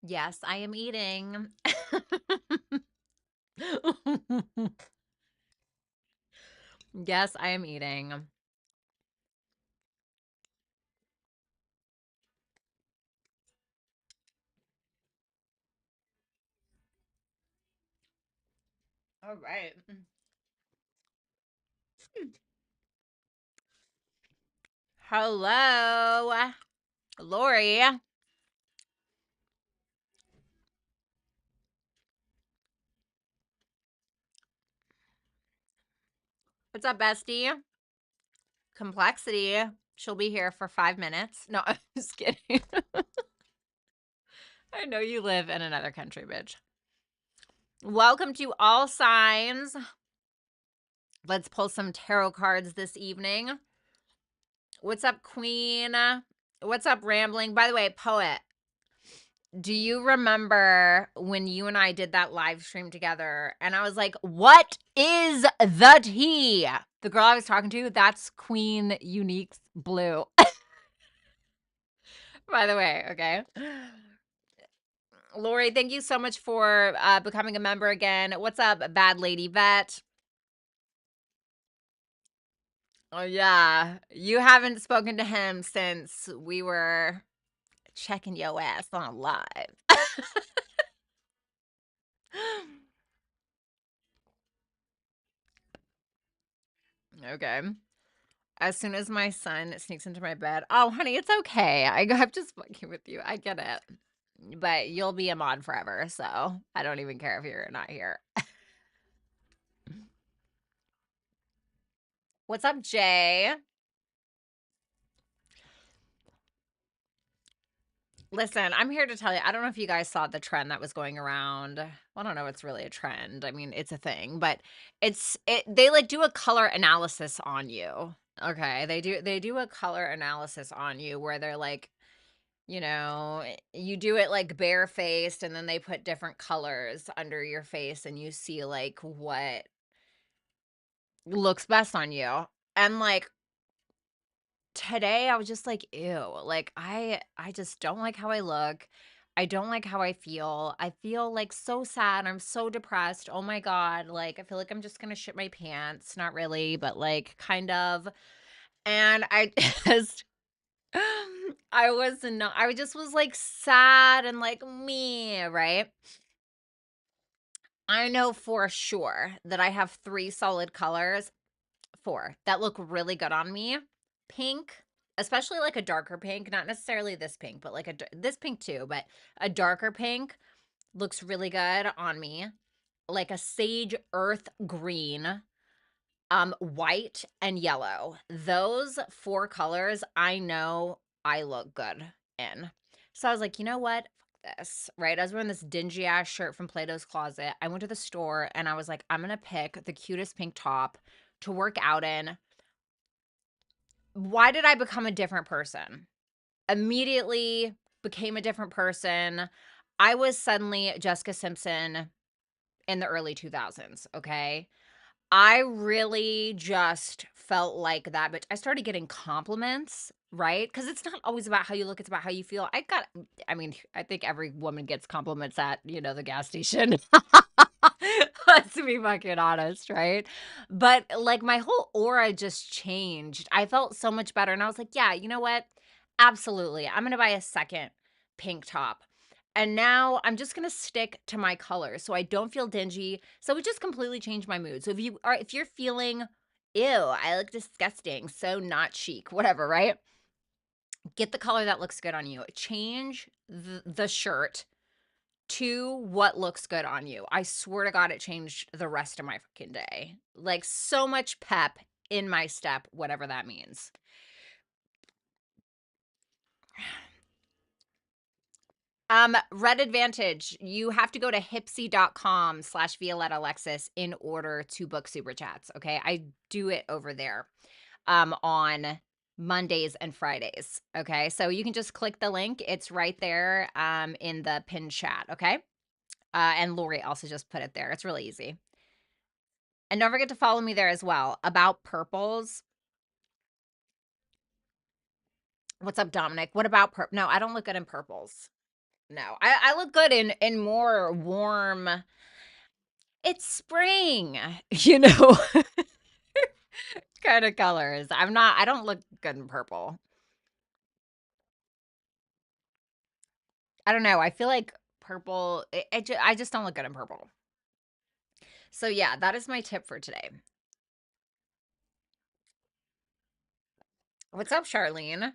Yes, I am eating. Yes, I am eating. All right. Hello, Lori. What's up, bestie? Complexity. She'll be here for 5 minutes. No, I'm just kidding. I know you live in another country, bitch. Welcome to All Signs. Let's pull some tarot cards this evening. What's up, Queen? What's up, Rambling? By the way, Poet, do you remember when you and I did that live stream together and I was like, what is the tea? The girl I was talking to, that's Queen Unique's Blue. By the way, okay. Lori, thank you so much for becoming a member again. What's up, Bad Lady Vet? Oh, yeah. You haven't spoken to him since we were checking your ass on live. Okay. As soon as my son sneaks into my bed, oh, honey, it's okay. I'm just fucking with you. I get it. But you'll be a mod forever, so I don't even care if you're not here. What's up, Jay? Listen, I'm here to tell you, I don't know if you guys saw the trend that was going around. Well, I don't know, it's really a trend. I mean, it's a thing, but they like do a color analysis on you. Okay. They do a color analysis on you where they're like, you do it like barefaced and then they put different colors under your face and you see like what looks best on you. And like today I was just like, ew, like I just don't like how I look. I don't like how I feel. I feel like so sad. I'm so depressed. Oh my God. Like I feel like I'm just gonna shit my pants. Not really, but like kind of. And I just I just was like sad and like me, right? I know for sure that I have three solid colors, four, that look really good on me. Pink, especially like a darker pink, not necessarily this pink, but like this pink too, but a darker pink looks really good on me. Like a sage earth green, white and yellow. Those four colors I know I look good in. So I was like, you know what? Fuck this, right? I was wearing this dingy ass shirt from Plato's Closet. I went to the store and I was like, I'm gonna pick the cutest pink top to work out in. Why did I become a different person? Immediately became a different person. I was suddenly Jessica Simpson in the early 2000s, okay? I really just felt like that, but I started getting compliments, right? Because it's not always about how you look, it's about how you feel. I mean, I think every woman gets compliments at, the gas station. Let's be fucking honest, right? But like my whole aura just changed. I felt so much better. And I was like, yeah, you know what? Absolutely. I'm going to buy a second pink top. And now I'm just gonna stick to my colors so I don't feel dingy. So it just completely changed my mood. So if you're feeling, ew, I look disgusting, so not chic, whatever, right? Get the color that looks good on you. Change the shirt to what looks good on you. I swear to God, it changed the rest of my fucking day. Like so much pep in my step, whatever that means. Red Advantage, you have to go to hipsy.com/Violetta Alexis in order to book super chats. Okay. I do it over there on Mondays and Fridays. Okay. So you can just click the link. It's right there in the pinned chat. Okay. And Lori also just put it there. It's really easy. And don't forget to follow me there as well. About purples. What's up, Dominic? What about purple? No, I don't look good in purples. No. I look good in more warm, it's spring, you know, kind of colors. I don't look good in purple. I don't know. I feel like purple, I just don't look good in purple. So yeah, that is my tip for today. What's up, Charlene?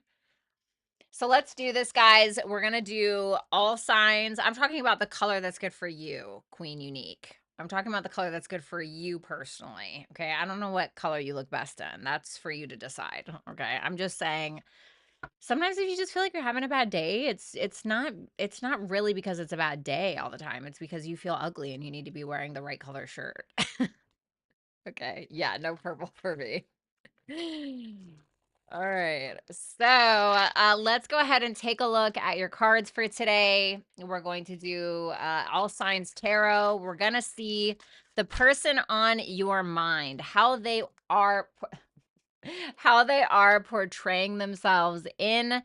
So let's do this, guys. We're going to do all signs. I'm talking about the color that's good for you, Queen Unique. I'm talking about the color that's good for you personally. Okay. I don't know what color you look best in. That's for you to decide. Okay. I'm just saying sometimes if you just feel like you're having a bad day, it's not really because it's a bad day all the time. It's because you feel ugly and you need to be wearing the right color shirt. Okay. Yeah, no purple for me. All right. So let's go ahead and take a look at your cards for today. We're going to do all signs tarot. We're going to see the person on your mind, how they are portraying themselves in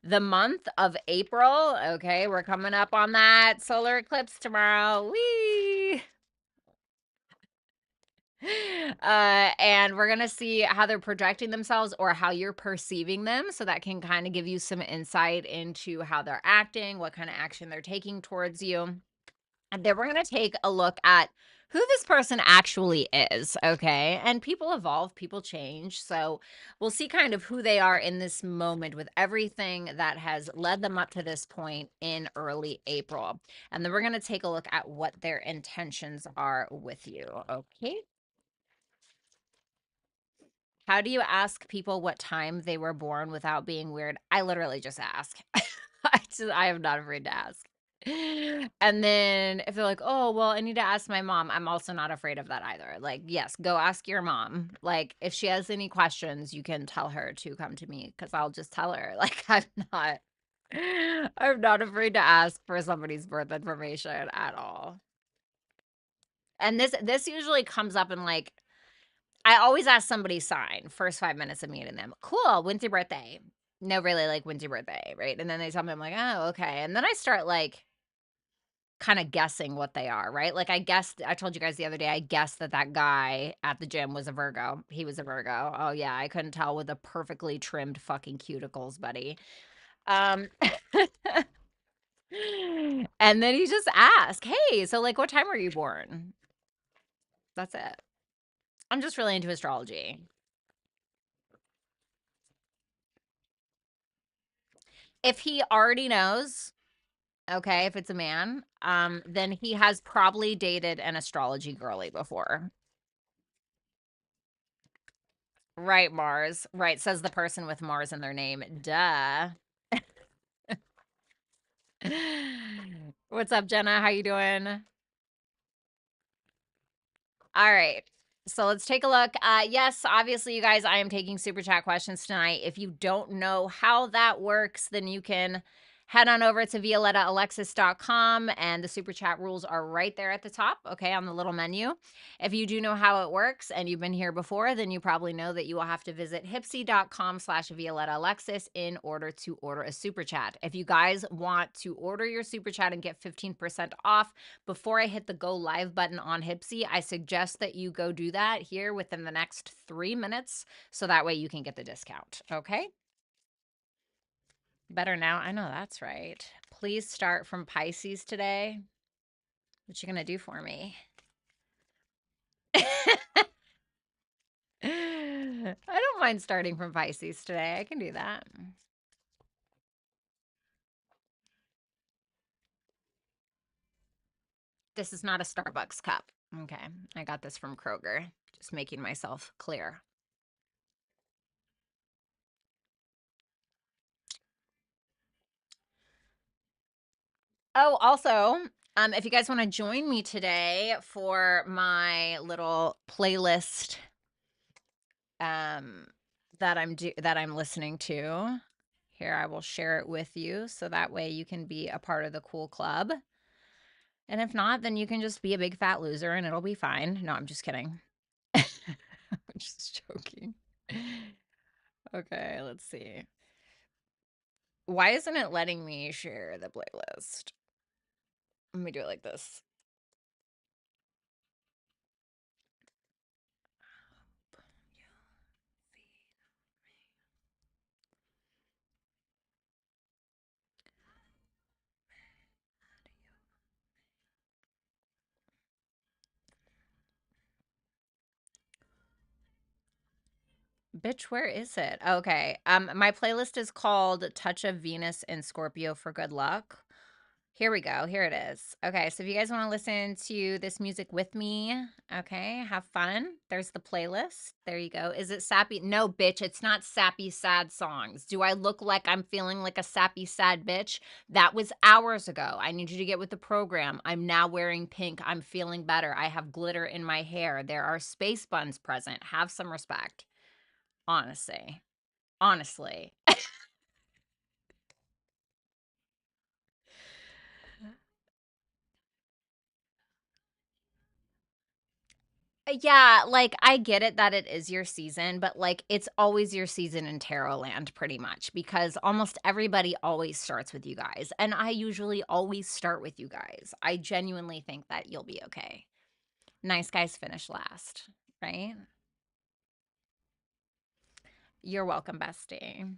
the month of April. Okay, we're coming up on that solar eclipse tomorrow. Whee! And we're going to see how they're projecting themselves or how you're perceiving them. So that can kind of give you some insight into how they're acting, what kind of action they're taking towards you. And then we're going to take a look at who this person actually is. Okay. And people evolve, people change. So we'll see kind of who they are in this moment with everything that has led them up to this point in early April. And then we're going to take a look at what their intentions are with you. Okay. How do you ask people what time they were born without being weird? I literally just ask. I am not afraid to ask. And then if they're like, "Oh, well, I need to ask my mom," I'm also not afraid of that either. Like, yes, go ask your mom. Like, if she has any questions, you can tell her to come to me because I'll just tell her. Like, not, I'm not afraid to ask for somebody's birth information at all. And this usually comes up in like I always ask somebody's sign first 5 minutes of meeting them. Cool, when's your birthday? No, really, like, when's your birthday, right? And then they tell me, I'm like, oh, okay. And then I start like kind of guessing what they are, right? Like I told you guys the other day, I guessed that guy at the gym was a Virgo. He was a Virgo. Oh yeah, I couldn't tell with the perfectly trimmed fucking cuticles, buddy. Um, and then you just ask, hey, so like, what time were you born? That's it. I'm just really into astrology. If he already knows, okay, if it's a man, then he has probably dated an astrology girly before. Right, Mars. Right, says the person with Mars in their name. Duh. What's up, Jenna? How you doing? All right. So let's take a look. Yes, obviously, you guys, I am taking super chat questions tonight. If you don't know how that works, then you can head on over to violettaalexis.com and the super chat rules are right there at the top, okay, on the little menu. If you do know how it works and you've been here before, then you probably know that you will have to visit hipsy.com/violettaalexis in order to order a super chat. If you guys want to order your super chat and get 15% off before I hit the go live button on Hipsy, I suggest that you go do that here within the next 3 minutes so that way you can get the discount, okay? Better now? I know that's right. Please start from Pisces today. What you gonna do for me? I don't mind starting from Pisces today. I can do that. This is not a Starbucks cup. Okay. I got this from Kroger. Just making myself clear. Oh, also, if you guys want to join me today for my little playlist that I'm listening to, here I will share it with you so that way you can be a part of the cool club. And if not, then you can just be a big fat loser and it'll be fine. No, I'm just kidding. I'm just joking. Okay, let's see. Why isn't it letting me share the playlist? Let me do it like this. Bitch, where is it? Okay. My playlist is called Touch of Venus in Scorpio for Good Luck. Here we go. Here it is. Okay, so if you guys want to listen to this music with me, okay, have fun. There's the playlist. There you go. Is it sappy? No, bitch, it's not sappy, sad songs. Do I look like I'm feeling like a sappy, sad bitch? That was hours ago. I need you to get with the program. I'm now wearing pink. I'm feeling better. I have glitter in my hair. There are space buns present. Have some respect. Honestly. Honestly. Yeah, like, I get it that it is your season, but, like, it's always your season in tarot land pretty much because almost everybody always starts with you guys, and I usually always start with you guys. I genuinely think that you'll be okay. Nice guys finish last, right? You're welcome, bestie.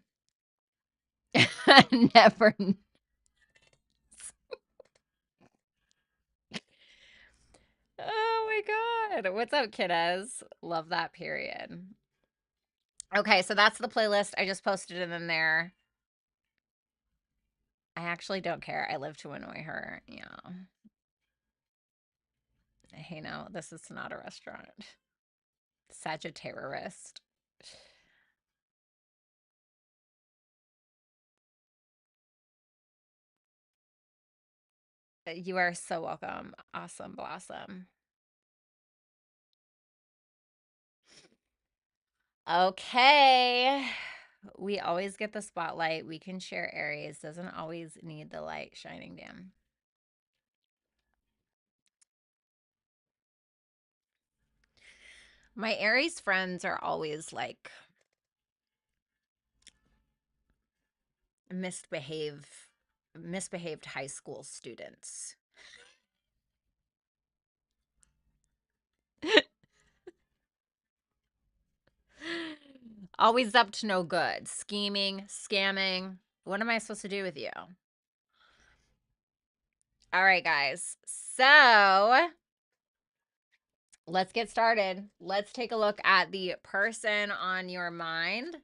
Never. Oh my god. What's up, kiddos? Love that period. Okay, so that's the playlist. I just posted it in there. I actually don't care. I live to annoy her. Yeah. Hey, no, this is not a restaurant. Sagittarius. You are so welcome. Awesome blossom. Okay. We always get the spotlight. We can share Aries. Doesn't always need the light shining down. My Aries friends are always like misbehaved high school students. Always up to no good. Scheming, scamming. What am I supposed to do with you? All right, guys. So let's get started. Let's take a look at the person on your mind,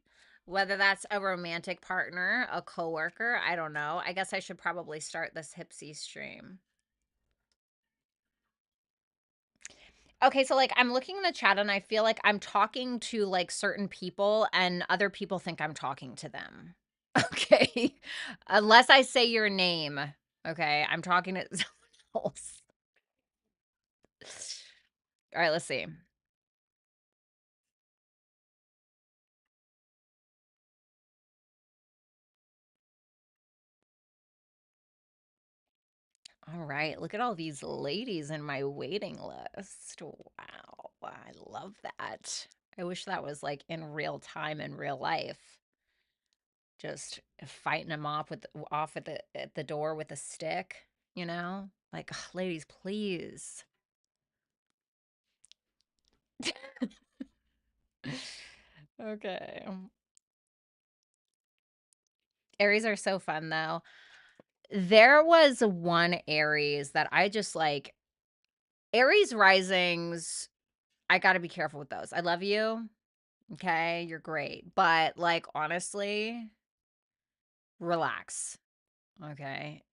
whether that's a romantic partner, a coworker. I don't know. I guess I should probably start this Hipsy stream. Okay, so like I'm looking in the chat and I feel like I'm talking to like certain people and other people think I'm talking to them. Okay. Unless I say your name. Okay, I'm talking to someone else. All right, let's see. All right, look at all these ladies in my waiting list. Wow, I love that. I wish that was like in real time in real life. Just fighting them off at the door with a stick, you know? Like, ugh, ladies, please. Okay. Aries are so fun though. There was one Aries that I just like. Aries risings, I got to be careful with those. I love you. Okay, you're great. But like honestly, relax. Okay.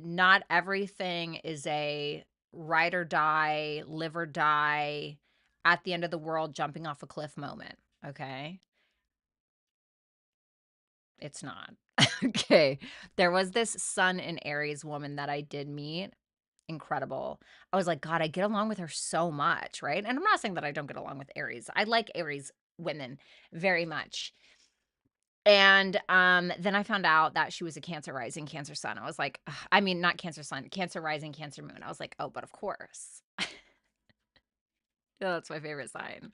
Not everything is a ride or die, live or die, at the end of the world jumping off a cliff moment. Okay. It's not. Okay. There was this Sun in Aries woman that I did meet. Incredible. I was like, God, I get along with her so much, right? And I'm not saying that I don't get along with Aries. I like Aries women very much. And then I found out that she was a Cancer rising, Cancer sun. I was like, ugh, I mean, not Cancer sun, Cancer rising, Cancer moon. I was like, oh, but of course. Yeah, that's my favorite sign.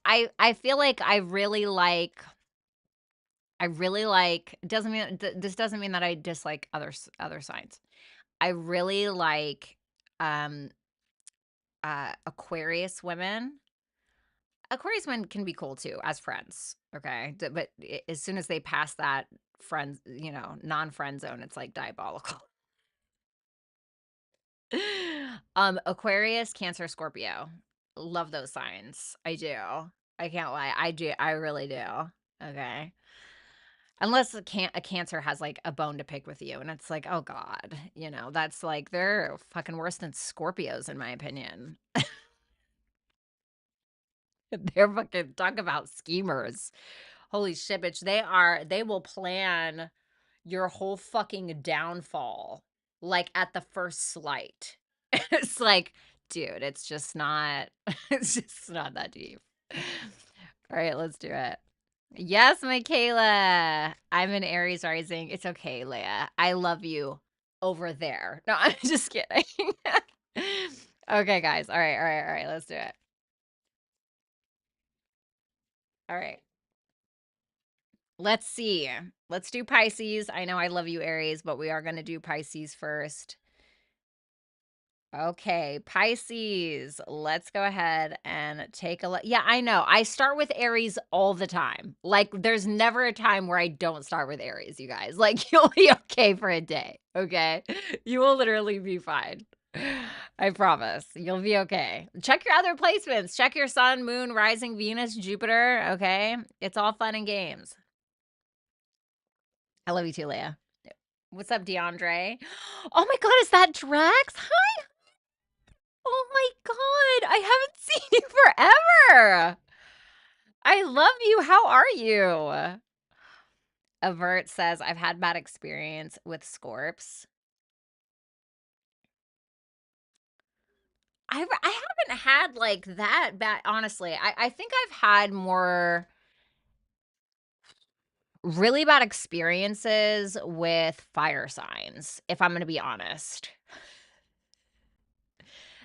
I feel like I really like, doesn't mean this doesn't mean that I dislike other signs. I really like, um, Aquarius women. Aquarius women can be cool too as friends, okay? But as soon as they pass that friends, non-friend zone, it's like diabolical. Aquarius, Cancer, Scorpio. Love those signs. I do. I can't lie. I do. I really do. Okay. Unless a Cancer has like a bone to pick with you, and it's like, oh God, that's like they're fucking worse than Scorpios in my opinion. They're fucking talk about schemers. Holy shit, bitch. They will plan your whole fucking downfall like at the first slight. It's like, dude, it's just not, it's just not that deep. All right, let's do it. Yes, Michaela. I'm an Aries rising. It's okay, Leah. I love you over there. No, I'm just kidding. Okay, guys. All right, all right, all right. Let's do it. All right. Let's see. Let's do Pisces. I know I love you, Aries, but we are going to do Pisces first. Okay, Pisces. Let's go ahead and take a look. Yeah, I know. I start with Aries all the time. Like, there's never a time where I don't start with Aries, you guys. Like, you'll be okay for a day, okay? You will literally be fine. I promise. You'll be okay. Check your other placements. Check your sun, moon, rising, Venus, Jupiter, okay? It's all fun and games. I love you too, Leah. What's up, DeAndre? Oh my God, is that Drex? Hi. Oh my God, I haven't seen you forever. I love you. How are you? Avert says, I've had bad experience with Scorps. I haven't had like that bad, honestly. I think I've had more really bad experiences with fire signs, if I'm going to be honest.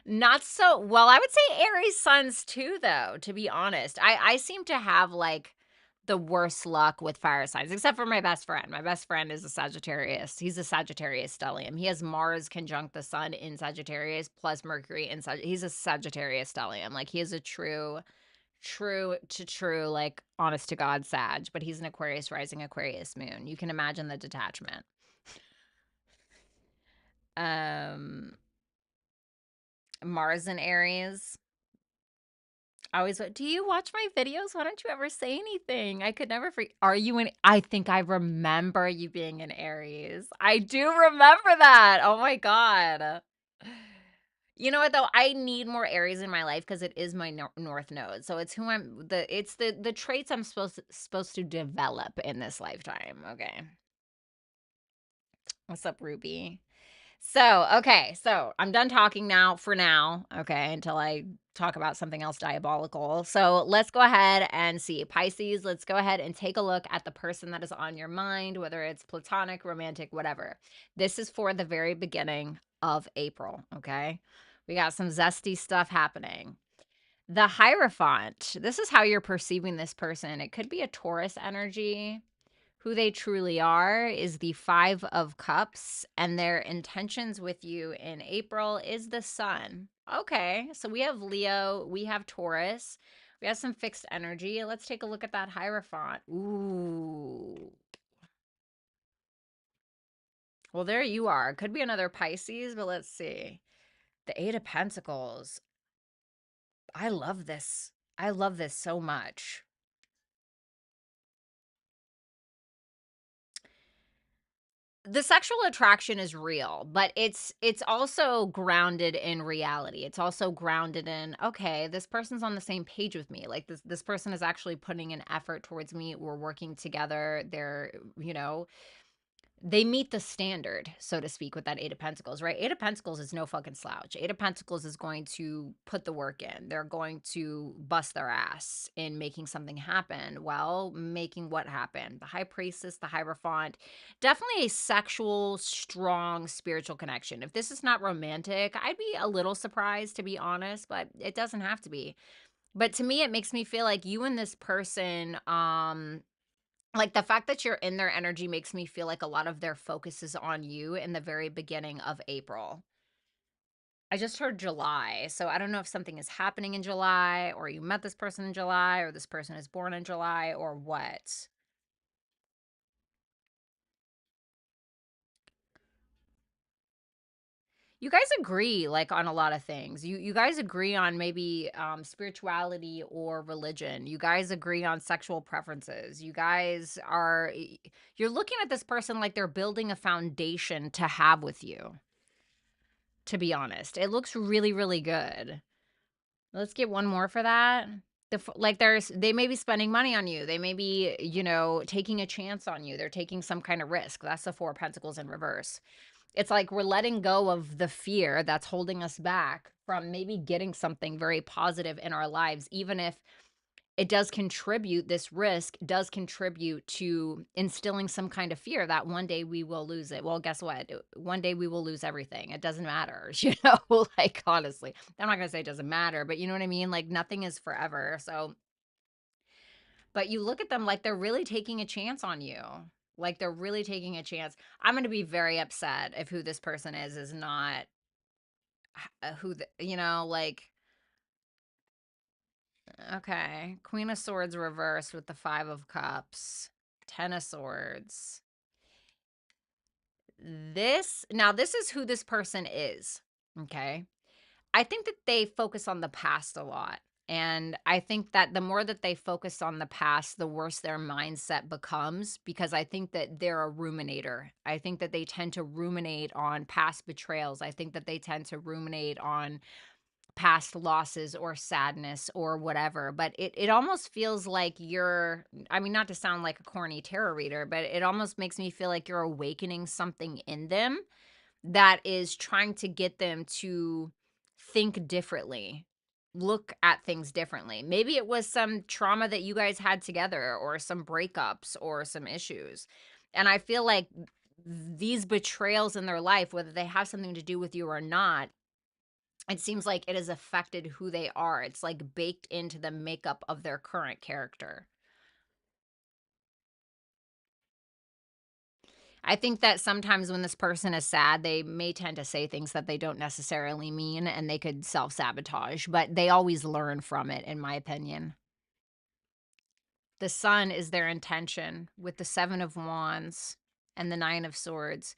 Not so well, I would say Aries suns too, though, to be honest. I seem to have like the worst luck with fire signs, except for my best friend. My best friend is a Sagittarius. He's a Sagittarius stellium. He has Mars conjunct the sun in Sagittarius plus Mercury in Sagittarius. He's a Sagittarius stellium. Like he is a true, like honest to God Sag, but he's an Aquarius rising, Aquarius moon. You can imagine the detachment. Mars in Aries. I always do you watch my videos? Why don't you ever say anything? I could never forget. Are you in? I think I remember you being an Aries. I do remember that. Oh my God. You know what though? I need more Aries in my life because it is my North Node. So it's who it's the traits I'm supposed to develop in this lifetime. Okay. What's up, Ruby? So, okay, so I'm done talking now for now, okay, until I talk about something else diabolical. So let's go ahead and see. Pisces, let's go ahead and take a look at the person that is on your mind, whether it's platonic, romantic, whatever. This is for the very beginning of April, okay? We got some zesty stuff happening. The Hierophant, this is how you're perceiving this person. It could be a Taurus energy. Who they truly are is the Five of Cups, and their intentions with you in April is the Sun. Okay, so we have Leo, we have Taurus, we have some fixed energy. Let's take a look at that Hierophant. Ooh. Well, there you are. Could be another Pisces, but let's see. The Eight of Pentacles. I love this. I love this so much. The sexual attraction is real, but it's also grounded in reality. It's also grounded in, okay, this person's on the same page with me. Like this person is actually putting an effort towards me. We're working together. They're, they meet the standard, so to speak, with that Eight of Pentacles, right? Eight of Pentacles is no fucking slouch. Eight of Pentacles is going to put the work in. They're going to bust their ass in making something happen. Well, making what happen? The High Priestess, the Hierophant, definitely a sexual, strong, spiritual connection. If this is not romantic, I'd be a little surprised, to be honest, but it doesn't have to be. But to me, it makes me feel like you and this person, Like, the fact that you're in their energy makes me feel like a lot of their focus is on you in the very beginning of April. I just heard July, so I don't know if something is happening in July, or you met this person in July, or this person is born in July, or what. You guys agree, like, on a lot of things. You guys agree on maybe, spirituality or religion. You guys agree on sexual preferences. You guys are you're looking at this person like they're building a foundation to have with you, to be honest. It looks really, really good. Let's get one more for that. Like, they may be spending money on you. They may be, taking a chance on you. They're taking some kind of risk. That's the 4 of Pentacles in reverse. It's like we're letting go of the fear that's holding us back from maybe getting something very positive in our lives, even if it does contribute, this risk does contribute to instilling some kind of fear that one day we will lose it. Well, guess what? One day we will lose everything. It doesn't matter, like, honestly. I'm not going to say it doesn't matter, but you know what I mean? Like, nothing is forever. So, but you look at them like they're really taking a chance on you. Like, they're really taking a chance. I'm going to be very upset if who this person is not who like, okay. Queen of Swords reversed with the 5 of Cups, 10 of Swords. This is who this person is. Okay. I think that they focus on the past a lot. And I think that the more that they focus on the past, the worse their mindset becomes, because I think that they're a ruminator. I think that they tend to ruminate on past betrayals. I think that they tend to ruminate on past losses or sadness or whatever. But it almost feels like I mean, not to sound like a corny tarot reader, but it almost makes me feel like you're awakening something in them that is trying to get them to think differently, look at things differently. Maybe it was some trauma that you guys had together, or some breakups, or some issues. And I feel like these betrayals in their life, whether they have something to do with you or not, it seems like it has affected who they are. It's like baked into the makeup of their current character. I think that sometimes when this person is sad, they may tend to say things that they don't necessarily mean, and they could self-sabotage, but they always learn from it, in my opinion. The sun is their intention with the 7 of Wands and the 9 of Swords.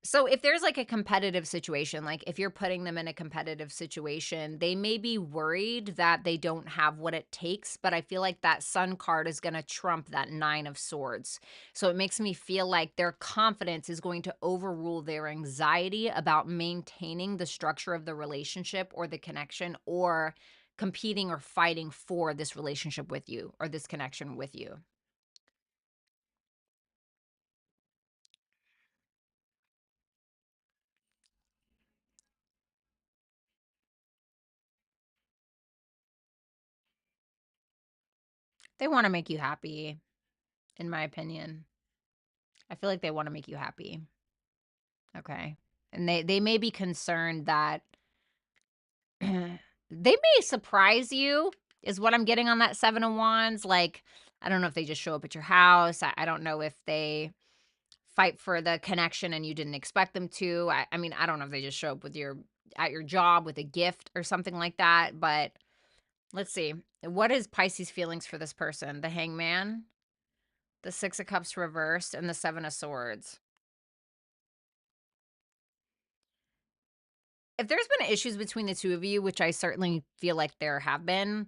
So if there's like a competitive situation, like if you're putting them in a competitive situation, they may be worried that they don't have what it takes, but I feel like that sun card is going to trump that 9 of Swords. So it makes me feel like their confidence is going to overrule their anxiety about maintaining the structure of the relationship or the connection, or competing or fighting for this relationship with you or this connection with you. They want to make you happy, in my opinion. I feel like they want to make you happy. Okay. And they may be concerned that they may surprise you, is what I'm getting on that 7 of Wands. Like, I don't know if they just show up at your house. I don't know if they fight for the connection and you didn't expect them to. I mean, I don't know if they just show up at your job with a gift or something like that. But let's see. What is Pisces' feelings for this person? The Hangman, the 6 of Cups reversed, and the 7 of Swords. If there's been issues between the two of you, which I certainly feel like there have been,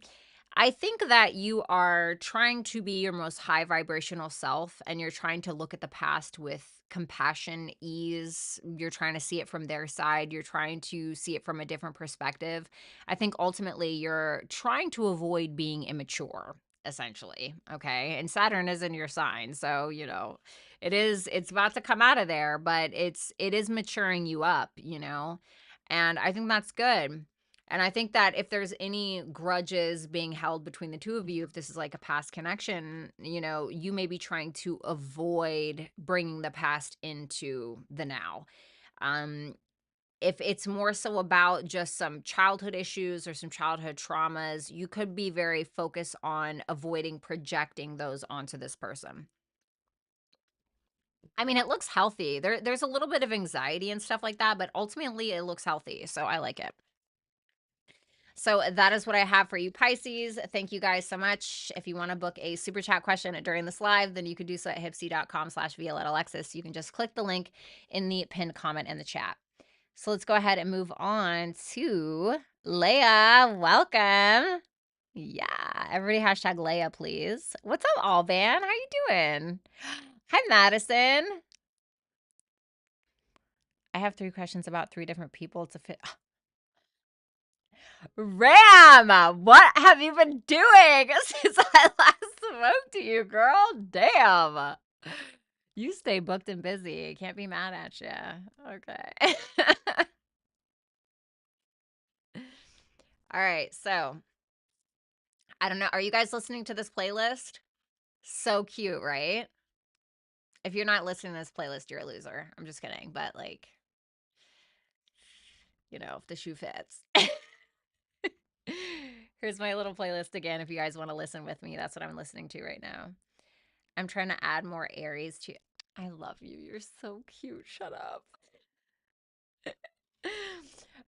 I think that you are trying to be your most high vibrational self, and you're trying to look at the past with compassion, ease. You're trying to see it from their side. You're trying to see it from a different perspective. I think ultimately you're trying to avoid being immature, essentially. Okay. And Saturn is in your sign. So, it's about to come out of there, but it is maturing you up. And I think that's good. And I think that if there's any grudges being held between the two of you, if this is like a past connection, you may be trying to avoid bringing the past into the now. Um, If it's more so about just some childhood issues or some childhood traumas, you could be very focused on avoiding projecting those onto this person. I mean, it looks healthy. There's a little bit of anxiety and stuff like that, but ultimately it looks healthy, so I like it. So that is what I have for you, Pisces. Thank you guys so much. If you want to book a super chat question during this live, then you can do so at hipsy.com/Violetta Alexis. You can just click the link in the pinned comment in the chat. So let's go ahead and move on to Leah. Welcome. Yeah, everybody hashtag Leah, please. What's up, Alban? How you doing? Hi, Madison. I have 3 questions about 3 different people to fit. Ram, what have you been doing since I last spoke to you, girl? Damn. You stay booked and busy. Can't be mad at you. Okay. All right. So, I don't know. Are you guys listening to this playlist? So cute, right? If you're not listening to this playlist, you're a loser. I'm just kidding. But, like, if the shoe fits. Here's my little playlist again. If you guys want to listen with me, that's what I'm listening to right now. I'm trying to add more Aries to. I love you. You're so cute. Shut up.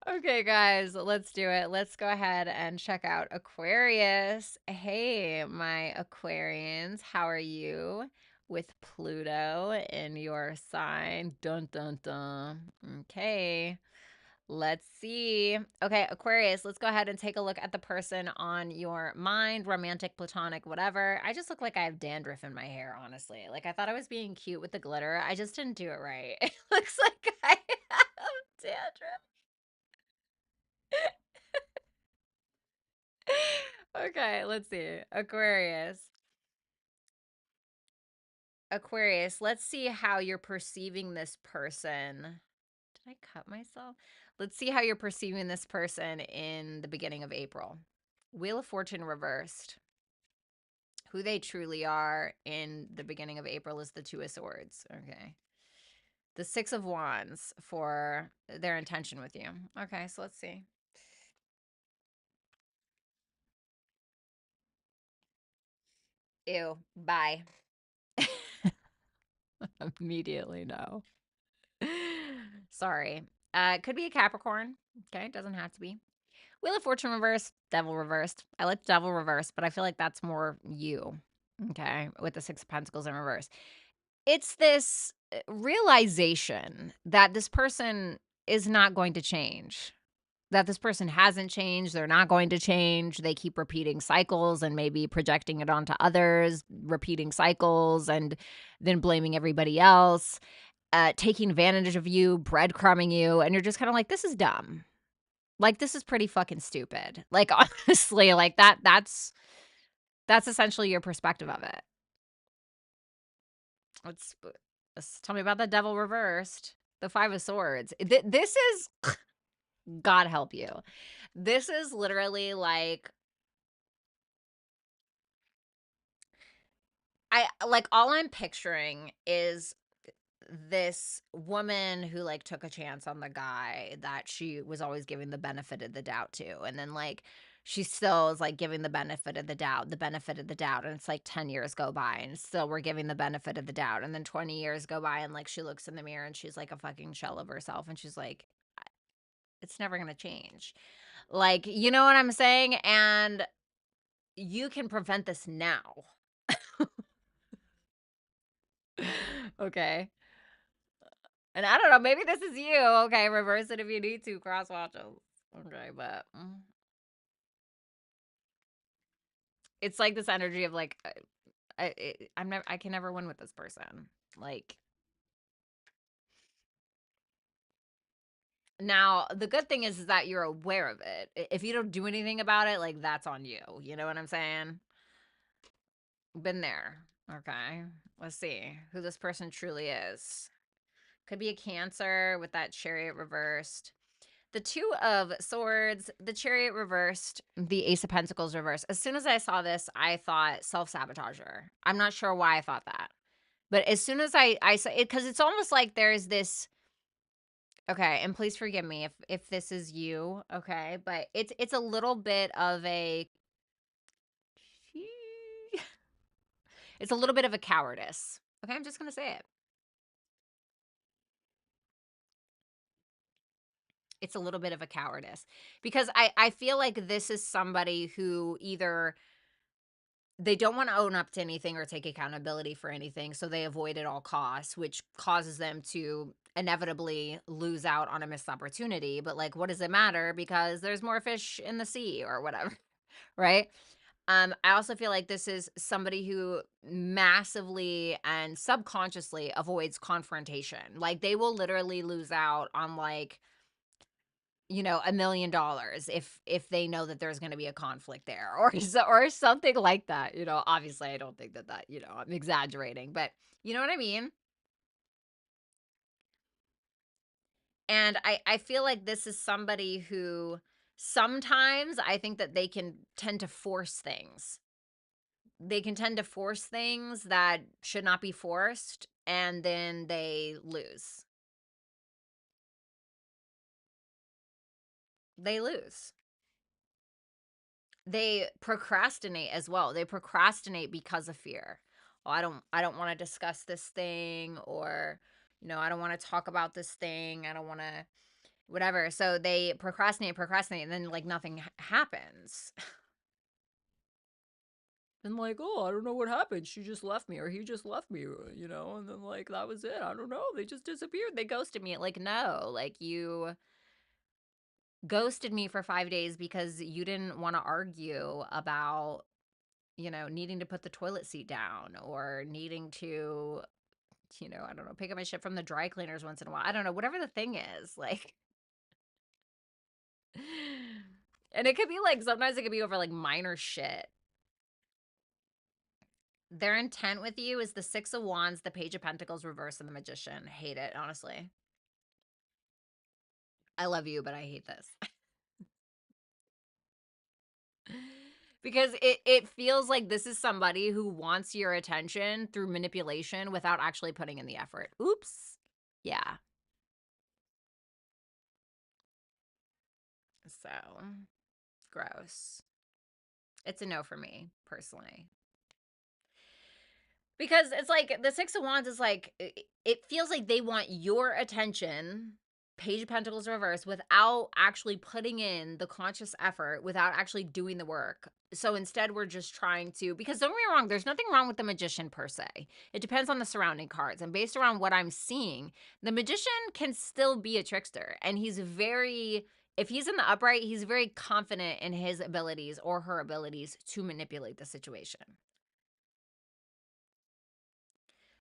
Okay, guys, let's do it. Let's go ahead and check out Aquarius. Hey, my Aquarians, how are you with Pluto in your sign? Dun, dun, dun. Okay. Let's see. Okay, Aquarius, let's go ahead and take a look at the person on your mind, romantic, platonic, whatever. I just look like I have dandruff in my hair, honestly. Like, I thought I was being cute with the glitter. I just didn't do it right. It looks like I have dandruff. Okay, let's see. Aquarius, let's see how you're perceiving this person. Did I cut myself? Let's see how you're perceiving this person in the beginning of April. Wheel of Fortune reversed. Who they truly are in the beginning of April is the Two of Swords. Okay. The Six of Wands for their intention with you. Okay, so let's see. Ew. Bye. Immediately no. Sorry. It could be a Capricorn. Okay, it doesn't have to be. Wheel of Fortune reversed, Devil reversed. I like Devil reversed, but I feel like that's more you. Okay, with the Six of Pentacles in reverse. It's this realization that this person is not going to change. That this person hasn't changed. They're not going to change. They keep repeating cycles and maybe projecting it onto others, repeating cycles and then blaming everybody else, taking advantage of you, breadcrumbing you. And you're just kind of like, this is dumb. Like, this is pretty fucking stupid. Like, honestly, like that's essentially your perspective of it. Let's tell me about the Devil reversed. The Five of Swords. This is God help you. This is literally like all I'm picturing is this woman who like took a chance on the guy that she was always giving the benefit of the doubt to, and then like she still is like giving the benefit of the doubt, and it's like 10 years go by and still we're giving the benefit of the doubt, and then 20 years go by and like she looks in the mirror and she's like a fucking shell of herself and she's like, it's never gonna change. Like, you know what I'm saying? And you can prevent this now. Okay. And I don't know, maybe this is you. Okay, reverse it if you need to, cross watches. Okay, but it's like this energy of like I can never win with this person. Like, now the good thing is that you're aware of it. If you don't do anything about it, like that's on you. You know what I'm saying? Been there. Okay. Let's see who this person truly is. Could be a Cancer with that Chariot reversed. The Two of Swords, the Chariot reversed, the Ace of Pentacles reversed. As soon as I saw this, I thought self-sabotager. I'm not sure why I thought that. But as soon as I saw it, because it's almost like there's this Okay, and please forgive me if this is you, okay? But it's a little bit of a it's a little bit of a cowardice. Okay, I'm just going to say it. It's a little bit of a cowardice because I feel like this is somebody who either they don't want to own up to anything or take accountability for anything, so they avoid at all costs, which causes them to inevitably lose out on a missed opportunity. But like, what does it matter? Because there's more fish in the sea or whatever, right? I also feel like this is somebody who massively and subconsciously avoids confrontation. Like they will literally lose out on like, you know, $1 million if they know that there's going to be a conflict there or something like that. You know, obviously I don't think that, you know, I'm exaggerating, but you know what I mean? And I feel like this is somebody who sometimes I think that they can tend to force things. They can tend to force things that should not be forced, and then they lose. They lose. They procrastinate as well. They procrastinate because of fear. Oh, I don't want to discuss this thing, or you know, I don't want to talk about this thing. I don't want to whatever. So they procrastinate, and then like nothing happens. And like, oh, I don't know what happened. She just left me, or he just left me, you know, and then like that was it. I don't know. They just disappeared. They ghosted me. Like, no, like you ghosted me for 5 days because you didn't want to argue about, you know, needing to put the toilet seat down or needing to, you know, I don't know, pick up my shit from the dry cleaners once in a while. I don't know, whatever the thing is, like. And it could be like sometimes it could be over like minor shit. Their intent with you is the Six of Wands, the Page of Pentacles reverse, and the Magician. Hate it, honestly. I love you, but I hate this. Because it feels like this is somebody who wants your attention through manipulation without actually putting in the effort. Oops. Yeah. So, gross. It's a no for me, personally. Because it's like the Six of Wands is like, it feels like they want your attention, Page of Pentacles reverse, without actually putting in the conscious effort, without actually doing the work. So instead, we're just trying to, because don't get me wrong, there's nothing wrong with the Magician per se. It depends on the surrounding cards. And based around what I'm seeing, the Magician can still be a trickster. And he's very, if he's in the upright, he's very confident in his abilities or her abilities to manipulate the situation.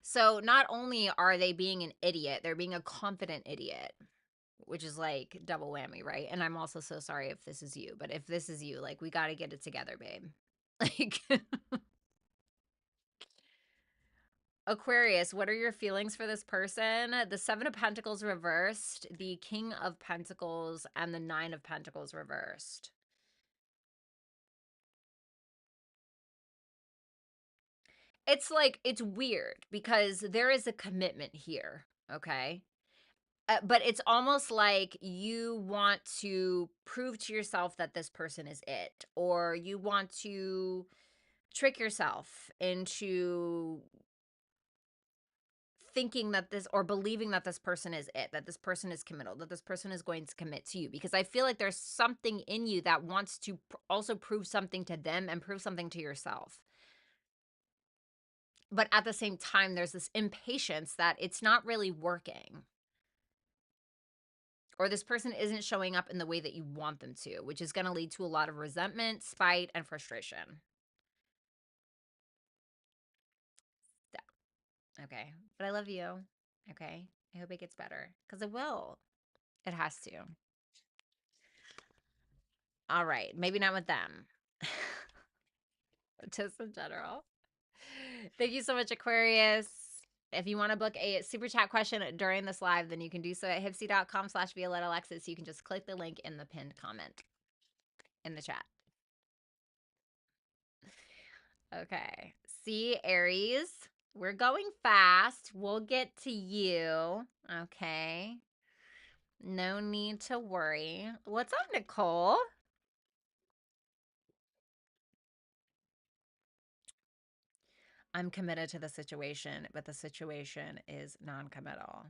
So not only are they being an idiot, they're being a confident idiot, which is like double whammy, right? And I'm also so sorry if this is you, but if this is you, like we got to get it together, babe. Like Aquarius, what are your feelings for this person? The Seven of Pentacles reversed, the King of Pentacles, and the Nine of Pentacles reversed. It's like, it's weird because there is a commitment here, okay? But it's almost like you want to prove to yourself that this person is it, or you want to trick yourself into thinking that this or believing that this person is it, that this person is committal, that this person is going to commit to you. Because I feel like there's something in you that wants to also prove something to them and prove something to yourself. But at the same time, there's this impatience that it's not really working. Or this person isn't showing up in the way that you want them to, which is going to lead to a lot of resentment, spite, and frustration. So, okay. But I love you. Okay. I hope it gets better because it will. It has to. All right. Maybe not with them, just in general. Thank you so much, Aquarius. If you want to book a super chat question during this live, then you can do so at hipsy.com/Violetta Alexis. You can just click the link in the pinned comment in the chat. Okay. See, Aries, we're going fast. We'll get to you. Okay. No need to worry. What's up, Nicole? I'm committed to the situation, but the situation is non-committal.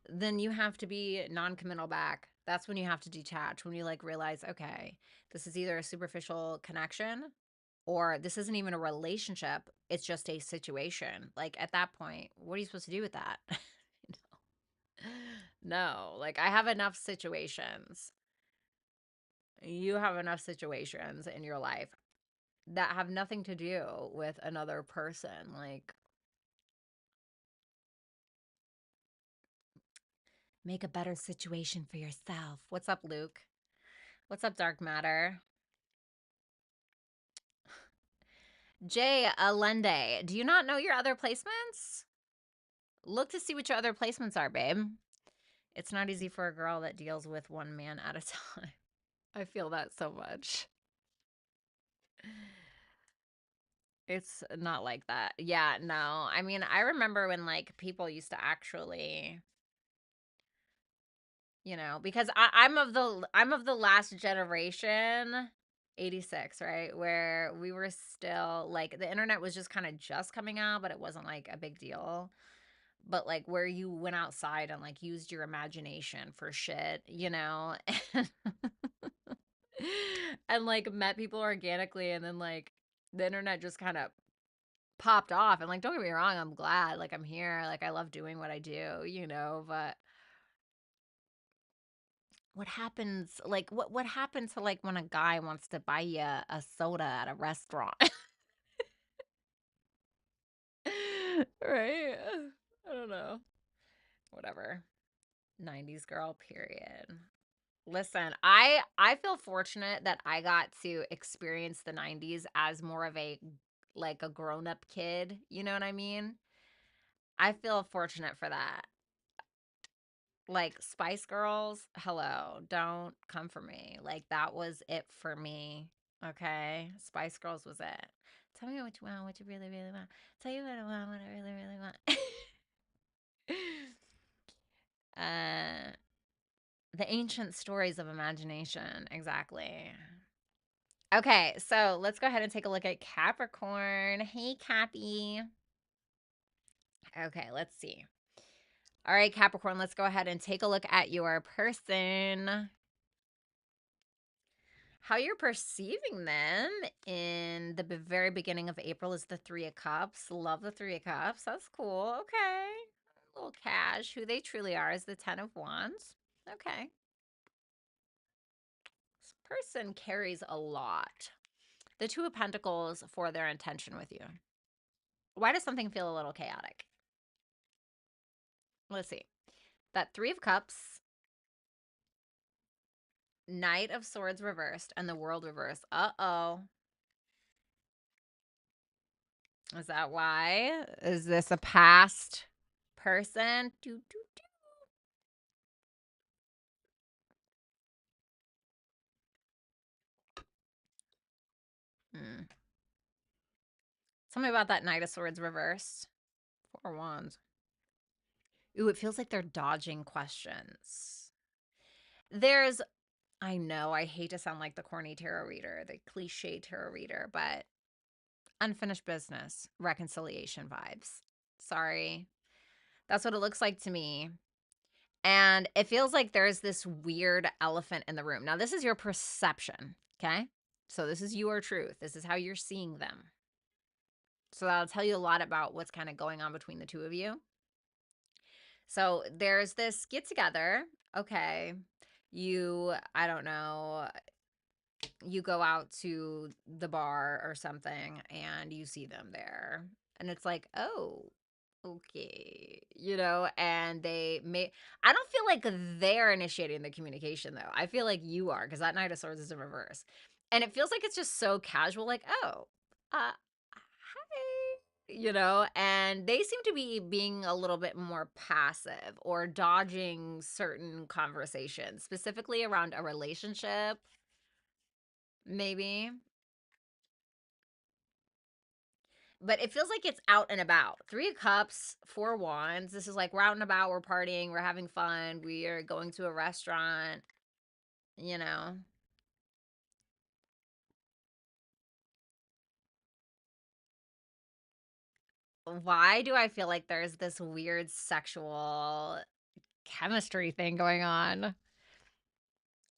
Then you have to be non-committal back. That's when you have to detach, when you like realize, okay, this is either a superficial connection or this isn't even a relationship. It's just a situation. Like at that point, what are you supposed to do with that? No, like I have enough situations. You have enough situations in your life that have nothing to do with another person. Like, make a better situation for yourself. What's up, Luke? What's up, Dark Matter? Jay Allende, do you not know your other placements? Look to see what your other placements are, babe. It's not easy for a girl that deals with one man at a time. I feel that so much. It's not like that. Yeah, no. I mean, I remember when like people used to actually, because I'm of the last generation, 86, right? Where we were still like the internet was just kind of just coming out, but it wasn't like a big deal. But like where you went outside and like used your imagination for shit, and like met people organically, and then like the internet just kind of popped off. And like, don't get me wrong, I'm glad, like I'm here, like I love doing what I do, but what happens, like what happens to like when a guy wants to buy you a soda at a restaurant? Right? I don't know. Whatever. 90s girl, period. Listen, I feel fortunate that I got to experience the 90s as more of a like a grown-up kid, you know what I mean? I feel fortunate for that. Like Spice Girls, hello, don't come for me. Like that was it for me. Okay? Spice Girls was it. Tell me what you want, what you really, really want. Tell you what I want, what I really, really want. uh the ancient stories of imagination, exactly. Okay, so let's go ahead and take a look at Capricorn. Hey, Cappy. Okay, let's see. All right, Capricorn, let's go ahead and take a look at your person. How you're perceiving them in the very beginning of April is the Three of Cups. Love the Three of Cups. That's cool. Okay. A little cash. Who they truly are is the Ten of Wands. Okay. This person carries a lot. The Two of Pentacles for their intention with you. Why does something feel a little chaotic? Let's see. That Three of Cups, Knight of Swords reversed, and the World reversed. Uh-oh. Is that why? Is this a past person? Do, do, do. Hmm. Tell me about that Knight of Swords reversed. Four Wands. Ooh, it feels like they're dodging questions. I know, I hate to sound like the corny tarot reader, the cliche tarot reader, but unfinished business, reconciliation vibes. Sorry. That's what it looks like to me. And it feels like there's this weird elephant in the room. Now, this is your perception, okay? So this is your truth. This is how you're seeing them. So that'll tell you a lot about what's kind of going on between the two of you. So there's this get together. Okay. I don't know, you go out to the bar or something and you see them there. And it's like, oh, okay. And I don't feel like they're initiating the communication though. I feel like you are, because that Knight of Swords is in reverse. And it feels like it's just so casual, like, oh, hi. And they seem to be being a little bit more passive or dodging certain conversations, specifically around a relationship, maybe. But it feels like it's out and about. 3 of Cups, 4 of Wands. This is like we're out and about, we're partying, we're having fun, we are going to a restaurant, you know. Why do I feel like there's this weird sexual chemistry thing going on?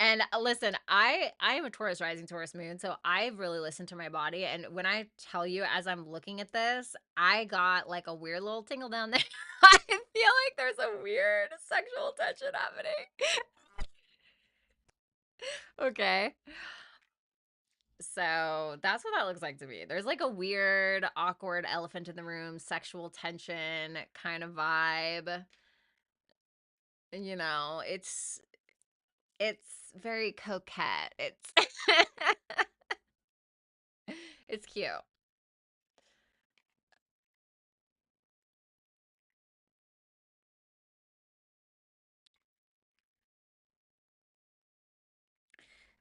And listen, I am a Taurus rising, Taurus moon, so I've really listened to my body. And when I tell you, as I'm looking at this, I got like a weird little tingle down there. I feel like there's a weird sexual tension happening. Okay. So that's what that looks like to me. There's like a weird, awkward elephant in the room, sexual tension kind of vibe. You know, it's very coquette. It's it's cute.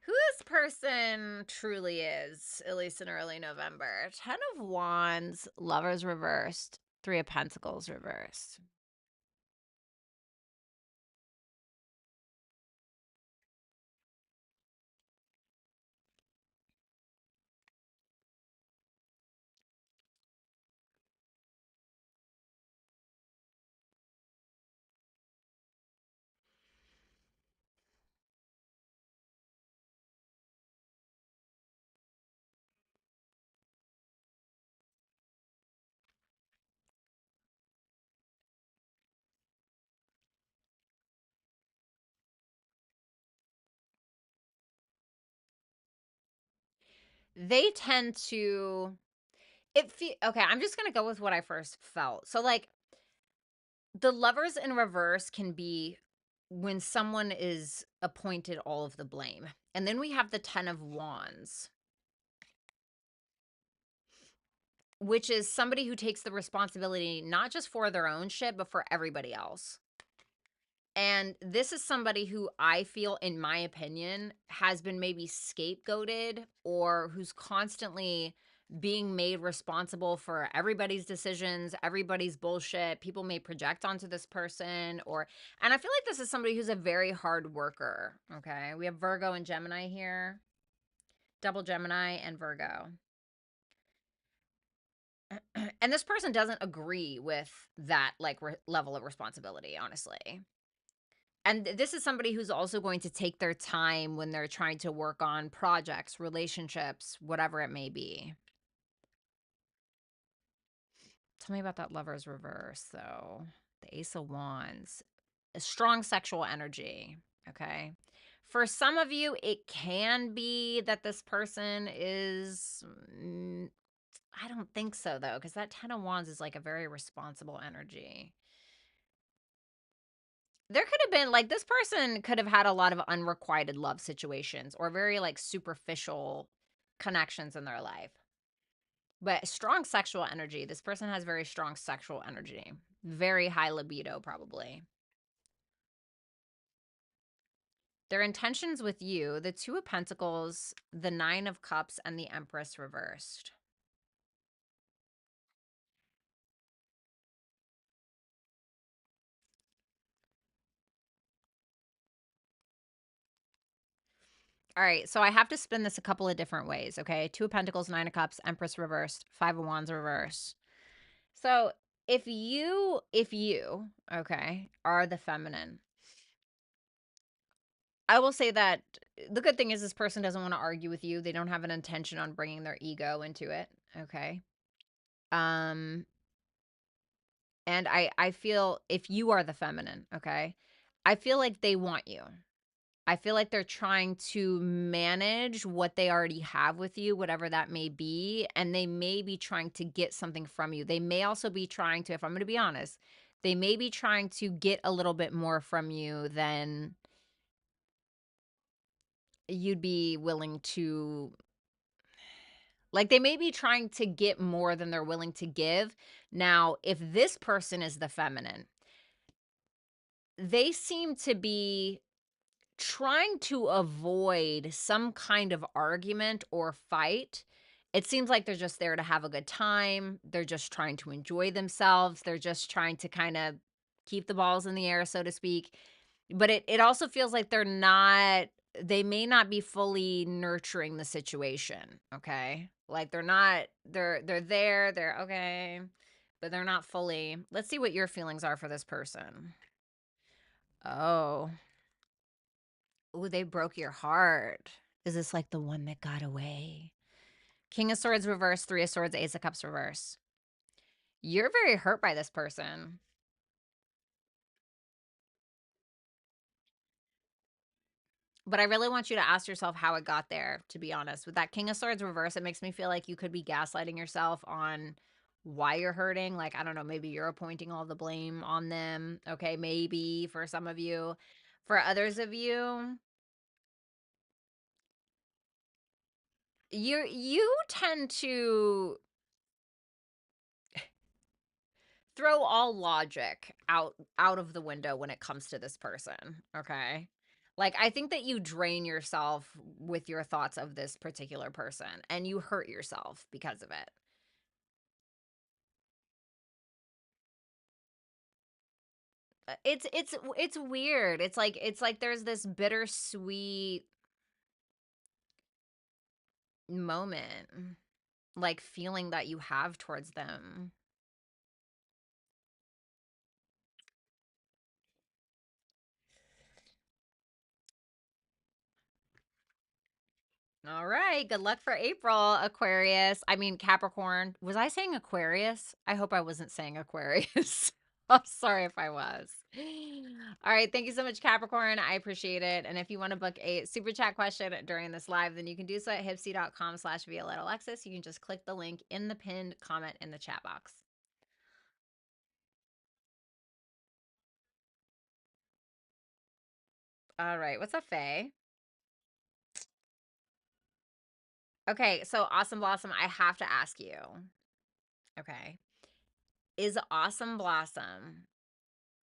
Who this person truly is, at least in early November. 10 of Wands, Lovers reversed, 3 of Pentacles reversed. They tend to okay, I'm just going to go with what I first felt. So like the Lovers in reverse can be when someone is appointed all of the blame. And then we have the 10 of Wands, which is somebody who takes the responsibility not just for their own shit, but for everybody else. And this is somebody who I feel, in my opinion, has been maybe scapegoated or who's constantly being made responsible for everybody's decisions, everybody's bullshit. People may project onto this person and I feel like this is somebody who's a very hard worker. Okay. We have Virgo and Gemini here, double Gemini and Virgo. And this person doesn't agree with that like level of responsibility, honestly. And this is somebody who's also going to take their time when they're trying to work on projects, relationships, whatever it may be. Tell me about that Lover's reverse, though. The Ace of Wands. A strong sexual energy. Okay. For some of you, it can be that this person is. I don't think so, though, because that 10 of Wands is like a very responsible energy. There could have been like this person could have had a lot of unrequited love situations or very like superficial connections in their life. But strong sexual energy. This person has very strong sexual energy. Very high libido, probably. Their intentions with you, the 2 of Pentacles, the 9 of Cups, and the Empress reversed. All right, so I have to spin this a couple of different ways, okay? 2 of Pentacles, 9 of Cups, Empress reversed, 5 of Wands reversed. So if you, okay, are the feminine, I will say that the good thing is this person doesn't want to argue with you. They don't have an intention on bringing their ego into it, okay? Um, and I feel if you are the feminine, okay, I feel like they want you. I feel like they're trying to manage what they already have with you, whatever that may be, and they may be trying to get something from you. They may also be trying to, if I'm going to be honest, they may be trying to get a little bit more from you than you'd be willing to. Like, they may be trying to get more than they're willing to give. Now, if this person is the feminine, they seem to be trying to avoid some kind of argument or fight It seems like they're just there to have a good time. They're just trying to enjoy themselves. They're just trying to kind of keep the balls in the air, so to speak. But it also feels like they may not be fully nurturing the situation, okay? Like they're there, they're okay, but they're not fully. Let's see what your feelings are for this person. Oh. Ooh, they broke your heart. Is this like the one that got away? King of Swords reverse, Three of Swords, Ace of Cups reverse. You're very hurt by this person. But I really want you to ask yourself how it got there, to be honest. With that King of Swords reverse, it makes me feel like you could be gaslighting yourself on why you're hurting. Like, I don't know, maybe you're appointing all the blame on them. Okay, maybe for some of you. For others of you, you tend to throw all logic out of the window when it comes to this person, okay? Like, I think that you drain yourself with your thoughts of this particular person, and you hurt yourself because of it. It's weird. It's like there's this bittersweet moment, like, feeling that you have towards them. All right. Good luck for April, Aquarius. I mean, Capricorn. Was I saying Aquarius? I hope I wasn't saying Aquarius. I'm sorry if I was. All right. Thank you so much, Capricorn. I appreciate it. And if you want to book a super chat question during this live, then you can do so at hipsy.com/Violetta Alexis. You can just click the link in the pinned comment in the chat box. All right. What's up, Faye? Okay. So, Awesome Blossom, I have to ask you. Okay. Is Awesome Blossom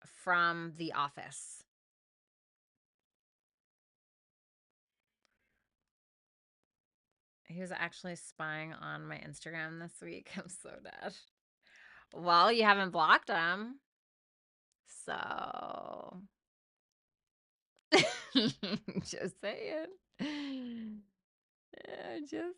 from The Office? He was actually spying on my Instagram this week. I'm so dead. Well, you haven't blocked him. So, just saying. Just saying.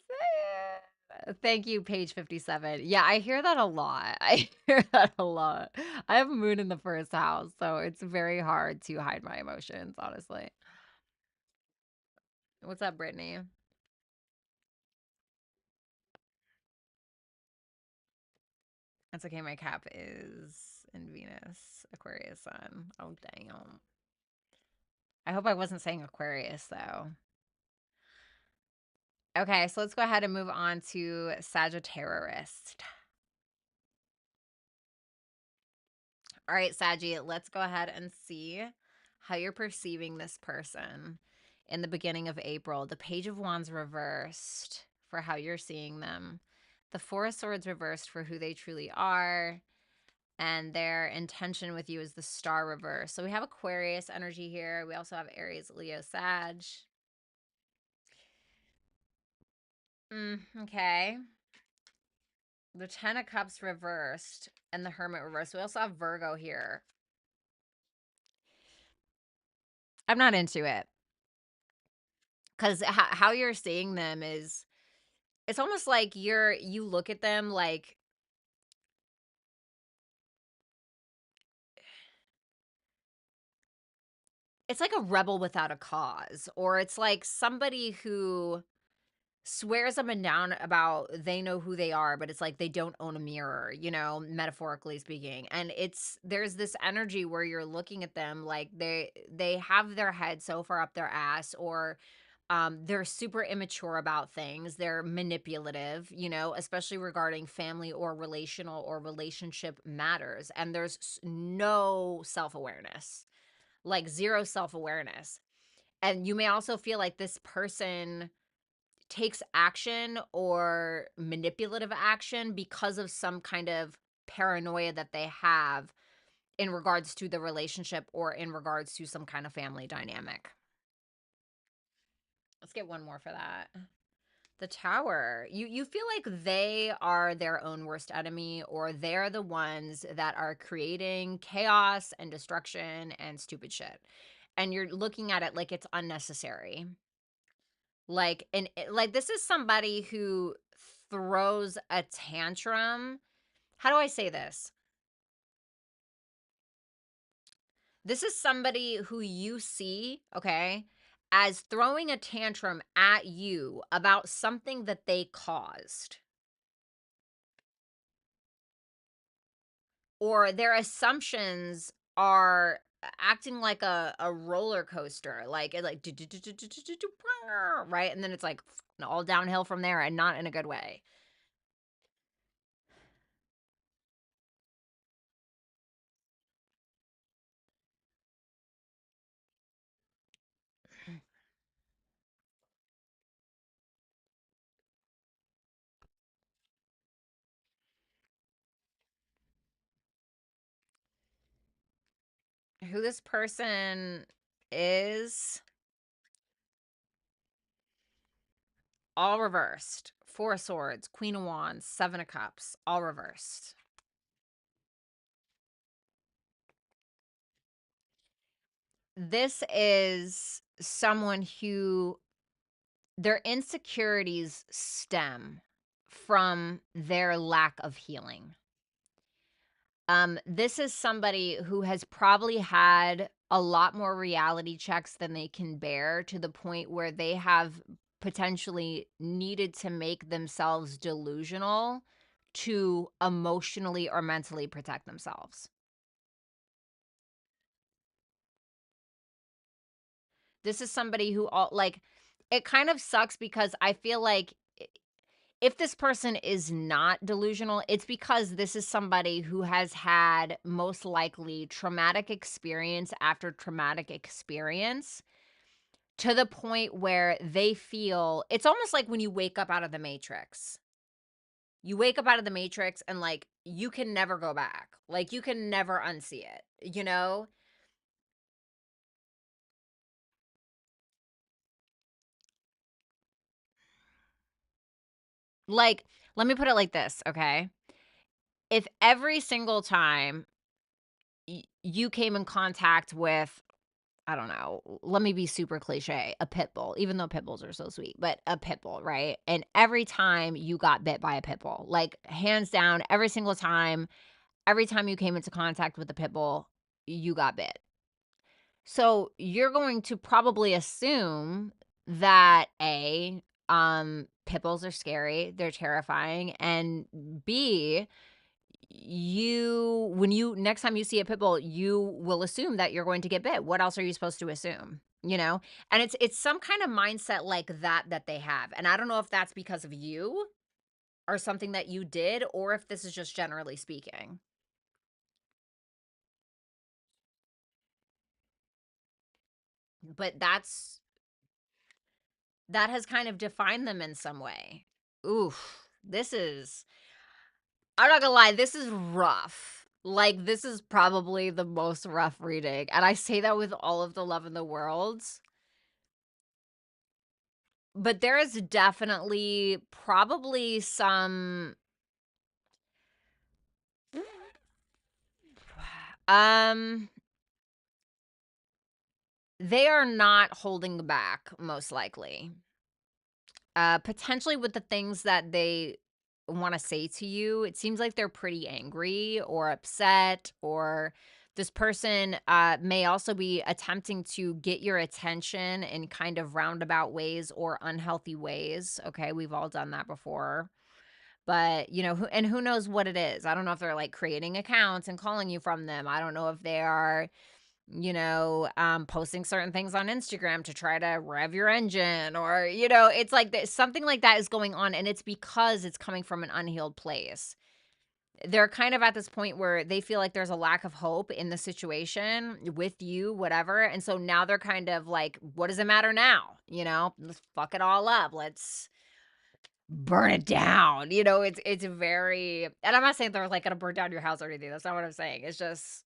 Thank you, page 57. Yeah, I hear that a lot. I hear that a lot. I have a moon in the first house, so it's very hard to hide my emotions, honestly. What's up, Brittany? That's okay. My cap is in Venus, Aquarius sun. Oh, damn. I hope I wasn't saying Aquarius, though. Okay, so let's go ahead and move on to Sagittarius. All right, Saggy, let's go ahead and see how you're perceiving this person in the beginning of April. The Page of Wands reversed for how you're seeing them. The Four of Swords reversed for who they truly are. And their intention with you is the Star reverse. So we have Aquarius energy here. We also have Aries, Leo, Sag. Okay. The Ten of Cups reversed and the Hermit reversed. We also have Virgo here. I'm not into it. Because how you're seeing them is, it's almost like you look at them like, it's like a rebel without a cause. Or it's like somebody who swears up and down about they know who they are, but it's like they don't own a mirror, metaphorically speaking. And there's this energy where you're looking at them like they have their head so far up their ass, or they're super immature about things. They're manipulative, especially regarding family or relational or relationship matters. And there's no self-awareness, like zero self-awareness. And you may also feel like this person takes action or manipulative action because of some kind of paranoia that they have in regards to the relationship or in regards to some kind of family dynamic. Let's get one more for that. The Tower. You feel like they are their own worst enemy, or they're the ones that are creating chaos and destruction and stupid shit. And you're looking at it like it's unnecessary. Like, and like, this is somebody who throws a tantrum. How do I say this? This is somebody who you see, okay, as throwing a tantrum at you about something that they caused. Or their assumptions are acting like a roller coaster, like it like right, and then it's like all downhill from there, and not in a good way. Who this person is, all reversed. Four of Swords, Queen of Wands, Seven of Cups, all reversed. This is someone who their insecurities stem from their lack of healing. This is somebody who has probably had a lot more reality checks than they can bear, to the point where they have potentially needed to make themselves delusional to emotionally or mentally protect themselves. This is somebody who all like, it kind of sucks because I feel like if this person is not delusional, it's because this is somebody who has had most likely traumatic experience after traumatic experience, to the point where they feel it's almost like when you wake up out of the Matrix. You wake up out of the Matrix and like you can never go back. Like you can never unsee it, you know? Like, let me put it like this, okay? If every single time you came in contact with, I don't know, let me be super cliche, a pit bull, even though pit bulls are so sweet, but a pit bull, right? And every time you got bit by a pit bull, like hands down, every time you came into contact with a pit bull, you got bit. So you're going to probably assume that pit bulls are scary, they're terrifying, and B, when you next time you see a pit bull, you will assume that you're going to get bit. What else are you supposed to assume? You know? And it's some kind of mindset like that they have. And I don't know if that's because of you or something that you did, or if this is just generally speaking. But that has kind of defined them in some way. Oof. I'm not gonna lie, this is rough. Like, this is probably the most rough reading. And I say that with all of the love in the world. But there is definitely probably some um they are not holding back, most likely. Potentially with the things that they want to say to you. It seems like they're pretty angry or upset, or this person may also be attempting to get your attention in kind of roundabout ways or unhealthy ways. Okay, we've all done that before. But, who knows what it is. I don't know if they're like creating accounts and calling you from them. I don't know if they are, posting certain things on Instagram to try to rev your engine, or, it's like something like that is going on, and it's because it's coming from an unhealed place. They're kind of at this point where they feel like there's a lack of hope in the situation with you, whatever. And so now they're kind of like, what does it matter now? Let's fuck it all up. Let's burn it down. It's very, and I'm not saying they're like gonna burn down your house or anything. That's not what I'm saying. It's just,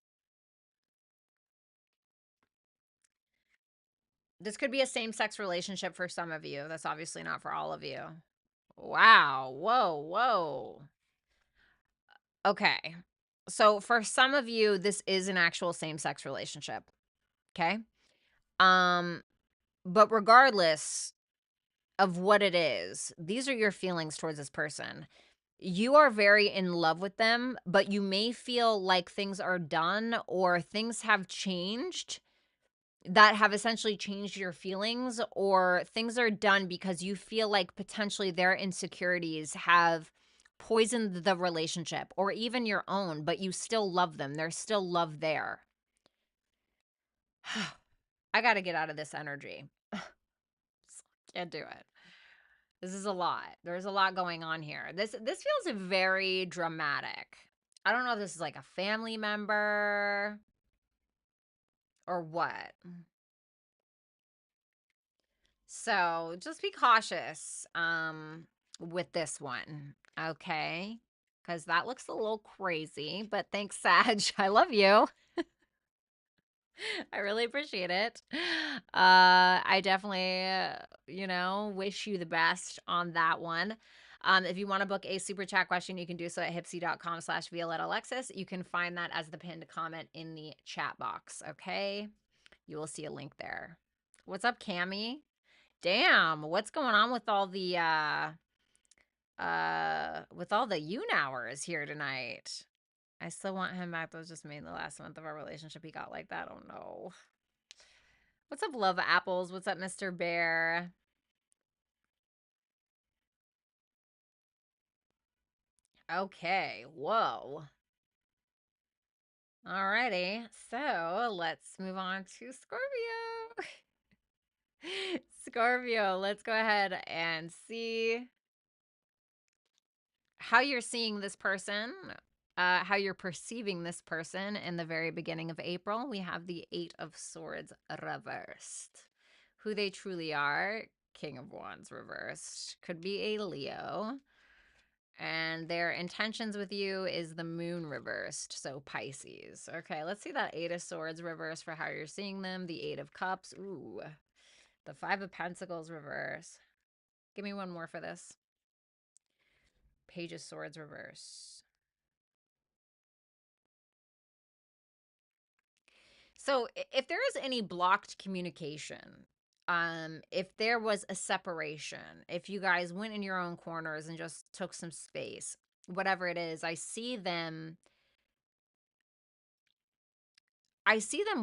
this could be a same-sex relationship for some of you. That's obviously not for all of you. Wow. Whoa, whoa. Okay. So for some of you, this is an actual same-sex relationship. Okay. Um, but regardless of what it is, these are your feelings towards this person. You are very in love with them, but you may feel like things are done or things have changed that have essentially changed your feelings, or things are done because you feel like potentially their insecurities have poisoned the relationship or even your own, but you still love them. There's still love there. I got to get out of this energy. Can't do it. This is a lot. There's a lot going on here. This feels very dramatic. I don't know if this is like a family member or what. So just be cautious with this one, okay? Because that looks a little crazy, but thanks, Sag. I love you. I really appreciate it. I definitely, wish you the best on that one. If you want to book a super chat question, you can do so at hipsy.com/Violetta Alexis. You can find that as the pinned comment in the chat box, okay? You will see a link there. What's up, Cammy? Damn, what's going on with all the hours here tonight? I still want him back. That was just me in the last month of our relationship. He got like that. Oh no. What's up, Love Apples? What's up, Mr. Bear? Okay, whoa. Alrighty, so let's move on to Scorpio. Scorpio, let's go ahead and see how you're seeing this person, how you're perceiving this person in the very beginning of April. We have the Eight of Swords reversed. Who they truly are, King of Wands reversed. Could be a Leo. And their intentions with you is the Moon reversed, so Pisces. Okay, let's see that Eight of Swords reversed for how you're seeing them. The Eight of Cups. Ooh, the Five of Pentacles reverse. Give me one more for this. Page of Swords reverse. So if there is any blocked communication, if there was a separation, if you guys went in your own corners and just took some space, whatever it is, I see them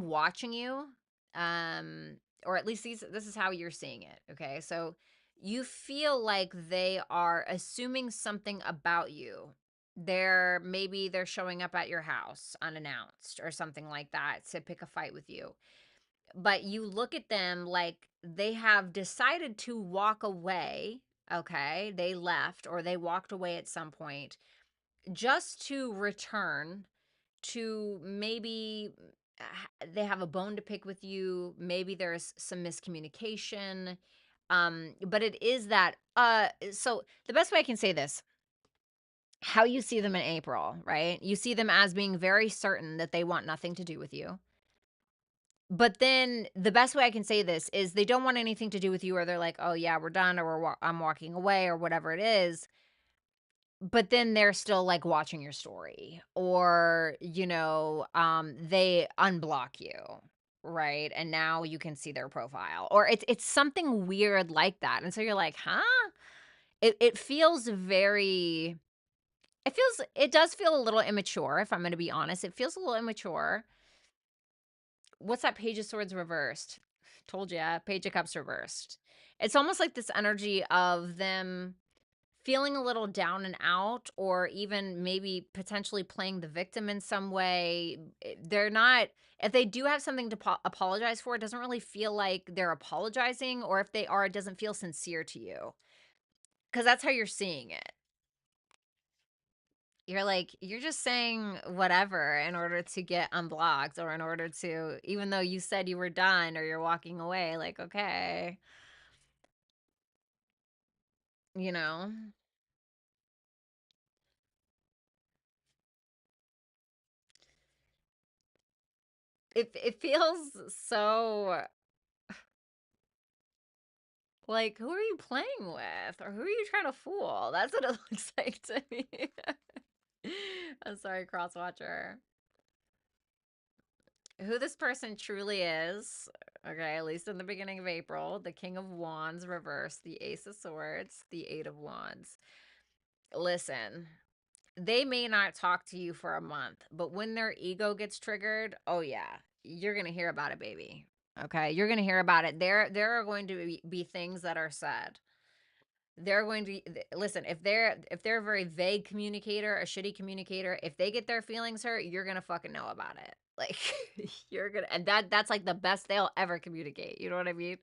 watching you, or at least this is how you're seeing it, okay? So you feel like they are assuming something about you. Maybe they're showing up at your house unannounced or something like that to pick a fight with you. But you look at them like they have decided to walk away, okay? They left or they walked away at some point just to return to maybe they have a bone to pick with you. Maybe there's some miscommunication. But it is that so the best way I can say this, how you see them in April, right? You see them as being very certain that they want nothing to do with you. But then the best way I can say this is they don't want anything to do with you, or they're like, "Oh yeah, we're done," or I'm walking away," or whatever it is. But then they're still like watching your story, or they unblock you, right? And now you can see their profile, or it's something weird like that. And so you're like, huh? It feels very. It does feel a little immature, if I'm going to be honest. It feels a little immature. What's that? Page of Swords reversed. Told ya, Page of Cups reversed. It's almost like this energy of them feeling a little down and out, or even maybe potentially playing the victim in some way. They're not, if they do have something to apologize for, it doesn't really feel like they're apologizing, or if they are, it doesn't feel sincere to you, because that's how you're seeing it. You're like, you're just saying whatever in order to get unblocked, or in order to, even though you said you were done or you're walking away, like, okay, you know, it feels so Like, who are you playing with? Or who are you trying to fool? That's what it looks like to me. I'm sorry, cross-watcher. Who this person truly is, okay, at least in the beginning of April, the King of Wands reversed, the Ace of Swords, the Eight of Wands. Listen, they may not talk to you for a month, but when their ego gets triggered, oh yeah, you're going to hear about it, baby. Okay, you're going to hear about it. There are going to be things that are said. They're going to listen, if they're a very vague communicator, a shitty communicator, if they get their feelings hurt, you're going to fucking know about it. Like you're going to, and that's like the best they'll ever communicate. You know what I mean?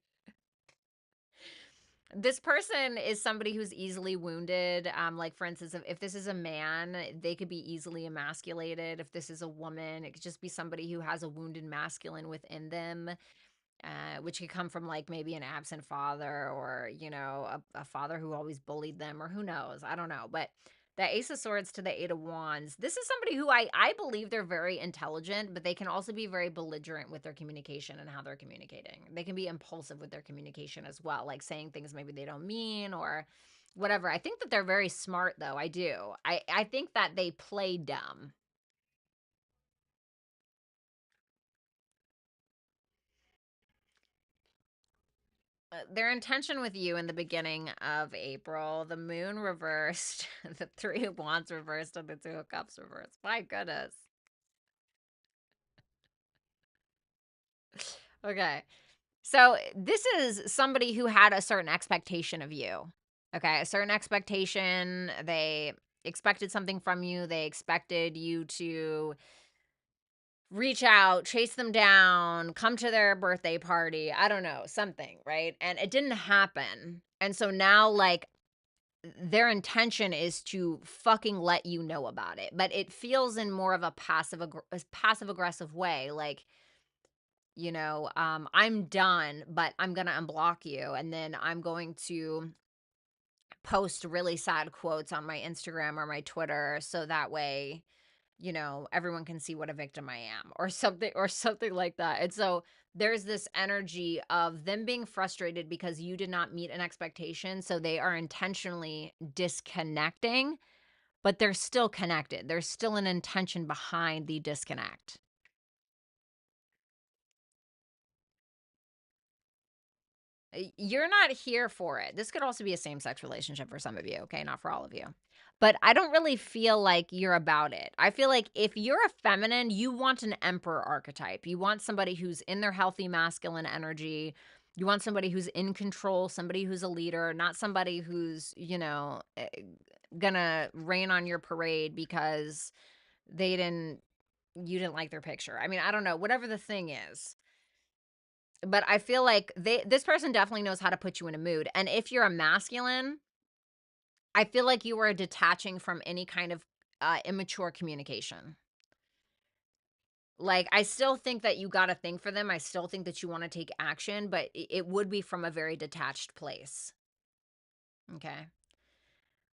This person is somebody who's easily wounded. Like for instance, if this is a man, they could be easily emasculated. If this is a woman, it could just be somebody who has a wounded masculine within them, which could come from like maybe an absent father, or you know, a father who always bullied them, or who knows, I don't know. But the Ace of Swords to the Eight of Wands, this is somebody who I believe they're very intelligent, but they can also be very belligerent with their communication and how they're communicating. They can be impulsive with their communication as well, like saying things maybe they don't mean or whatever. I think that they're very smart though. I do. I think that they play dumb. Their intention with you in the beginning of April, the moon reversed, the Three of Wands reversed, and the Two of Cups reversed. My goodness. Okay. So this is somebody who had a certain expectation of you. Okay. A certain expectation. They expected something from you. They expected you to reach out, chase them down, come to their birthday party. I don't know, something, right? And it didn't happen. And so now, like, their intention is to fucking let you know about it, but it feels in more of a passive aggressive way, like, you know, I'm done, but I'm gonna unblock you, and then I'm going to post really sad quotes on my Instagram or my Twitter, so that way, you know, everyone can see what a victim I am, or something like that. And so there's this energy of them being frustrated because you did not meet an expectation, so they are intentionally disconnecting, but they're still connected. There's still an intention behind the disconnect. You're not here for it. This could also be a same-sex relationship for some of you, okay? Not for all of you. But I don't really feel like you're about it. I feel like if you're a feminine, you want an emperor archetype. You want somebody who's in their healthy masculine energy. You want somebody who's in control, somebody who's a leader, not somebody who's, you know, gonna rain on your parade because they didn't you didn't like their picture. I mean, I don't know, whatever the thing is. But I feel like this person definitely knows how to put you in a mood. And if you're a masculine, I feel like you are detaching from any kind of immature communication. Like, I still think that you got a thing for them. I still think that you want to take action, but it would be from a very detached place. Okay.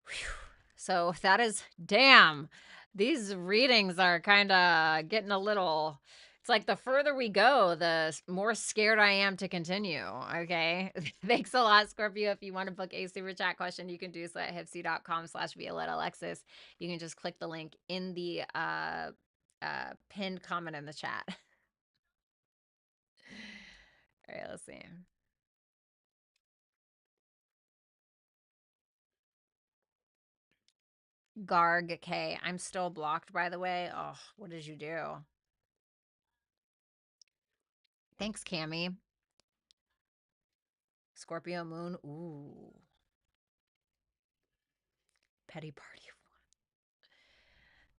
Whew. So that is, damn, these readings are kind of getting a little, it's like the further we go, the more scared I am to continue. Okay. Thanks a lot, Scorpio. If you want to book a super chat question, you can do so at hipsy.com/Violetta Alexis. You can just click the link in the pinned comment in the chat. All right, let's see. Garg K. I'm still blocked, by the way. Oh, what did you do? Thanks, Cammy. Scorpio moon. Ooh. Petty party.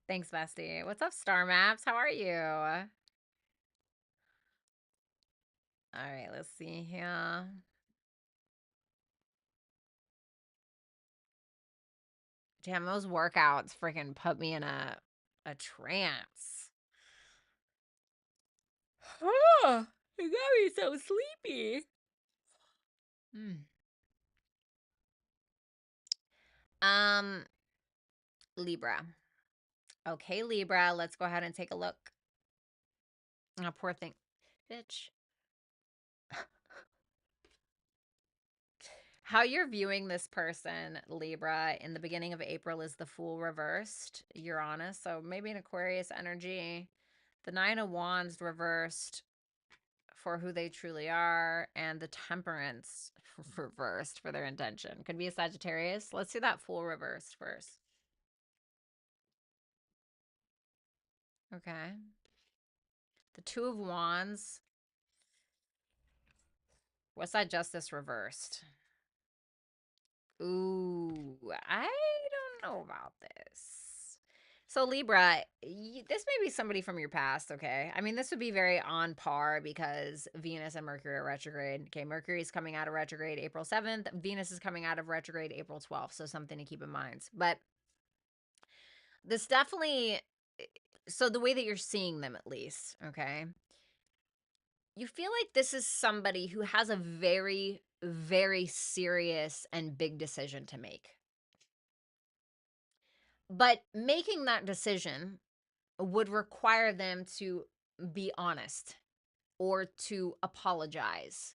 Thanks, bestie. What's up, Star Maps? How are you? All right, let's see here. Damn, those workouts freaking put me in a trance. Oh, it got me so sleepy. Hmm. Libra. Okay, Libra, let's go ahead and take a look. Oh, poor thing. Bitch. How you're viewing this person, Libra, in the beginning of April is the Fool reversed, Uranus. So maybe an Aquarius energy. The Nine of Wands reversed for who they truly are, and the Temperance reversed for their intention. Could be a Sagittarius. Let's see that Fool reversed first. Okay. The Two of Wands. What's that Justice reversed? Ooh, I don't know about this. So Libra, this may be somebody from your past, okay? I mean, this would be very on par because Venus and Mercury are retrograde. Okay, Mercury is coming out of retrograde April 7th. Venus is coming out of retrograde April 12th, so something to keep in mind. But this definitely, so the way that you're seeing them at least, okay? You feel like this is somebody who has a very, very serious and big decision to make. But making that decision would require them to be honest or to apologize,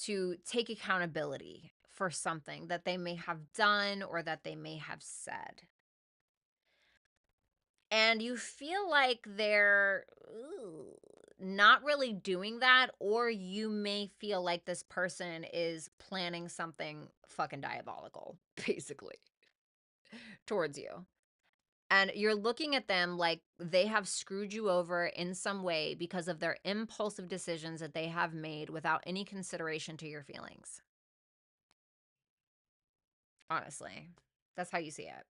to take accountability for something that they may have done or that they may have said. And you feel like they're not really doing that, or you may feel like this person is planning something fucking diabolical, basically, towards you. And you're looking at them like they have screwed you over in some way because of their impulsive decisions that they have made without any consideration to your feelings. Honestly, that's how you see it.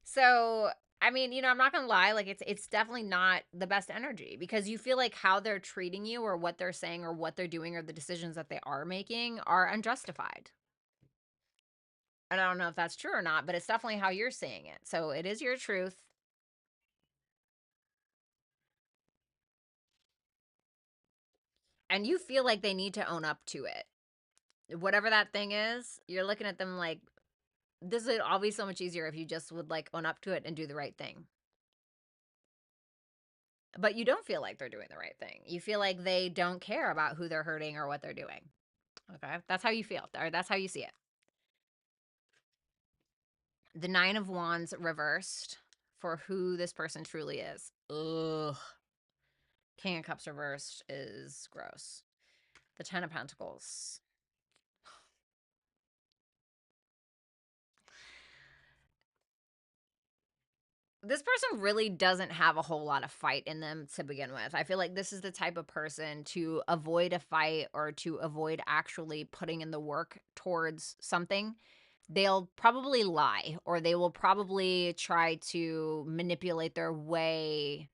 So, I mean, I'm not gonna lie, like it's definitely not the best energy because you feel like how they're treating you or what they're saying or what they're doing or the decisions that they are making are unjustified. And I don't know if that's true or not, but it's definitely how you're seeing it. So it is your truth. And you feel like they need to own up to it. Whatever that thing is, you're looking at them like, this would all be so much easier if you just would like own up to it and do the right thing. But you don't feel like they're doing the right thing. You feel like they don't care about who they're hurting or what they're doing. Okay. That's how you feel, or that's how you see it. The Nine of Wands reversed for who this person truly is. Ugh. King of Cups reversed is gross. The Ten of Pentacles. This person really doesn't have a whole lot of fight in them to begin with. I feel like this is the type of person to avoid a fight or to avoid actually putting in the work towards something. They'll probably lie or they will probably try to manipulate their way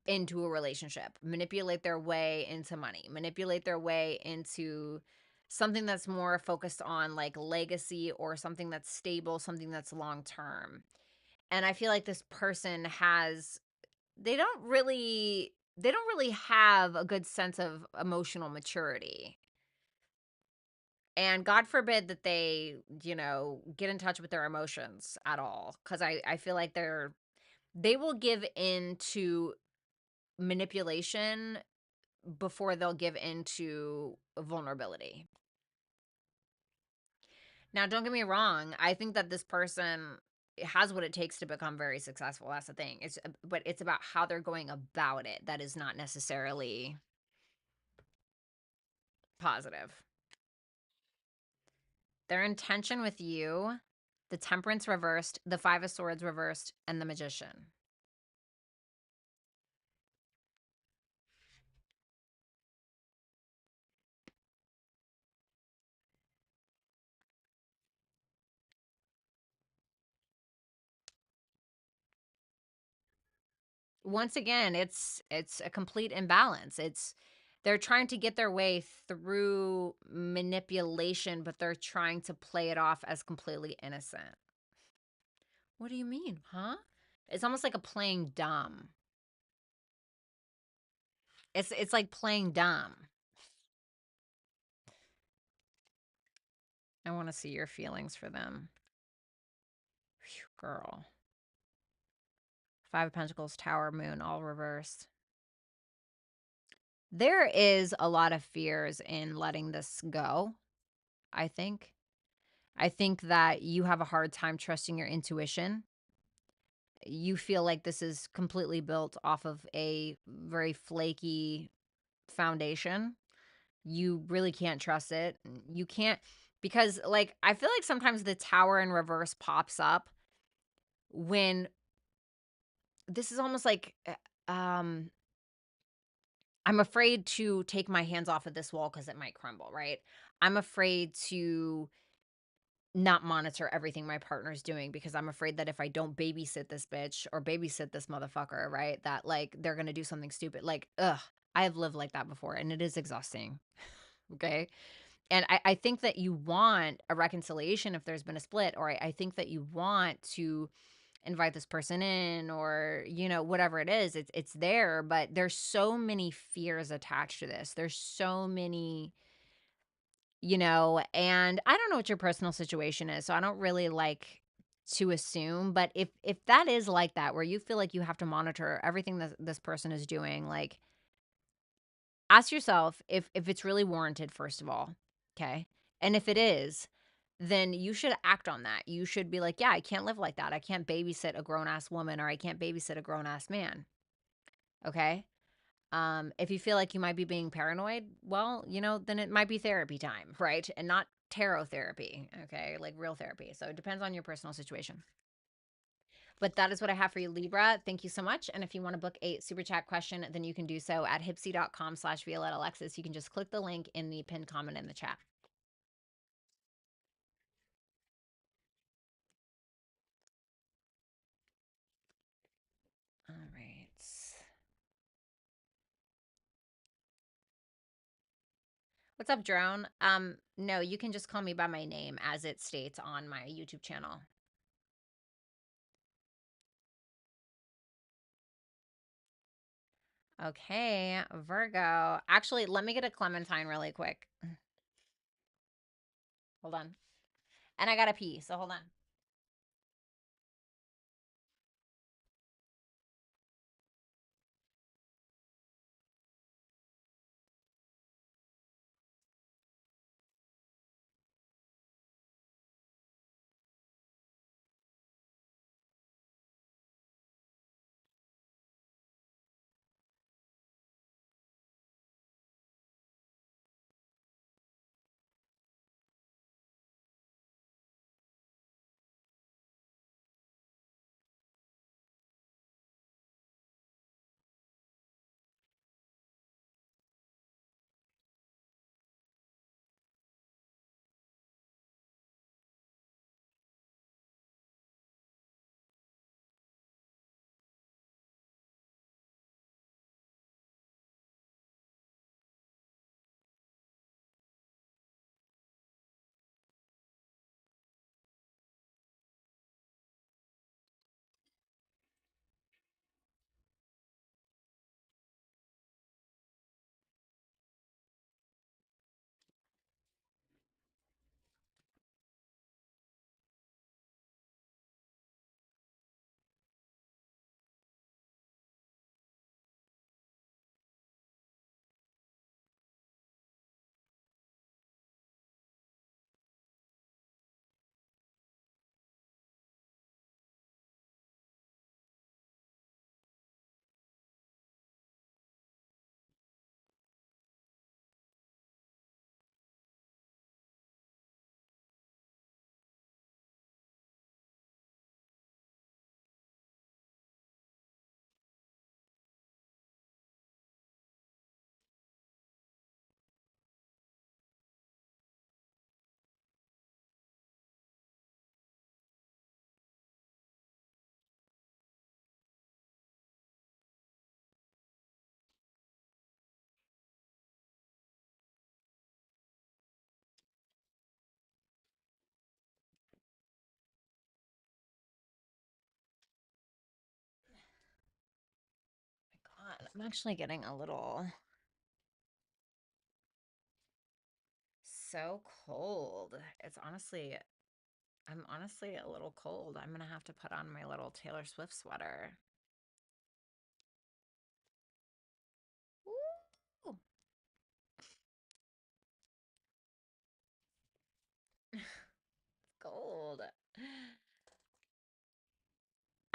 into a relationship, manipulate their way into money, manipulate their way into something that's more focused on like legacy or something that's stable, something that's long term. And I feel like this person has they don't really have a good sense of emotional maturity. And God forbid that they, get in touch with their emotions at all. Cause I feel like they will give in to manipulation before they'll give into vulnerability. Now, don't get me wrong. I think that this person has what it takes to become very successful. That's the thing. But it's about how they're going about it that is not necessarily positive. Their intention with you, the Temperance reversed, the Five of Swords reversed, and the Magician. Once again, it's a complete imbalance. They're trying to get their way through manipulation, but they're trying to play it off as completely innocent. What do you mean, huh? It's almost like a playing dumb. It's like playing dumb. I want to see your feelings for them. Whew, girl. Five of Pentacles, Tower, Moon, all reversed. There is a lot of fears in letting this go, I think. I think that you have a hard time trusting your intuition. You feel like this is completely built off of a very flaky foundation. You really can't trust it. You can't, because like I feel like sometimes the tower in reverse pops up when this is almost like I'm afraid to take my hands off of this wall because it might crumble, right? I'm afraid to not monitor everything my partner's doing because I'm afraid that if I don't babysit this bitch or babysit this motherfucker, right, that like they're gonna do something stupid. Like, ugh, I have lived like that before and it is exhausting. Okay. And I think that you want a reconciliation if there's been a split, or I think that you want to invite this person in, or whatever it is, it's there, but there's so many fears attached to this. There's so many, and I don't know what your personal situation is, so I don't really like to assume, but if that is like that, where you feel like you have to monitor everything that this person is doing, like, ask yourself if it's really warranted, first of all. Okay. And if it is, then you should act on that. You should be like, yeah, I can't live like that. I can't babysit a grown ass woman, or I can't babysit a grown ass man. Okay. If you feel like you might be being paranoid, well, then it might be therapy time, right? And not tarot therapy. Okay. Like real therapy. So it depends on your personal situation. But that is what I have for you, Libra. Thank you so much. And if you want to book a super chat question, then you can do so at hipsy.com/Violetta Alexis. You can just click the link in the pinned comment in the chat. All right. What's up, Drone? No, you can just call me by my name as it states on my YouTube channel. Okay, Virgo. Actually, let me get a clementine really quick. Hold on. And I gotta pee, so hold on. God, I'm actually getting a little so cold. I'm honestly a little cold. I'm gonna have to put on my little Taylor Swift sweater. Ooh.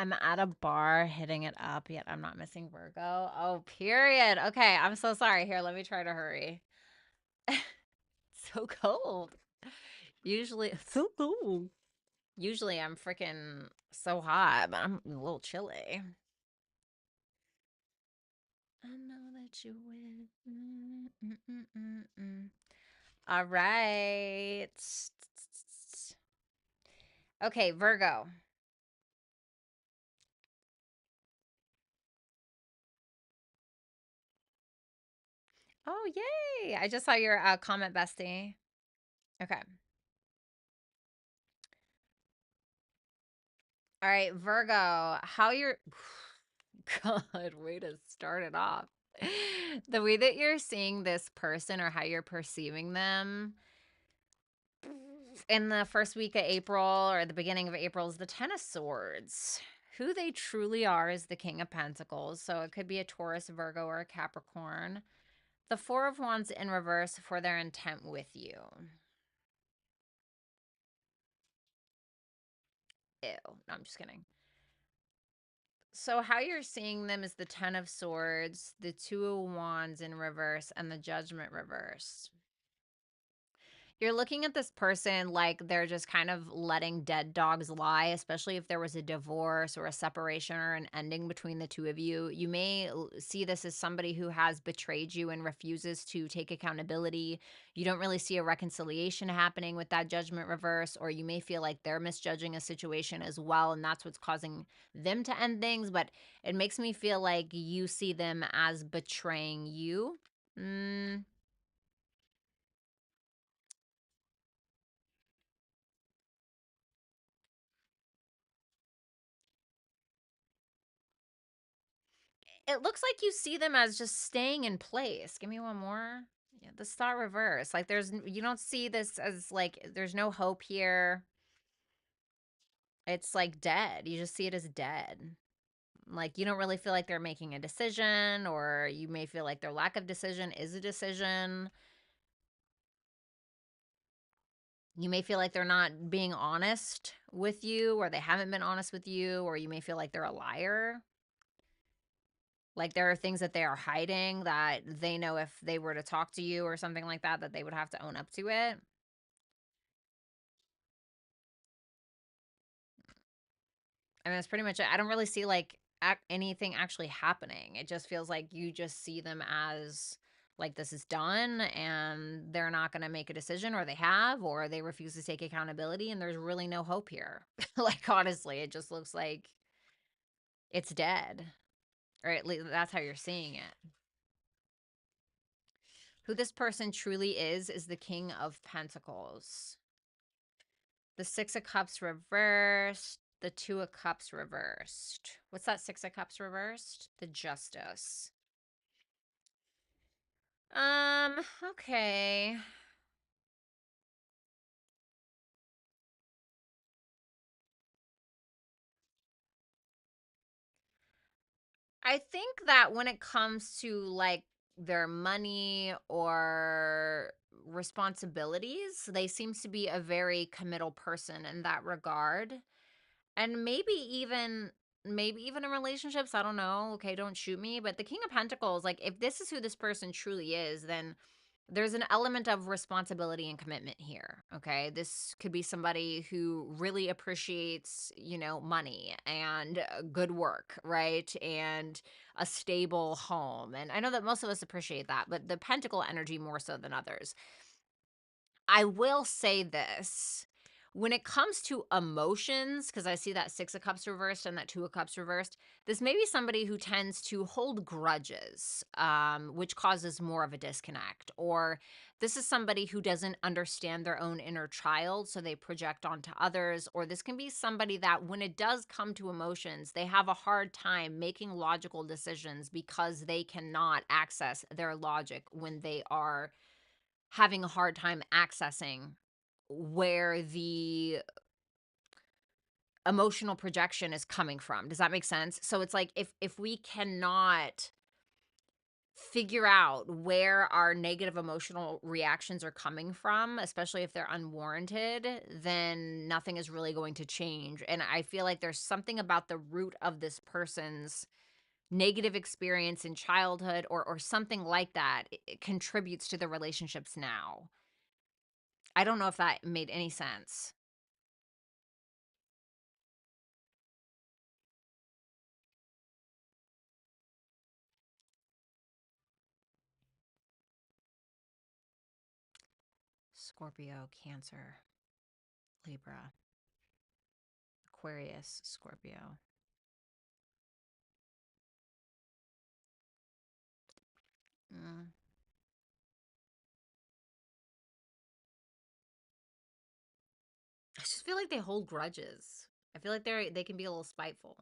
I'm at a bar hitting it up, yet I'm not missing Virgo. Oh, period. Okay, I'm so sorry. Here, let me try to hurry. So cold. Usually, so cold. Usually I'm freaking so hot, but I'm a little chilly. I know that you will. All right. Okay, Virgo. Oh, yay. I just saw your comment, bestie. Okay. All right, Virgo. How you're. God, way to start it off. The way that you're seeing this person or how you're perceiving them in the first week of April or the beginning of April is the Ten of Swords. Who they truly are is the King of Pentacles. So it could be a Taurus, Virgo, or a Capricorn. The Four of Wands in reverse for their intent with you. Ew. No, I'm just kidding. So how you're seeing them is the Ten of Swords, the Two of Wands in reverse, and the Judgment reverse. You're looking at this person like they're just kind of letting dead dogs lie, especially if there was a divorce or a separation or an ending between the two of you. You may see this as somebody who has betrayed you and refuses to take accountability. You don't really see a reconciliation happening with that Judgment reverse, or you may feel like they're misjudging a situation as well, and that's what's causing them to end things. But it makes me feel like you see them as betraying you. It looks like you see them as just staying in place. Give me one more. Yeah, the star reverse. Like you don't see this as like there's no hope here. It's like dead. You just see it as dead. Like you don't really feel like they're making a decision, or you may feel like their lack of decision is a decision. You may feel like they're not being honest with you, or they haven't been honest with you, or you may feel like they're a liar. Like there are things that they are hiding that they know if they were to talk to you or something like that, that they would have to own up to it. I mean, that's pretty much it. I don't really see like anything actually happening. It just feels like you just see them as like this is done and they're not going to make a decision, or they have, or they refuse to take accountability, and there's really no hope here. Like honestly, it just looks like it's dead. Or at least that's how you're seeing it. Who this person truly is the King of Pentacles. The Six of Cups reversed. The Two of Cups reversed. What's that Six of Cups reversed? The Justice. Okay. I think that when it comes to like their money or responsibilities, they seem to be a very committal person in that regard. And maybe even in relationships, I don't know. Okay, don't shoot me, but the King of Pentacles, like if this is who this person truly is, then there's an element of responsibility and commitment here. Okay, this could be somebody who really appreciates, money and good work, right? And a stable home. And I know that most of us appreciate that, but the pentacle energy more so than others. I will say this. When it comes to emotions, because I see that Six of Cups reversed and that Two of Cups reversed, this may be somebody who tends to hold grudges, which causes more of a disconnect. Or this is somebody who doesn't understand their own inner child, so they project onto others. Or this can be somebody that when it does come to emotions, they have a hard time making logical decisions because they cannot access their logic when they are having a hard time accessing where the emotional projection is coming from. Does that make sense? So it's like if we cannot figure out where our negative emotional reactions are coming from, especially if they're unwarranted, then nothing is really going to change. And I feel like there's something about the root of this person's negative experience in childhood or something like that. It contributes to the relationships now. I don't know if that made any sense. Scorpio, Cancer, Libra, Aquarius, Scorpio. Mm. I just feel like they hold grudges. I feel like they can be a little spiteful.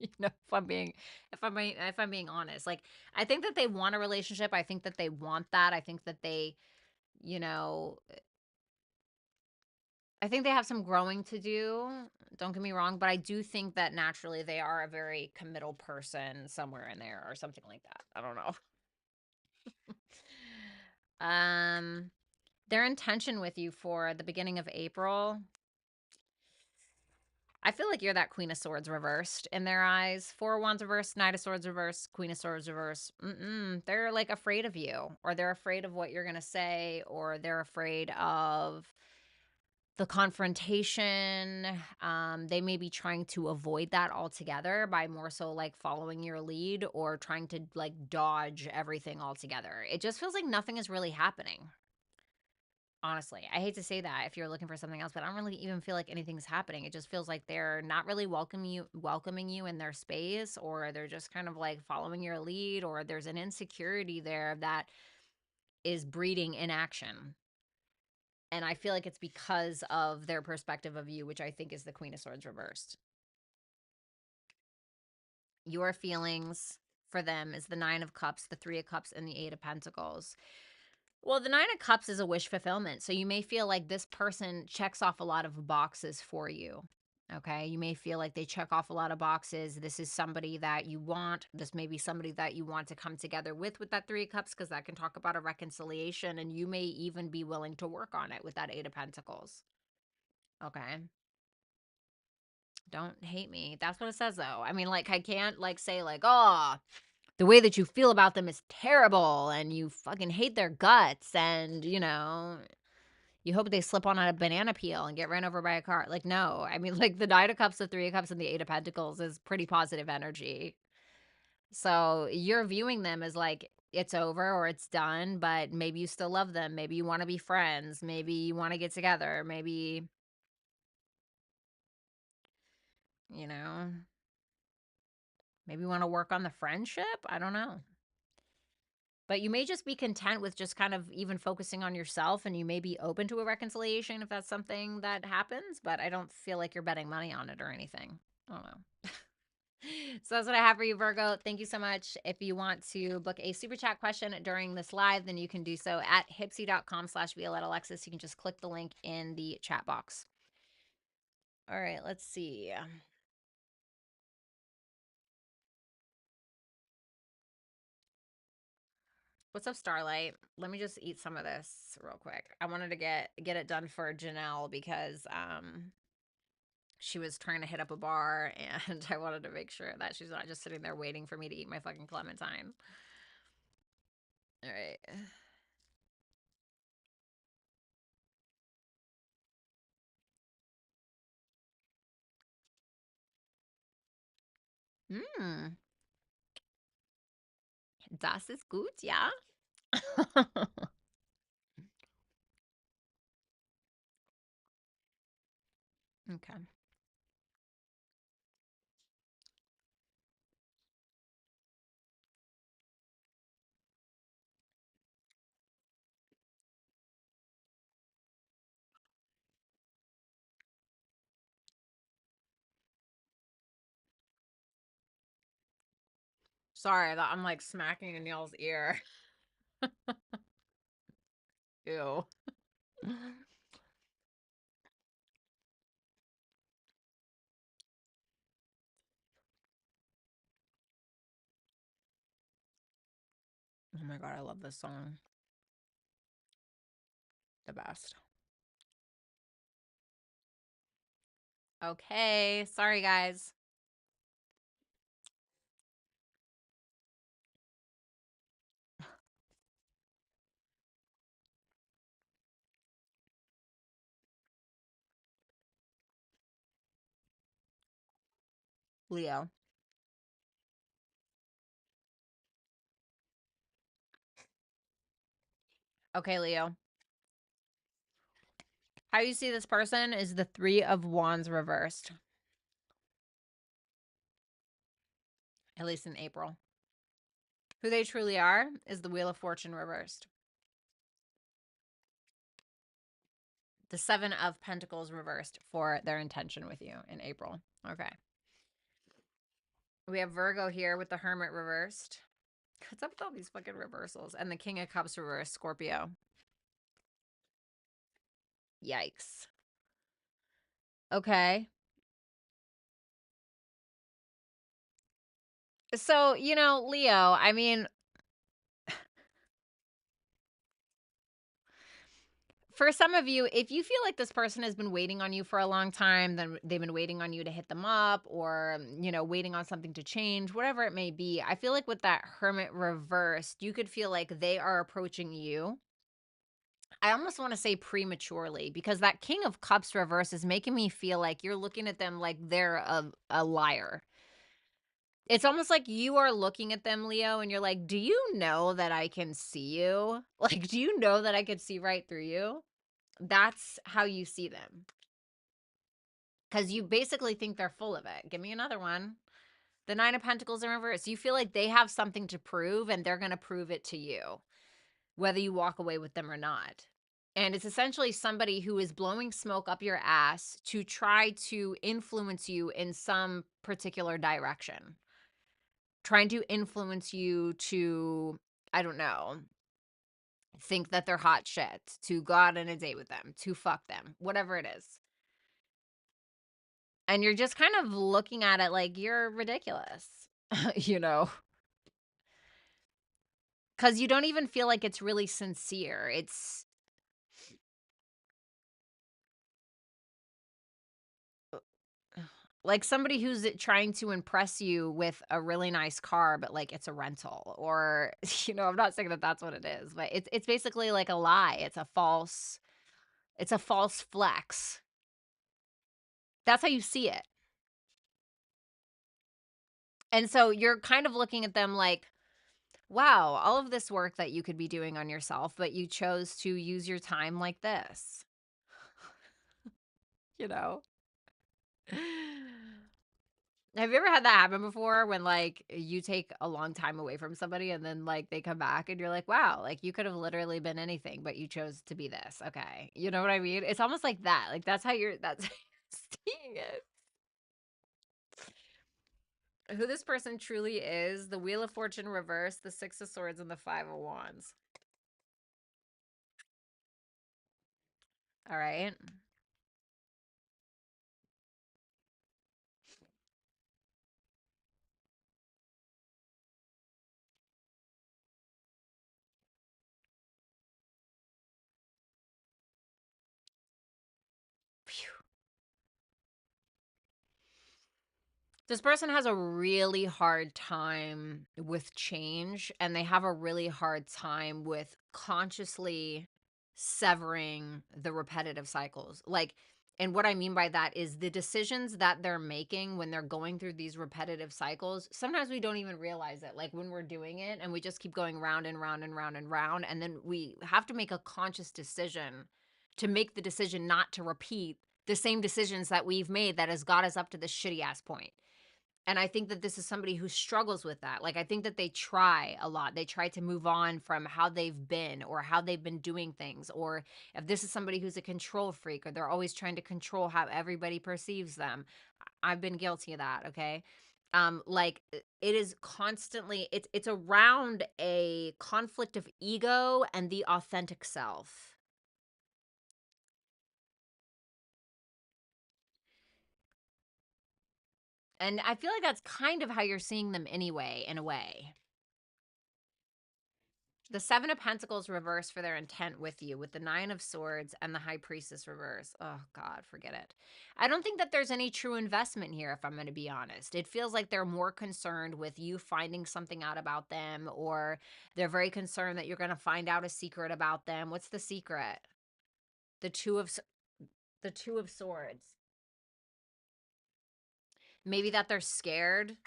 If I'm being honest. Like, I think that they want a relationship. I think that they want that. I think that they, you know, I think they have some growing to do. Don't get me wrong, but I do think that naturally they are a very committal person somewhere in there or something like that. I don't know. Their intention with you for the beginning of April, I feel like you're that Queen of Swords reversed in their eyes. Four of Wands reversed, Knight of Swords reversed, Queen of Swords reversed. They're like afraid of you, or they're afraid of what you're going to say, or they're afraid of the confrontation. They may be trying to avoid that altogether by more so like following your lead or trying to like dodge everything altogether. It just feels like nothing is really happening. Honestly, I hate to say that if you're looking for something else, but I don't really even feel like anything's happening. It just feels like they're not really welcoming you in their space, or they're just kind of like following your lead, or there's an insecurity there that is breeding inaction. And I feel like it's because of their perspective of you, which I think is the Queen of Swords reversed. Your feelings for them is the Nine of Cups, the Three of Cups, and the Eight of Pentacles. Well, the Nine of Cups is a wish fulfillment. So you may feel like this person checks off a lot of boxes for you. Okay. You may feel like they check off a lot of boxes. This is somebody that you want. This may be somebody that you want to come together with that Three of Cups, because that can talk about a reconciliation, and you may even be willing to work on it with that Eight of Pentacles. Okay. Don't hate me. That's what it says, though. I mean, like, I can't, like, say, like, oh, the way that you feel about them is terrible and you fucking hate their guts and, you hope they slip on a banana peel and get ran over by a car. Like, no. I mean, like, the Nine of Cups, the Three of Cups, and the Eight of Pentacles is pretty positive energy. So you're viewing them as like it's over or it's done, but maybe you still love them. Maybe you want to be friends. Maybe you want to get together. Maybe, you know, maybe you want to work on the friendship. I don't know. But you may just be content with just kind of even focusing on yourself, and you may be open to a reconciliation if that's something that happens, but I don't feel like you're betting money on it or anything. I don't know. So that's what I have for you, Virgo. Thank you so much. If you want to book a super chat question during this live, then you can do so at hipsy.com/Violetta Alexis. You can just click the link in the chat box. All right, let's see. What's up, Starlight? Let me just eat some of this real quick. I wanted to get it done for Janelle because she was trying to hit up a bar, and I wanted to make sure that she's not just sitting there waiting for me to eat my fucking clementine. All right. Mm, das ist gut, ja. Okay. Sorry that I'm like smacking in y'all's ear. Ew. Oh my God, I love this song. The best. Okay, sorry guys. Leo. Okay, Leo. How you see this person is the Three of Wands reversed. At least in April. Who they truly are is the Wheel of Fortune reversed. The Seven of Pentacles reversed for their intention with you in April. Okay. We have Virgo here with the Hermit reversed. What's up with all these fucking reversals? And the King of Cups reversed, Scorpio. Yikes. Okay. So, you know, Leo, I mean, for some of you, if you feel like this person has been waiting on you for a long time, then they've been waiting on you to hit them up or, you know, waiting on something to change, whatever it may be. I feel like with that Hermit reversed, you could feel like they are approaching you. I almost want to say prematurely because that King of Cups reverse is making me feel like you're looking at them like they're a liar. It's almost like you are looking at them, Leo, and you're like, do you know that I can see you? Like, do you know that I could see right through you? That's how you see them. Because you basically think they're full of it. Give me another one. The Nine of Pentacles in reverse. You feel like they have something to prove and they're going to prove it to you, whether you walk away with them or not. And it's essentially somebody who is blowing smoke up your ass to try to influence you in some particular direction. Trying to influence you to, I don't know, think that they're hot shit, to go out on a date with them, to fuck them, whatever it is. And you're just kind of looking at it like you're ridiculous, you know, because you don't even feel like it's really sincere. It's like somebody who's trying to impress you with a really nice car, but like it's a rental or, you know, I'm not saying that that's what it is, but it's basically like a lie. It's a false flex. That's how you see it. And so you're kind of looking at them like, wow, all of this work that you could be doing on yourself, but you chose to use your time like this, you know? Have you ever had that happen before when like you take a long time away from somebody and then like they come back and you're like, wow, like you could have literally been anything, but you chose to be this. Okay. You know what I mean? It's almost like that. Like that's how you're seeing it. Who this person truly is, the Wheel of Fortune reverse, the Six of Swords, and the Five of Wands. All right. Phew. This person has a really hard time with change and they have a really hard time with consciously severing the repetitive cycles. Like, and what I mean by that is the decisions that they're making when they're going through these repetitive cycles. Sometimes we don't even realize it, like when we're doing it and we just keep going round and round and round and round. And then we have to make a conscious decision to make the decision not to repeat the same decisions that we've made that has got us up to this shitty ass point. And I think that this is somebody who struggles with that. Like, I think that they try a lot. They try to move on from how they've been or how they've been doing things. Or if this is somebody who's a control freak or they're always trying to control how everybody perceives them. I've been guilty of that, okay? Like it is constantly it's around a conflict of ego and the authentic self. And I feel like that's kind of how you're seeing them anyway, in a way. The Seven of Pentacles reverse for their intent with you, with the Nine of Swords and the High Priestess reverse. Oh, God, forget it. I don't think that there's any true investment here, if I'm going to be honest. It feels like they're more concerned with you finding something out about them, or they're very concerned that you're going to find out a secret about them. What's the secret? The Two of Swords. Maybe that they're scared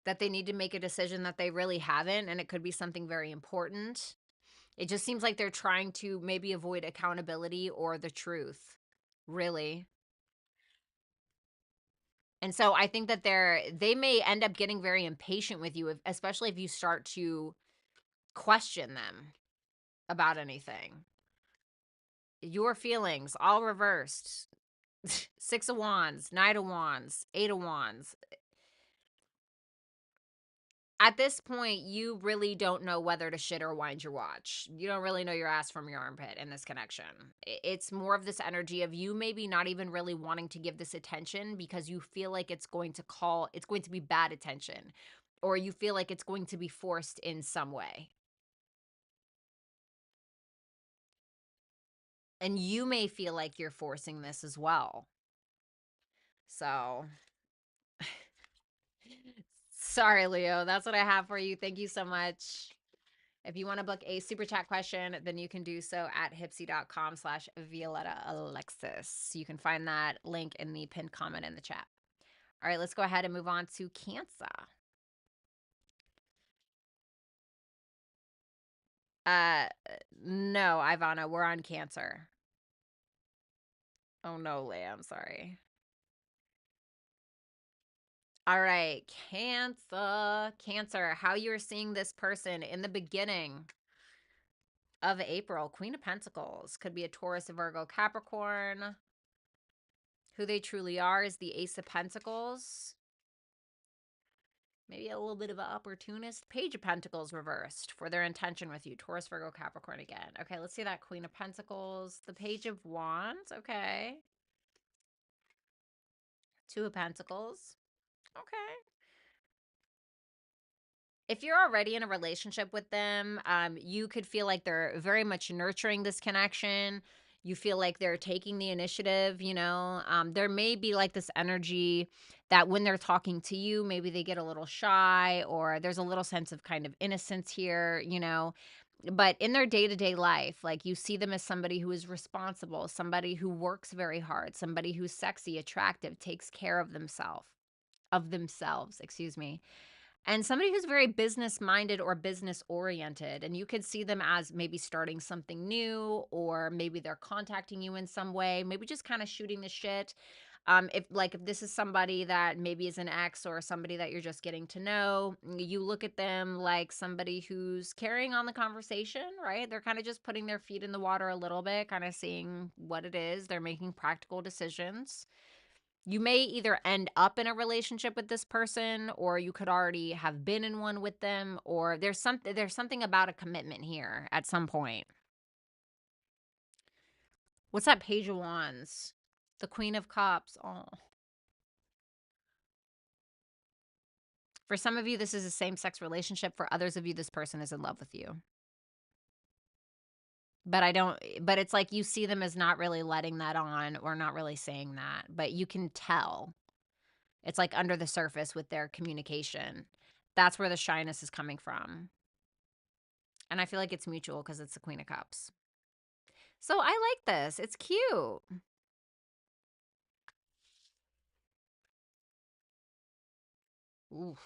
that they need to make a decision that they really haven't, and it could be something very important. It just seems like they're trying to maybe avoid accountability or the truth, really. And so I think that they may end up getting very impatient with you, especially if you start to question them about anything. Your feelings, all reversed. Six of Wands, Knight of Wands, Eight of Wands. At this point, you really don't know whether to shit or wind your watch. You don't really know your ass from your armpit in this connection. It's more of this energy of you maybe not even really wanting to give this attention because you feel like it's going to be bad attention, or you feel like it's going to be forced in some way. And you may feel like you're forcing this as well. So, sorry, Leo. That's what I have for you. Thank you so much. If you want to book a super chat question, then you can do so at hipsy.com/Violetta Alexis. You can find that link in the pinned comment in the chat. All right, let's go ahead and move on to Cancer. No, Ivana, we're on Cancer. Oh no, Leah, I'm sorry. All right, Cancer, how you're seeing this person in the beginning of April. Queen of Pentacles. Could be a Taurus, a Virgo, Capricorn. Who they truly are is the Ace of Pentacles. Maybe a little bit of an opportunist. Page of Pentacles reversed for their intention with you. Taurus, Virgo, Capricorn again. Okay, let's see that Queen of Pentacles. The Page of Wands. Okay. Two of Pentacles. Okay. If you're already in a relationship with them, you could feel like they're very much nurturing this connection. You feel like they're taking the initiative, you know. There may be like this energy that when they're talking to you, maybe they get a little shy, or there's a little sense of kind of innocence here, you know. But in their day-to-day life, like you see them as somebody who is responsible, somebody who works very hard, somebody who's sexy, attractive, takes care of themselves, excuse me, and somebody who's very business minded or business oriented. And you could see them as maybe starting something new, or maybe they're contacting you in some way, maybe just kind of shooting the shit. If this is somebody that maybe is an ex or somebody that you're just getting to know, you look at them like somebody who's carrying on the conversation, right? They're kind of just putting their feet in the water a little bit, kind of seeing what it is. They're making practical decisions. You may either end up in a relationship with this person, or you could already have been in one with them, or there's something about a commitment here at some point. What's that Page of Wands? The Queen of Cups. Oh. For some of you, this is a same-sex relationship. For others of you, this person is in love with you. But it's like you see them as not really letting that on, or not really saying that, but you can tell. It's like under the surface with their communication. That's where the shyness is coming from. And I feel like it's mutual because it's the Queen of Cups. So I like this. It's cute. Oof.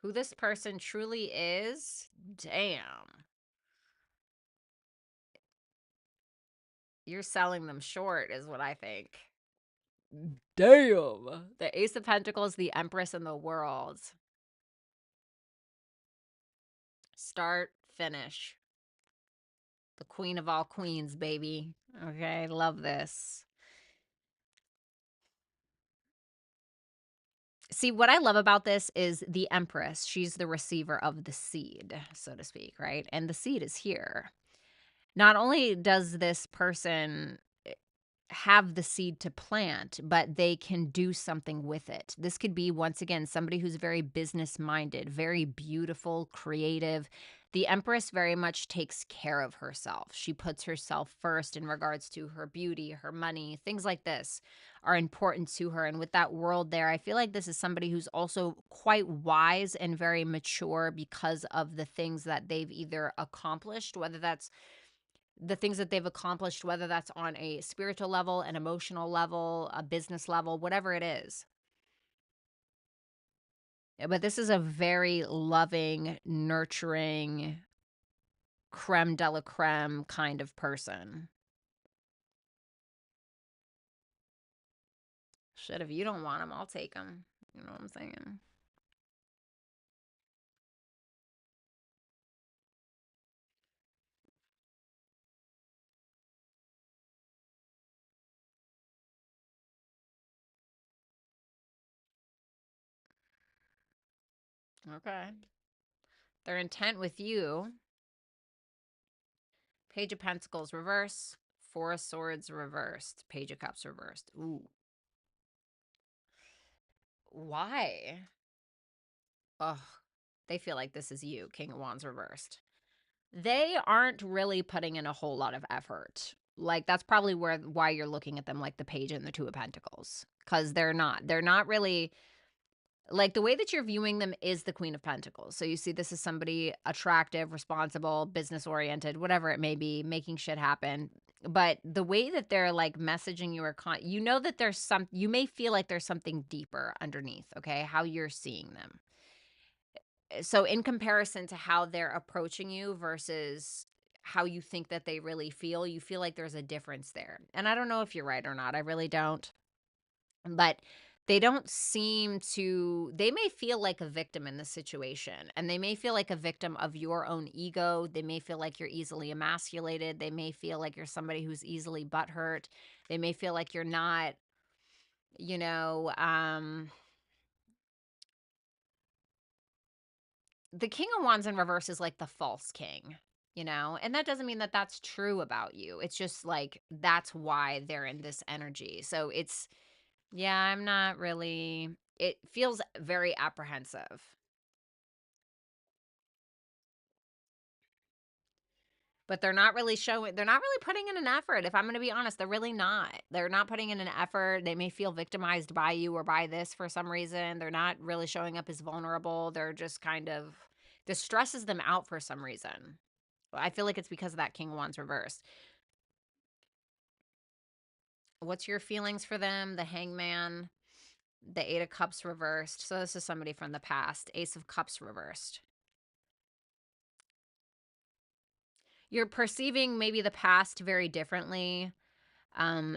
Who this person truly is? Damn. You're selling them short is what I think. Damn. The Ace of Pentacles, the Empress, and the World. Start, finish. The Queen of all queens, baby. Okay, love this. See, what I love about this is the Empress. She's the receiver of the seed, so to speak, right? And the seed is here. Not only does this person have the seed to plant, but they can do something with it. This could be, once again, somebody who's very business minded, very beautiful, creative. The Empress very much takes care of herself. She puts herself first in regards to her beauty, her money, things like this are important to her. And with that world there, I feel like this is somebody who's also quite wise and very mature because of the things that they've either accomplished, whether that's the things that they've accomplished, whether that's on a spiritual level, an emotional level, a business level, whatever it is. But this is a very loving, nurturing, creme de la creme kind of person. Shit, if you don't want them, I'll take them. You know what I'm saying? Okay. Their intent with you. Page of Pentacles reversed. Four of Swords reversed. Page of Cups reversed. Ooh. Why? Ugh. They feel like this is you. King of Wands reversed. They aren't really putting in a whole lot of effort. Like, that's probably why you're looking at them like the Page and the Two of Pentacles. Because they're not really, like, the way that you're viewing them is the Queen of Pentacles. So you see this is somebody attractive, responsible, business oriented, whatever it may be, making shit happen. But the way that they're like messaging you, or you know that you may feel like there's something deeper underneath, okay, how you're seeing them. So in comparison to how they're approaching you versus how you think that they really feel, you feel like there's a difference there. And I don't know if you're right or not. I really don't. But they don't seem to, they may feel like a victim in this situation, and they may feel like a victim of your own ego. They may feel like you're easily emasculated. They may feel like you're somebody who's easily butthurt. They may feel like you're not, you know, the King of Wands in reverse is like the false king, you know? And that doesn't mean that that's true about you. It's just like that's why they're in this energy. So it's, yeah, I'm not really, it feels very apprehensive. But they're not really putting in an effort. If I'm going to be honest, they're really not. They're not putting in an effort. They may feel victimized by you or by this for some reason. They're not really showing up as vulnerable. They're just kind of, this stresses them out for some reason. I feel like it's because of that King of Wands reversed. What's your feelings for them? The Hangman, the Eight of Cups reversed. So this is somebody from the past. Ace of Cups reversed. You're perceiving maybe the past very differently.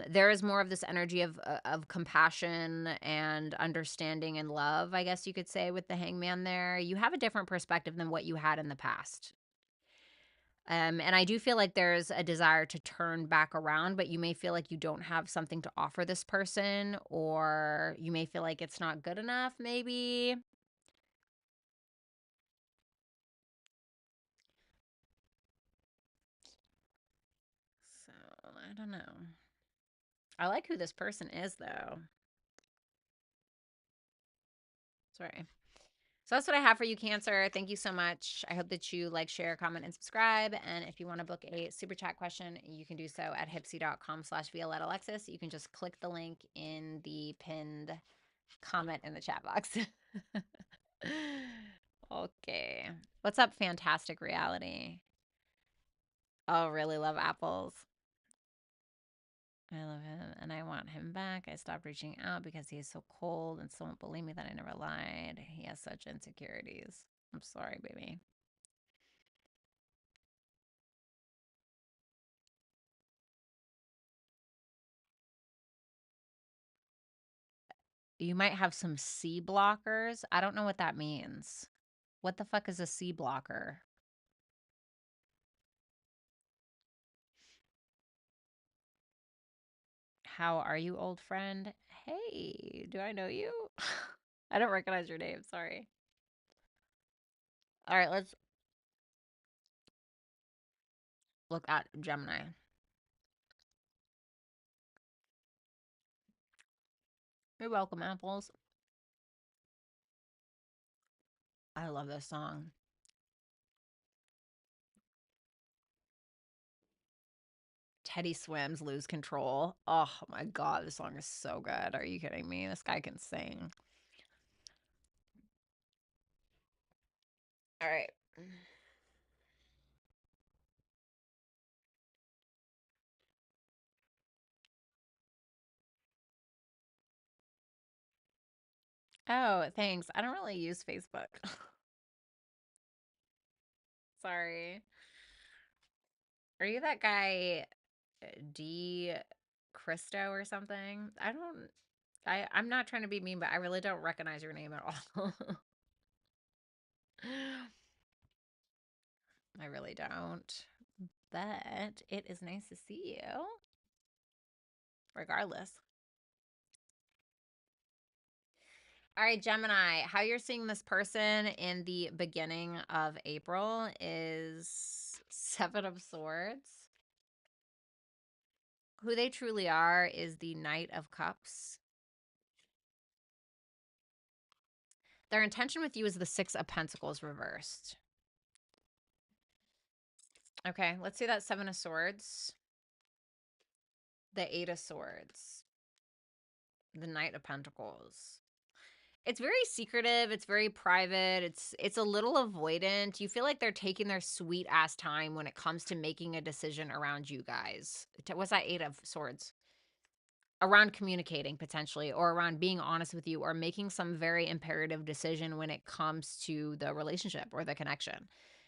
There is more of this energy of compassion and understanding and love, I guess you could say, with the Hangman there. You have a different perspective than what you had in the past. And I do feel like there's a desire to turn back around, but you may feel like you don't have something to offer this person, or you may feel like it's not good enough, maybe. So, I don't know. I like who this person is, though. Sorry. So that's what I have for you, Cancer. Thank you so much. I hope that you like, share, comment, and subscribe. And if you want to book a super chat question, you can do so at hipsy.com/Violetta Alexis. You can just click the link in the pinned comment in the chat box. Okay. What's up, Fantastic Reality? Oh, really love apples. I love him, and I want him back. I stopped reaching out because he is so cold, and still won't believe me that I never lied. He has such insecurities. I'm sorry, baby. You might have some C blockers. I don't know what that means. What the fuck is a C blocker? How are you, old friend? Hey, do I know you? I don't recognize your name. Sorry. All right, let's look at Gemini. You're welcome, apples. I love this song. Teddy Swims, Lose Control. Oh my God, this song is so good. Are you kidding me? This guy can sing. All right. Oh, thanks. I don't really use Facebook. Sorry. Are you that guy D Christo or something? I'm not trying to be mean, but I really don't recognize your name at all. I really don't. But it is nice to see you. Regardless. All right, Gemini, how you're seeing this person in the beginning of April is Seven of Swords. Who they truly are is the Knight of Cups. Their intention with you is the Six of Pentacles reversed. Okay, let's see that Seven of Swords. The Eight of Swords. The Knight of Pentacles. It's very secretive, it's very private, it's a little avoidant. You feel like they're taking their sweet ass time when it comes to making a decision around you guys. What's that Eight of Swords? Around communicating potentially, or around being honest with you, or making some very imperative decision when it comes to the relationship or the connection.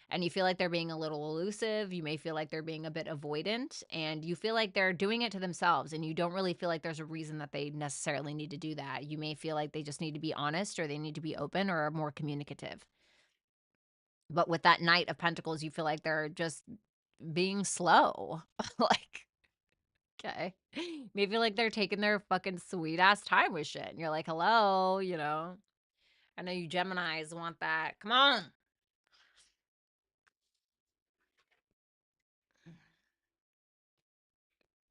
And you feel like they're being a little elusive. You may feel like they're being a bit avoidant, and you feel like they're doing it to themselves, and you don't really feel like there's a reason that they necessarily need to do that. You may feel like they just need to be honest, or they need to be open, or more communicative. But with that Knight of Pentacles, you feel like they're just being slow. Like, okay. Maybe like they're taking their fucking sweet ass time with shit. And you're like, hello, you know. I know you Geminis want that. Come on.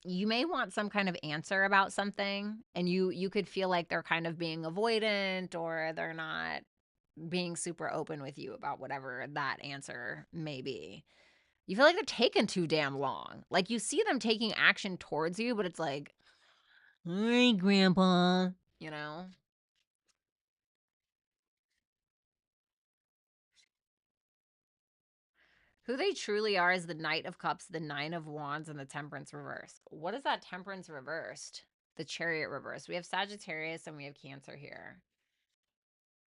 You may want some kind of answer about something, and you could feel like they're kind of being avoidant, or they're not being super open with you about whatever that answer may be. You feel like they're taking too damn long. Like you see them taking action towards you, but it's like, hey, grandpa, you know? Who they truly are is the Knight of Cups, the Nine of Wands, and the Temperance reverse. What is that Temperance reversed? The Chariot reverse. We have Sagittarius and we have Cancer here.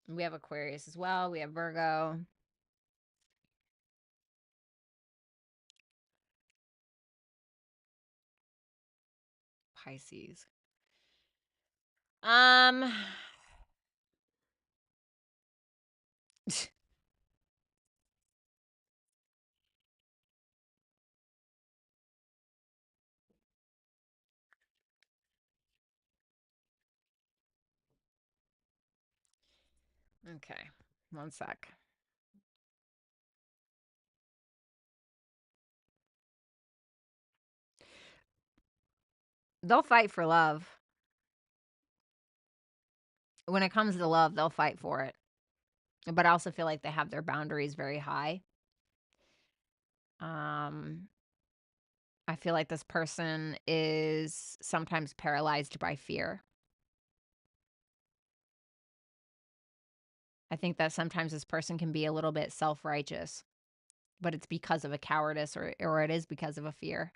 We have Aquarius as well. We have Virgo. Pisces. Um Okay. One sec. They'll fight for love. When it comes to love, they'll fight for it. But I also feel like they have their boundaries very high. Um I feel like this person is sometimes paralyzed by fear. I think that sometimes this person can be a little bit self-righteous, but it's because of a cowardice, or it is because of a fear.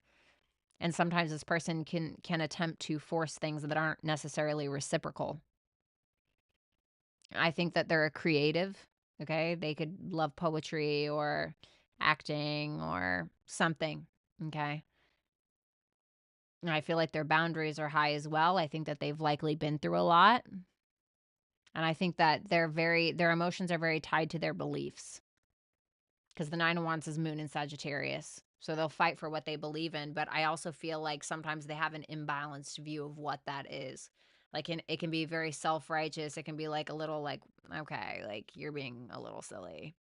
And sometimes this person can attempt to force things that aren't necessarily reciprocal. I think that they're a creative, okay? They could love poetry or acting or something, okay? And I feel like their boundaries are high as well. I think that they've likely been through a lot. And I think that their emotions are very tied to their beliefs, because the Nine of Wands is Moon in Sagittarius. So they'll fight for what they believe in, but I also feel like sometimes they have an imbalanced view of what that is. Like it can be very self-righteous. It can be like a little like, okay, like you're being a little silly.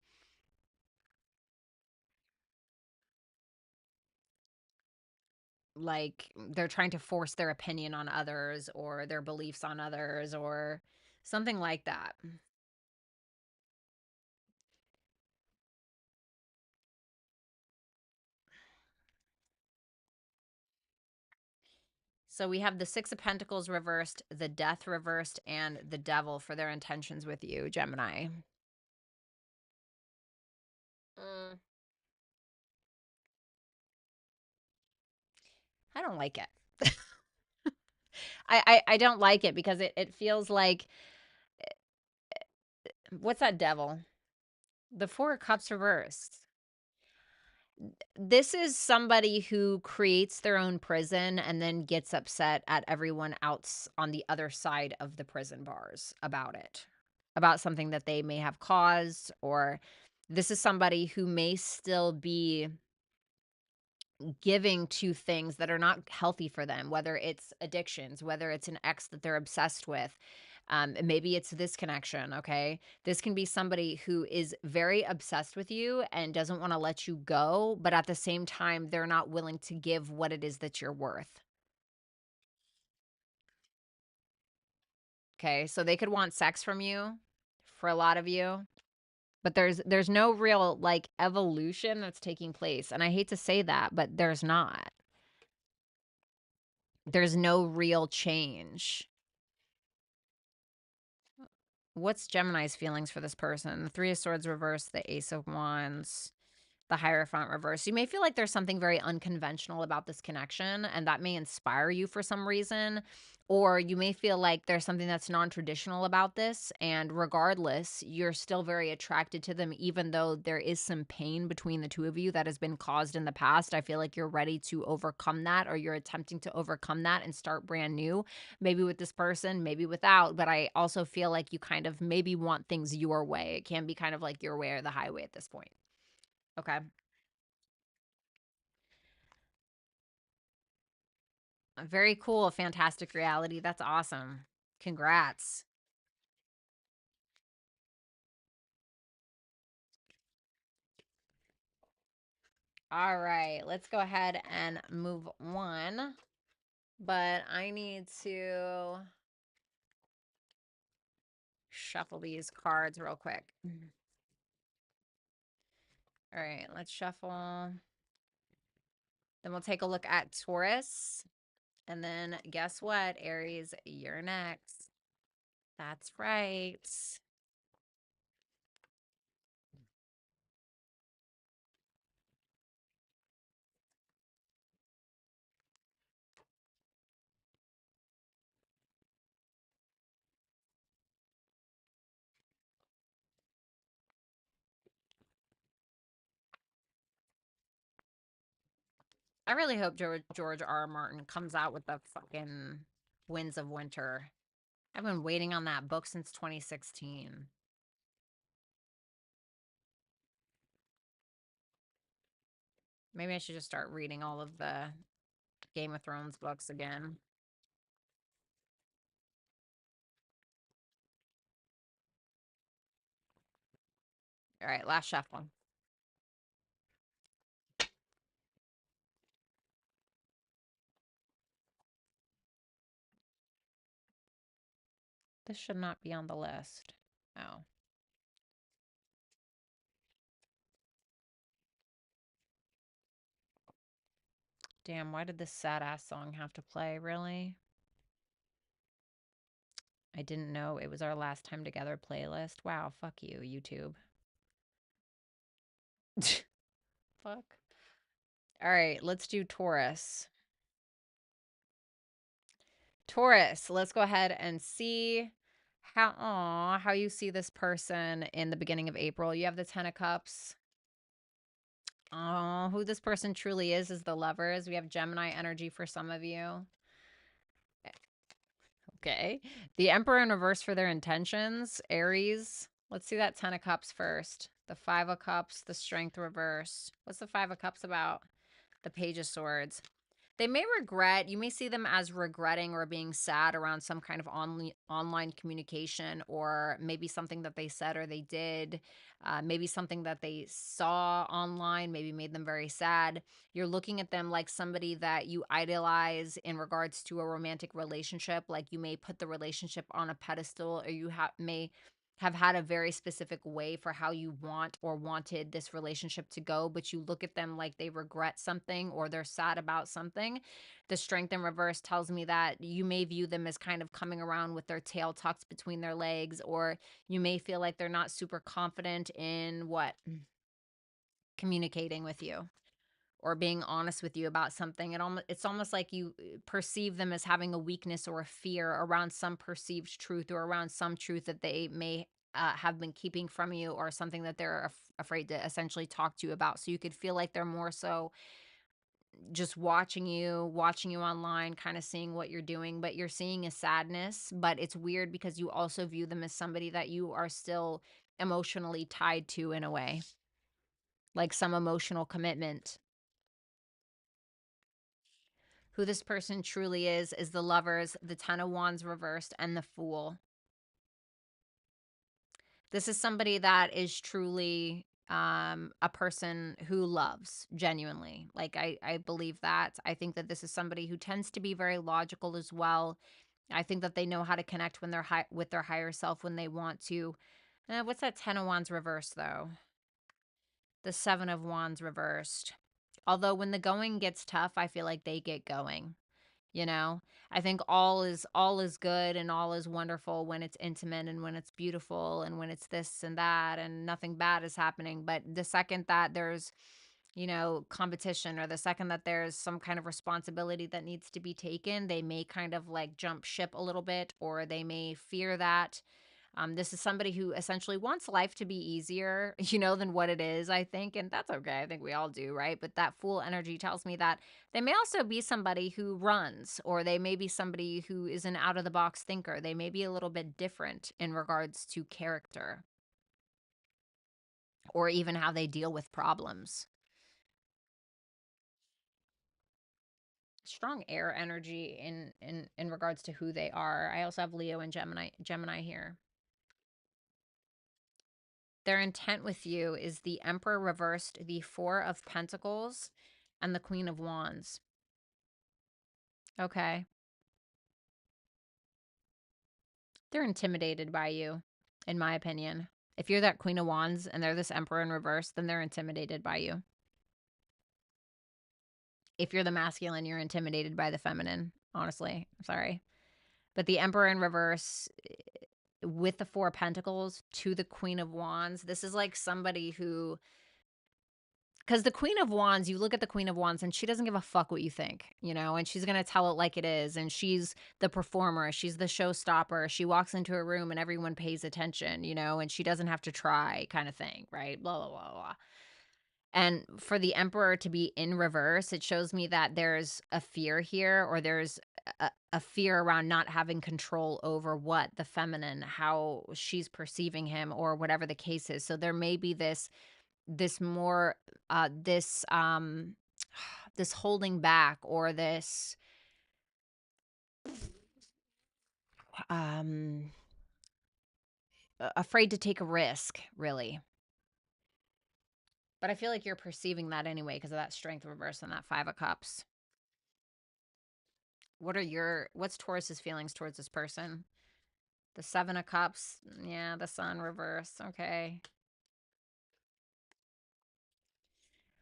Like they're trying to force their opinion on others, or their beliefs on others, or something like that. So we have the Six of Pentacles reversed, the Death reversed, and the Devil for their intentions with you, Gemini. Mm, I don't like it. I don't like it because it feels like, what's that devil? The Four of Cups reversed. This is somebody who creates their own prison and then gets upset at everyone else on the other side of the prison bars about it, about something that they may have caused, or this is somebody who may still be giving to things that are not healthy for them, whether it's addictions, whether it's an ex that they're obsessed with. And maybe it's this connection, okay? This can be somebody who is very obsessed with you and doesn't want to let you go, but at the same time, they're not willing to give what it is that you're worth. Okay, so they could want sex from you for a lot of you, but there's no real like evolution that's taking place. And I hate to say that, but there's not. There's no real change. What's Gemini's feelings for this person? The Three of Swords reversed, the Ace of Wands, the Hierophant reverse. You may feel like there's something very unconventional about this connection, and that may inspire you for some reason. Or you may feel like there's something that's non-traditional about this, and regardless, you're still very attracted to them, even though there is some pain between the two of you that has been caused in the past. I feel like you're ready to overcome that, or you're attempting to overcome that and start brand new, maybe with this person, maybe without. But I also feel like you kind of maybe want things your way. It can be kind of like your way or the highway at this point. Okay. Very cool. Fantastic reality. That's awesome. Congrats. All right. Let's go ahead and move on. But I need to shuffle these cards real quick. All right. Let's shuffle. Then we'll take a look at Taurus. And then guess what, Aries? You're next. That's right. I really hope George R. R. Martin comes out with the fucking Winds of Winter. I've been waiting on that book since 2016. Maybe I should just start reading all of the Game of Thrones books again. All right, last shuffle. This should not be on the list. Oh. Damn, why did this sad-ass song have to play, really? I didn't know it was our last time together playlist. Wow, fuck you, YouTube. Fuck. All right, let's do Taurus. Taurus, let's go ahead and see how you see this person in the beginning of April. You have the Ten of Cups. Oh, who this person truly is the Lovers. We have Gemini energy for some of you. Okay. The Emperor in reverse for their intentions. Aries. Let's see that Ten of Cups first. The Five of Cups, the Strength reverse. What's the Five of Cups about? The Page of Swords. They may regret, you may see them as regretting or being sad around some kind of online communication, or maybe something that they said or they did, maybe something that they saw online, maybe made them very sad. You're looking at them like somebody that you idolize in regards to a romantic relationship. Like you may put the relationship on a pedestal, or you may have had a very specific way for how you want or wanted this relationship to go, but you look at them like they regret something or they're sad about something. The Strength in reverse tells me that you may view them as kind of coming around with their tail tucked between their legs, or you may feel like they're not super confident in what? Communicating with you or being honest with you about something. It's almost like you perceive them as having a weakness or a fear around some perceived truth or around some truth that they may have been keeping from you, or something that they're afraid to essentially talk to you about. So you could feel like they're more so just watching you online, kind of seeing what you're doing, but you're seeing a sadness. But it's weird because you also view them as somebody that you are still emotionally tied to in a way, like some emotional commitment. Who this person truly is the Lovers, the Ten of Wands reversed, and the Fool. This is somebody that is truly a person who loves genuinely. Like I believe that. I think that this is somebody who tends to be very logical as well. I think that they know how to connect when they're with their higher self when they want to. What's that Ten of Wands reversed though? The Seven of Wands reversed. Although when the going gets tough, I feel like they get going. You know, I think all is good and all is wonderful when it's intimate and when it's beautiful and when it's this and that and nothing bad is happening. But the second that there's, competition, or the second that there's some kind of responsibility that needs to be taken, they may kind of like jump ship a little bit, or they may fear that. This is somebody who essentially wants life to be easier, than what it is, I think. And that's okay. I think we all do, right? But that Fool energy tells me that they may also be somebody who runs, or they may be somebody who is an out of the box thinker. They may be a little bit different in regards to character, or even how they deal with problems. Strong air energy in regards to who they are. I also have Leo and Gemini here. Their intent with you is the Emperor reversed, the Four of Pentacles, and the Queen of Wands. Okay. They're intimidated by you, in my opinion. If you're that Queen of Wands and they're this Emperor in reverse, then they're intimidated by you. If you're the masculine, you're intimidated by the feminine. Honestly, I'm sorry. But the Emperor in reverse with the Four of Pentacles to the Queen of Wands, this is like somebody who, because the Queen of Wands, you look at the Queen of Wands and she doesn't give a fuck what you think, and she's going to tell it like it is. And she's the performer. She's the showstopper. She walks into a room and everyone pays attention, and she doesn't have to try, kind of thing, right? Blah, blah, blah, blah. And for the Emperor to be in reverse, it shows me that there's a fear here, or there's a fear around not having control over what the feminine, how she's perceiving him, or whatever the case is. So there may be this more this holding back, or this um afraid to take a risk, really. But I feel like you're perceiving that anyway because of that Strength reverse and that Five of Cups. What's Taurus's feelings towards this person? The Seven of Cups. Yeah, the Sun reverse. Okay.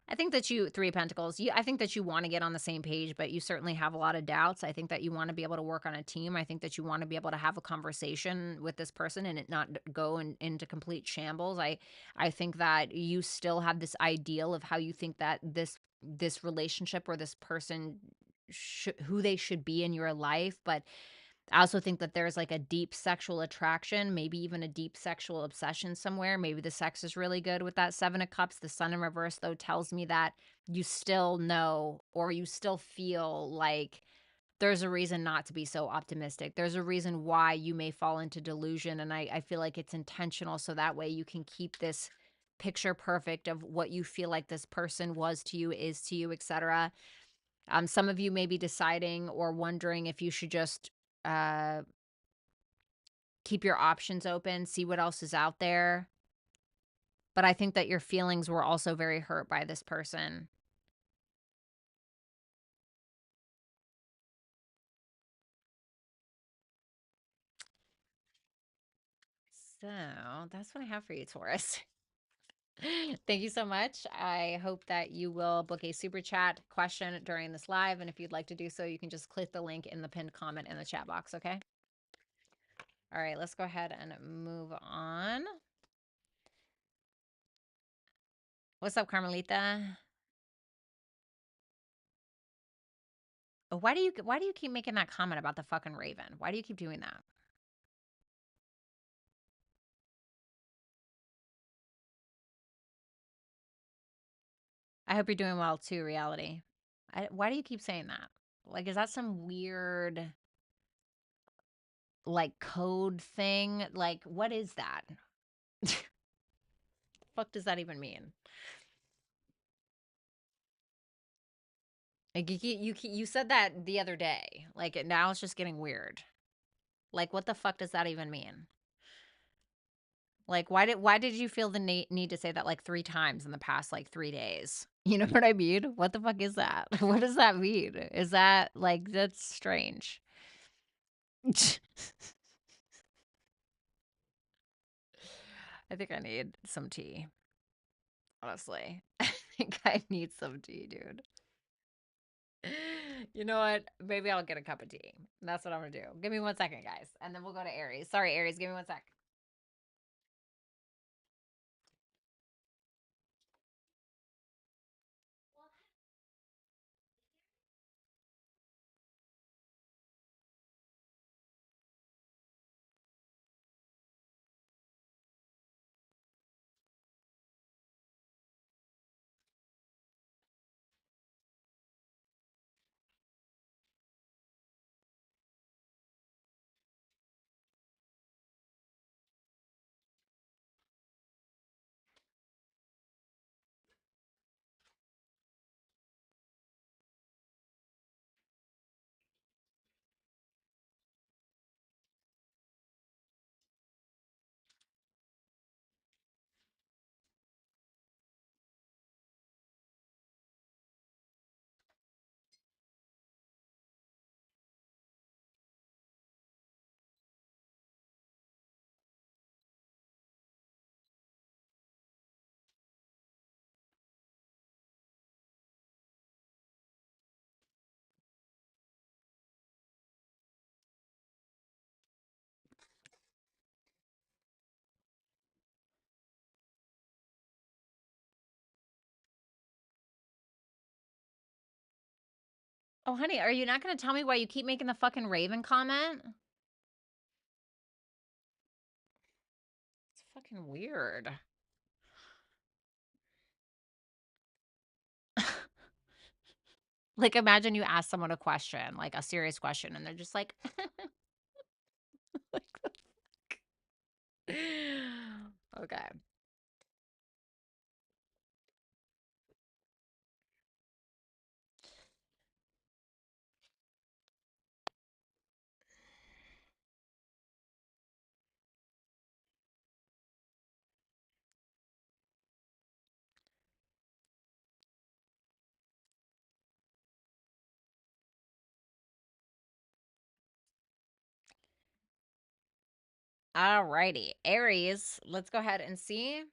I think that Three of Pentacles, I think that you want to get on the same page, but you certainly have a lot of doubts. I think that you want to be able to work on a team. I think that you want to be able to have a conversation with this person and it not go into complete shambles. I think that you still have this ideal of how you think that this relationship or this person who they should be in your life, but I also think that there's like a deep sexual attraction, maybe even a deep sexual obsession somewhere. Maybe the sex is really good with that Seven of Cups. The Sun in reverse, though, tells me that you still know, or you still feel like there's a reason not to be so optimistic. There's a reason why you may fall into delusion. And I feel like it's intentional. So that way you can keep this picture perfect of what you feel like this person was to you, is to you, etc. Some of you may be deciding or wondering if you should just uh, keep your options open, see what else is out there. But I think that your feelings were also very hurt by this person. So that's what I have for you, Taurus. Thank you so much. I hope that you will book a super chat question during this live. And if you'd like to do so, you can just click the link in the pinned comment in the chat box, okay? All right, let's go ahead and move on. What's up, Carmelita? Why do you keep making that comment about the fucking raven? Why do you keep doing that? I hope you're doing well too, reality. Why do you keep saying that? Like, is that some weird, like, code thing? Like, what is that? Fuck does that even mean? Like, you said that the other day. Like, now it's just getting weird. Like, what the fuck does that even mean? Like, why did you feel the need to say that like 3 times in the past like 3 days? You know what I mean? What the fuck is that? What does that mean? Is that like that's strange? I think I need some tea. Honestly. I think I need some tea, dude. You know what? Maybe I'll get a cup of tea. That's what I'm gonna do. Give me 1 second, guys, and then we'll go to Aries. Sorry, Aries, give me 1 sec. Oh, honey, are you not gonna tell me why you keep making the fucking Raven comment? It's fucking weird. Like, imagine you ask someone a question, like a serious question, and they're just like, like the fuck? Okay. Alrighty. Aries, let's go ahead and see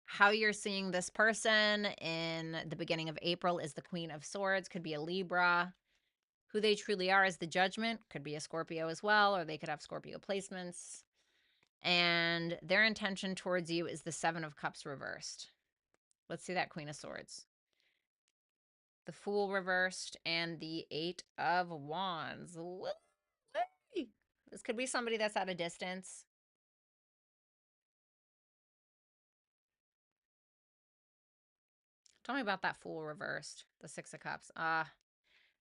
how you're seeing this person in the beginning of April. Is the Queen of Swords, could be a Libra. Who they truly are is the Judgment, could be a Scorpio as well, or they could have Scorpio placements. And their intention towards you is the Seven of Cups reversed. Let's see that Queen of Swords. The Fool reversed and the Eight of Wands. This could be somebody that's at a distance. Tell me about that Fool reversed, the Six of Cups. I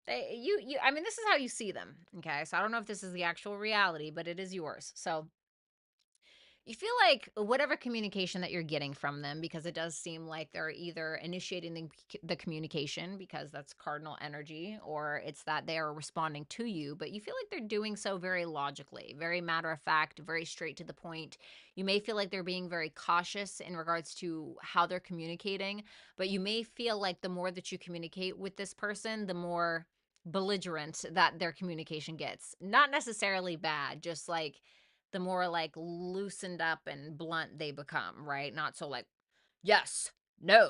mean, this is how you see them, okay? So I don't know if this is the actual reality, but it is yours. So you feel like whatever communication that you're getting from them, because it does seem like they're either initiating the communication because that's cardinal energy, or it's that they are responding to you, but you feel like they're doing so very logically, very matter of fact, very straight to the point. You may feel like they're being very cautious in regards to how they're communicating, but you may feel like the more that you communicate with this person, the more belligerent that their communication gets. Not necessarily bad, just like the more like loosened up and blunt they become, right? Not so like, yes, no,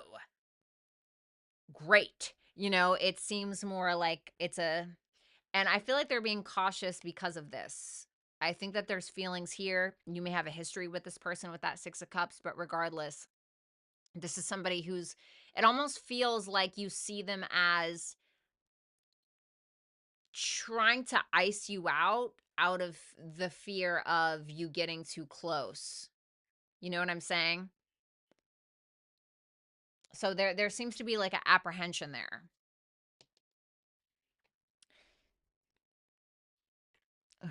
great. It seems more like and I feel like they're being cautious because of this. I think that there's feelings here. You may have a history with this person with that Six of Cups, but regardless, this is somebody it almost feels like you see them as trying to ice you out of the fear of you getting too close. You know what I'm saying? So there seems to be like an apprehension there.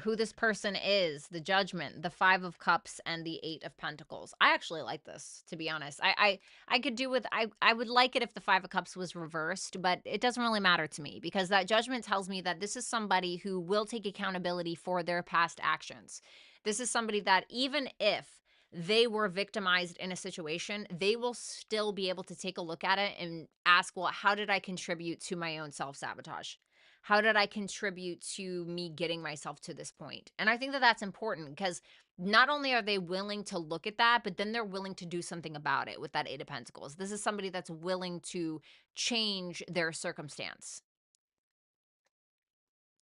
Who this person is, the Judgment, the Five of Cups, and the Eight of Pentacles. I actually like this, to be honest. I could do with I would like it if the Five of Cups was reversed, but it doesn't really matter to me because that Judgment tells me that this is somebody who will take accountability for their past actions. This is somebody that even if they were victimized in a situation, they will still be able to take a look at it and ask, well, how did I contribute to my own self-sabotage? How did I contribute to me getting myself to this point? And I think that that's important because not only are they willing to look at that, but then they're willing to do something about it with that Eight of Pentacles. This is somebody that's willing to change their circumstance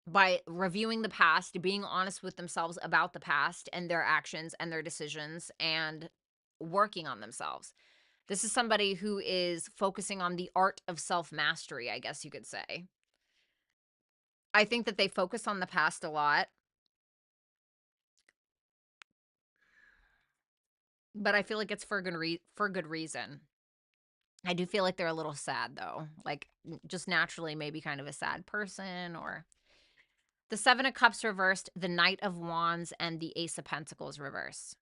by reviewing the past, being honest with themselves about the past and their actions and their decisions, and working on themselves. This is somebody who is focusing on the art of self-mastery, I guess you could say. I think that they focus on the past a lot, but I feel like it's for good reason. I do feel like they're a little sad though, like just naturally maybe kind of a sad person. Or the Seven of Cups reversed, the Knight of Wands, and the Ace of Pentacles reverse.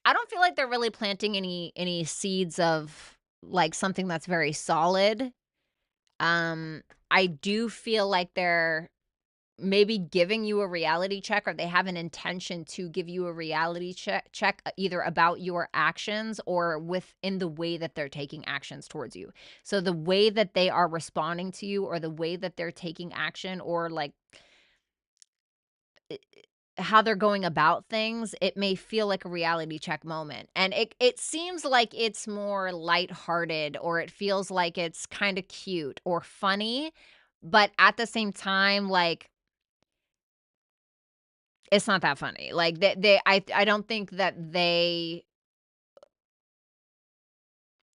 I don't feel like they're really planting any seeds of like something that's very solid. I do feel like they're maybe giving you a reality check, or they have an intention to give you a reality check either about your actions or within the way that they're taking actions towards you. So the way that they are responding to you, or the way that they're taking action, or like how they're going about things, it may feel like a reality check moment. And it seems like it's more lighthearted, or it feels like it's kind of cute or funny, but at the same time, like it's not that funny. Like I don't think that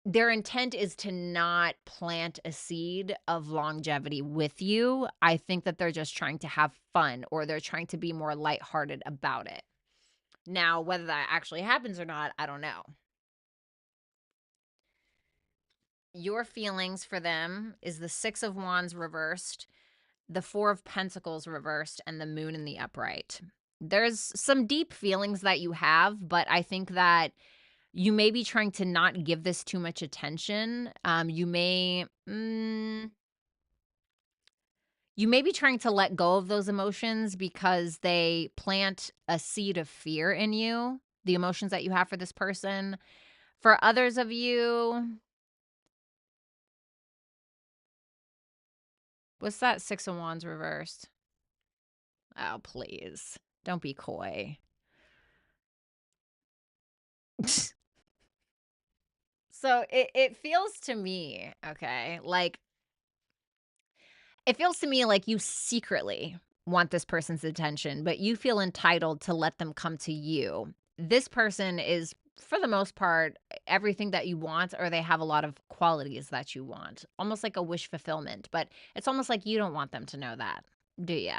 their intent is to not plant a seed of longevity with you. I think that they're just trying to have fun, or they're trying to be more lighthearted about it. Now, whether that actually happens or not, I don't know. Your feelings for them is the Six of Wands reversed, the Four of Pentacles reversed, and the Moon in the upright. There's some deep feelings that you have, but I think that you may be trying to not give this too much attention. You may be trying to let go of those emotions because they plant a seed of fear in you, the emotions that you have for this person. For others of you, what's that Six of Wands reversed? Oh, please. Don't be coy. So it feels to me, okay, like it feels to me like you secretly want this person's attention, but you feel entitled to let them come to you. This person is, for the most part, everything that you want, or they have a lot of qualities that you want, almost like a wish fulfillment. But it's almost like you don't want them to know that, do you?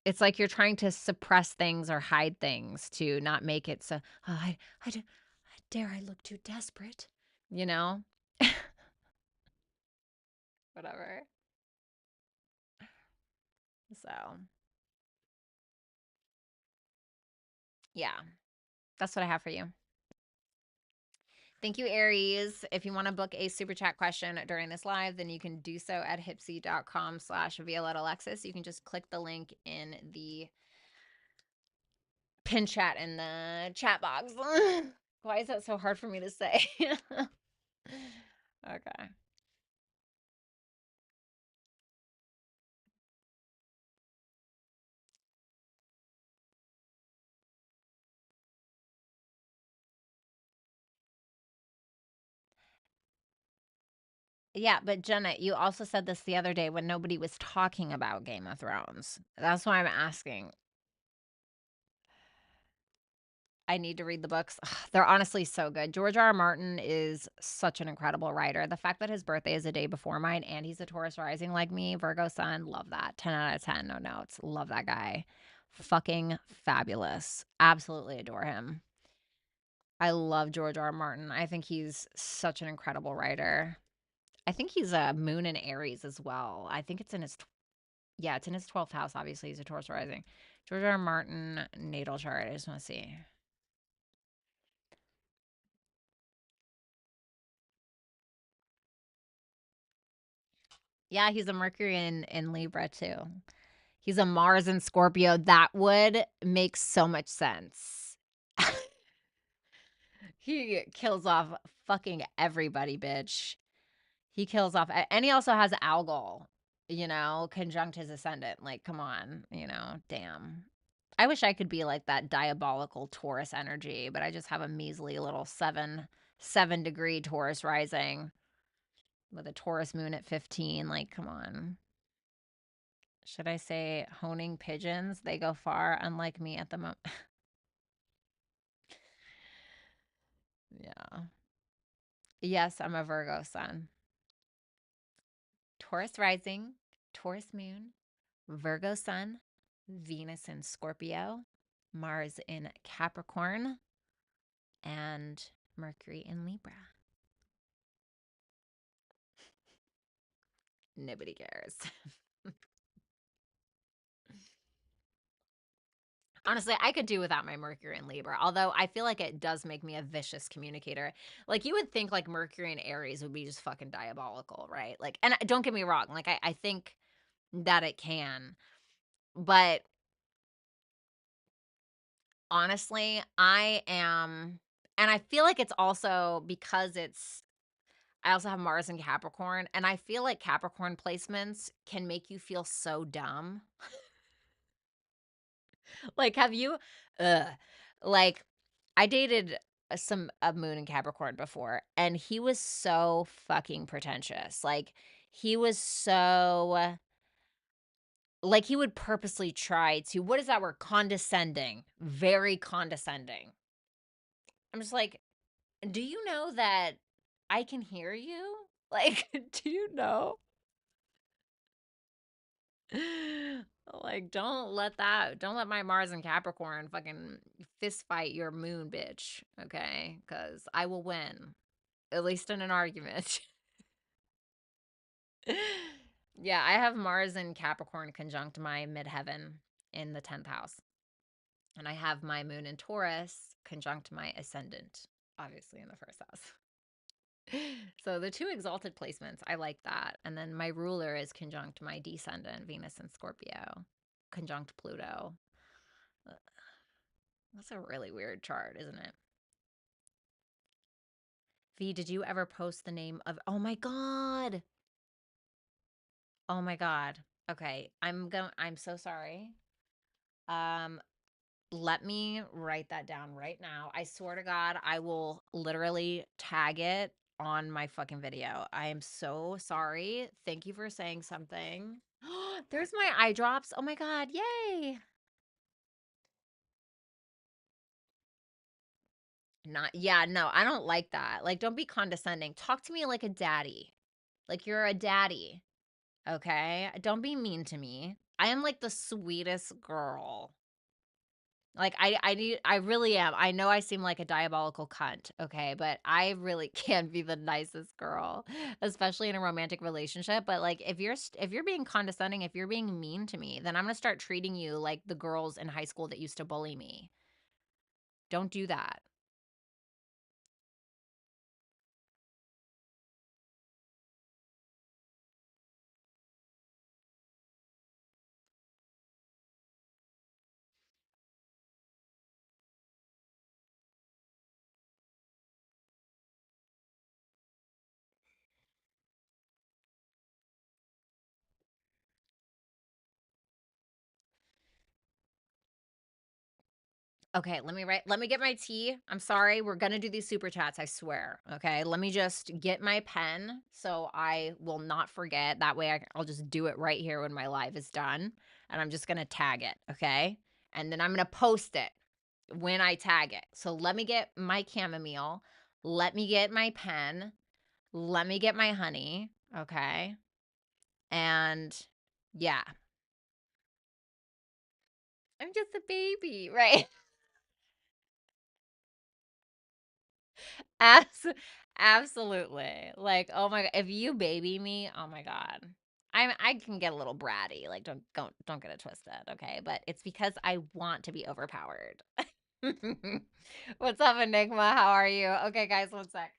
It's like you're trying to suppress things or hide things to not make it so, oh, dare I look too desperate, you know? Whatever. So, yeah, that's what I have for you. Thank you, Aries. If you want to book a super chat question during this live, then you can do so at hipsy.com/Violetta Alexis. You can just click the link in the pin chat in the chat box. Why is that so hard for me to say? Okay. Yeah, but Jenna, you also said this the other day when nobody was talking about Game of Thrones. That's why I'm asking. I need to read the books. Ugh, they're honestly so good. George R. R. Martin is such an incredible writer. The fact that his birthday is a day before mine and he's a Taurus rising like me, Virgo sun, love that. 10 out of 10, no notes. Love that guy. Fucking fabulous. Absolutely adore him. I love George R. R. Martin. I think he's such an incredible writer. I think he's a moon in Aries as well. I think it's in his, yeah, it's in his 12th house. Obviously, he's a Taurus rising. George R. R. Martin natal chart. I just want to see. Yeah, he's a Mercury in Libra too. He's a Mars in Scorpio. That would make so much sense. He kills off fucking everybody, bitch. He kills off, and he also has Algol, conjunct his ascendant. Like, come on, damn. I wish I could be like that diabolical Taurus energy, but I just have a measly little seven degree Taurus rising with a Taurus moon at 15. Like, come on. Should I say honing pigeons? They go far, unlike me at the moment. Yeah. Yes, I'm a Virgo sun. Taurus rising, Taurus moon, Virgo sun, Venus in Scorpio, Mars in Capricorn, and Mercury in Libra. Nobody cares. Honestly, I could do without my Mercury in Libra, although I feel like it does make me a vicious communicator. Like, you would think, like, Mercury in Aries would be just fucking diabolical, right? Like, and don't get me wrong, like, I think that it can, but honestly, I am, and I feel like it's also because I also have Mars in Capricorn, and I feel like Capricorn placements can make you feel so dumb. Like, have you, ugh, like, I dated a moon in Capricorn before, and he was so fucking pretentious. Like, he was so, like, he would purposely try to, what is that word? Condescending, very condescending. I'm just like, do you know that I can hear you? Like, do you know? Like, don't let my Mars and Capricorn fucking fist fight your moon, bitch. Okay? Because I will win, at least in an argument. Yeah, I have Mars and Capricorn conjunct my midheaven in the 10th house. And I have my moon in Taurus conjunct my ascendant, obviously, in the first house. So the two exalted placements, I like that. And then my ruler is conjunct my descendant, Venus and Scorpio, conjunct Pluto. That's a really weird chart, isn't it? V, did you ever post the name of, oh my God. Oh my God. Okay. I'm so sorry. Um, Let me write that down right now. I swear to God, I will literally tag it on my fucking video. I am so sorry. Thank you for saying something. There's my eye drops. Oh my God. Yay. Not, yeah, no, I don't like that. Like, don't be condescending. Talk to me like a daddy. Like, you're a daddy. Okay? Don't be mean to me. I am like the sweetest girl. Like, I really am. I know I seem like a diabolical cunt, okay, but I really can be the nicest girl, especially in a romantic relationship. But like, if you're being condescending, if you're being mean to me, then I'm gonna start treating you like the girls in high school that used to bully me. Don't do that. Okay, let me get my tea. I'm sorry, we're gonna do these super chats, I swear. Okay, let me just get my pen so I will not forget. That way I'll just do it right here when my live is done. And I'm just gonna tag it, okay? And then I'm gonna post it when I tag it. So let me get my chamomile. Let me get my pen. Let me get my honey, okay? And yeah, I'm just a baby, right? Abs Absolutely. Like, oh my god, if you baby me, oh my god. I can get a little bratty, like, don't get it twisted, okay? But it's because I want to be overpowered. What's up, Enigma? How are you? Okay, guys, one sec.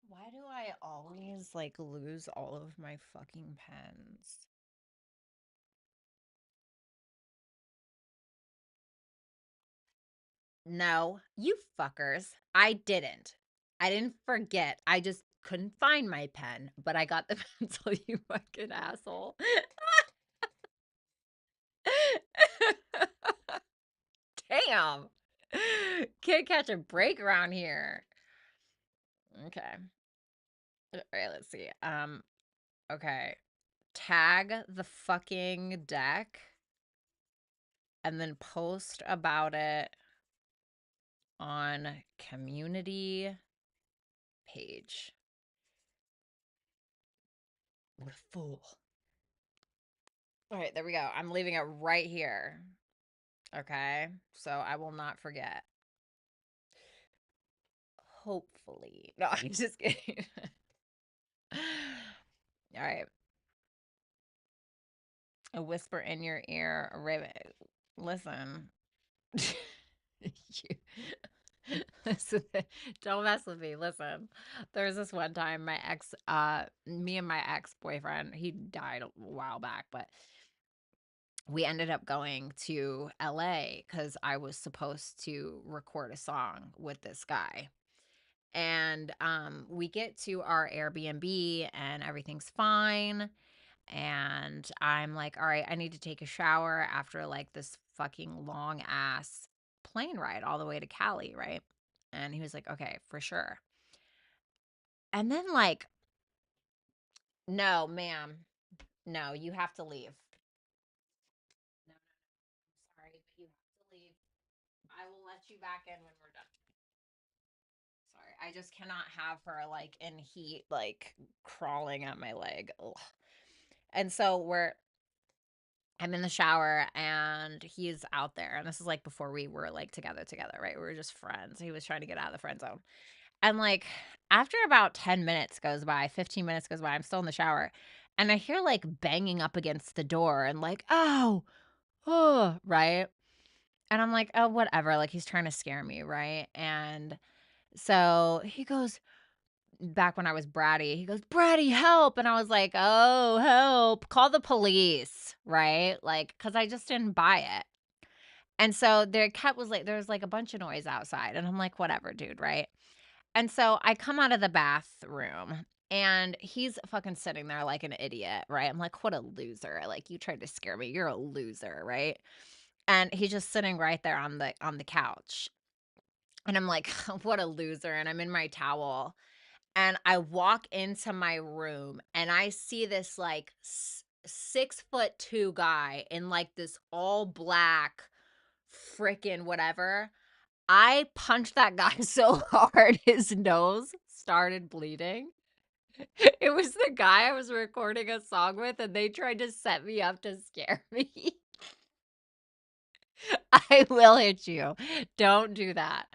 Why do I always, like, lose all of my fucking pens? No, you fuckers. I didn't forget. I just couldn't find my pen, but I got the pencil, you fucking asshole. Damn. Can't catch a break around here. Okay. All right, let's see. Okay. Tag the fucking deck and then post about it on community page. What a fool. All right, there we go. I'm leaving it right here. Okay. So I will not forget. Hopefully. No, I'm just kidding. All right. A whisper in your ear. Raven. Listen. You- Listen, don't mess with me. Listen, there was this one time me and my ex-boyfriend, he died a while back, but we ended up going to LA because I was supposed to record a song with this guy. And we get to our Airbnb and everything's fine. And I'm like, all right, I need to take a shower after like this fucking long ass plane ride all the way to Cali, right? And he was like, okay, for sure. And then, like, no, ma'am, no, you have to leave. No, no, no, sorry, but you have to leave. I will let you back in when we're done. Sorry, I just cannot have her like in heat, like crawling at my leg. Ugh. And so I'm in the shower and he's out there. And this is like before we were like together, right? We were just friends. He was trying to get out of the friend zone. And like after about 10 minutes goes by, 15 minutes goes by, I'm still in the shower. And I hear like banging up against the door and like, oh, right. And I'm like, oh, whatever. Like he's trying to scare me, right? And so he goes, back when I was bratty, he goes, Bratty, help. And I was like, oh, help. Call the police, right? Like, because I just didn't buy it. And so their cat was like, there was like a bunch of noise outside. And I'm like, whatever, dude, right? And so I come out of the bathroom and he's fucking sitting there like an idiot, right? I'm like, what a loser. Like, you tried to scare me. You're a loser, right? And he's just sitting right there on the couch. And I'm like, what a loser. And I'm in my towel. And I walk into my room and I see this like 6'2" guy in like this all black freaking whatever. I punched that guy so hard his nose started bleeding. It was the guy I was recording a song with, and they tried to set me up to scare me. I will hit you. Don't do that.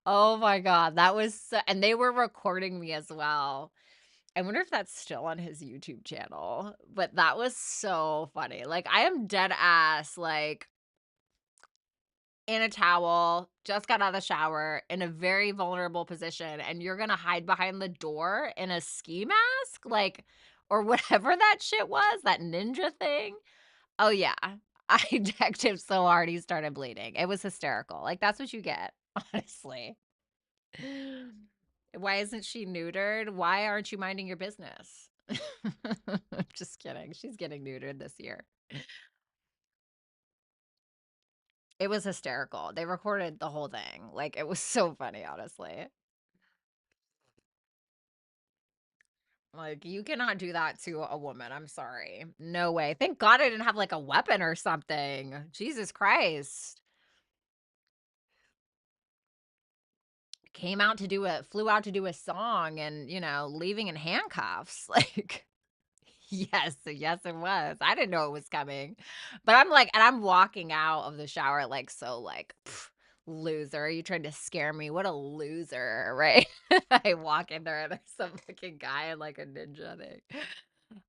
Oh my God. That was and they were recording me as well. I wonder if that's still on his YouTube channel, but that was so funny. Like, I am dead ass, like, in a towel, just got out of the shower, in a very vulnerable position, and you're gonna hide behind the door in a ski mask? Like, or whatever that shit was, that ninja thing. Oh, yeah. I decked him so hard he started bleeding. It was hysterical. Like, that's what you get, honestly. Why isn't she neutered? Why aren't you minding your business? Just kidding. She's getting neutered this year. It was hysterical. They recorded the whole thing. Like, it was so funny, honestly. Like, you cannot do that to a woman. I'm sorry. No way. Thank God I didn't have like a weapon or something. Jesus Christ. Flew out to do a song and, leaving in handcuffs. Like, yes, it was. I didn't know it was coming. But I'm like, and I'm walking out of the shower like, so like, loser. You trying to scare me? What a loser, right? I walk in there and there's some fucking guy in like a ninja thing.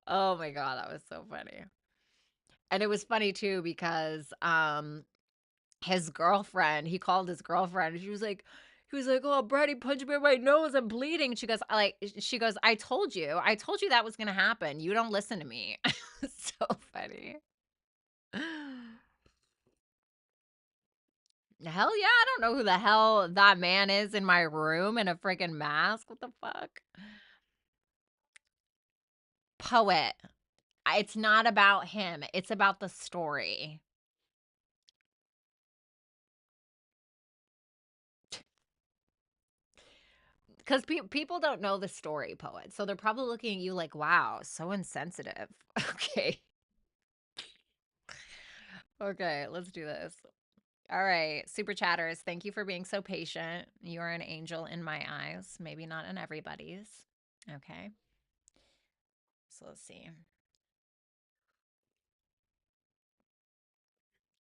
Oh my God, that was so funny. And it was funny too because his girlfriend, he called his girlfriend and he was like, oh, Brady punched me in my nose. I'm bleeding. She goes, I told you that was going to happen. You don't listen to me. So funny. Hell yeah. I don't know who the hell that man is in my room in a freaking mask. What the fuck? Poet. It's not about him. It's about the story. Because people don't know the story, poet. So they're probably looking at you like, wow, so insensitive. Okay. Okay, let's do this. All right, super chatters, thank you for being so patient. You are an angel in my eyes, maybe not in everybody's. Okay, so let's see.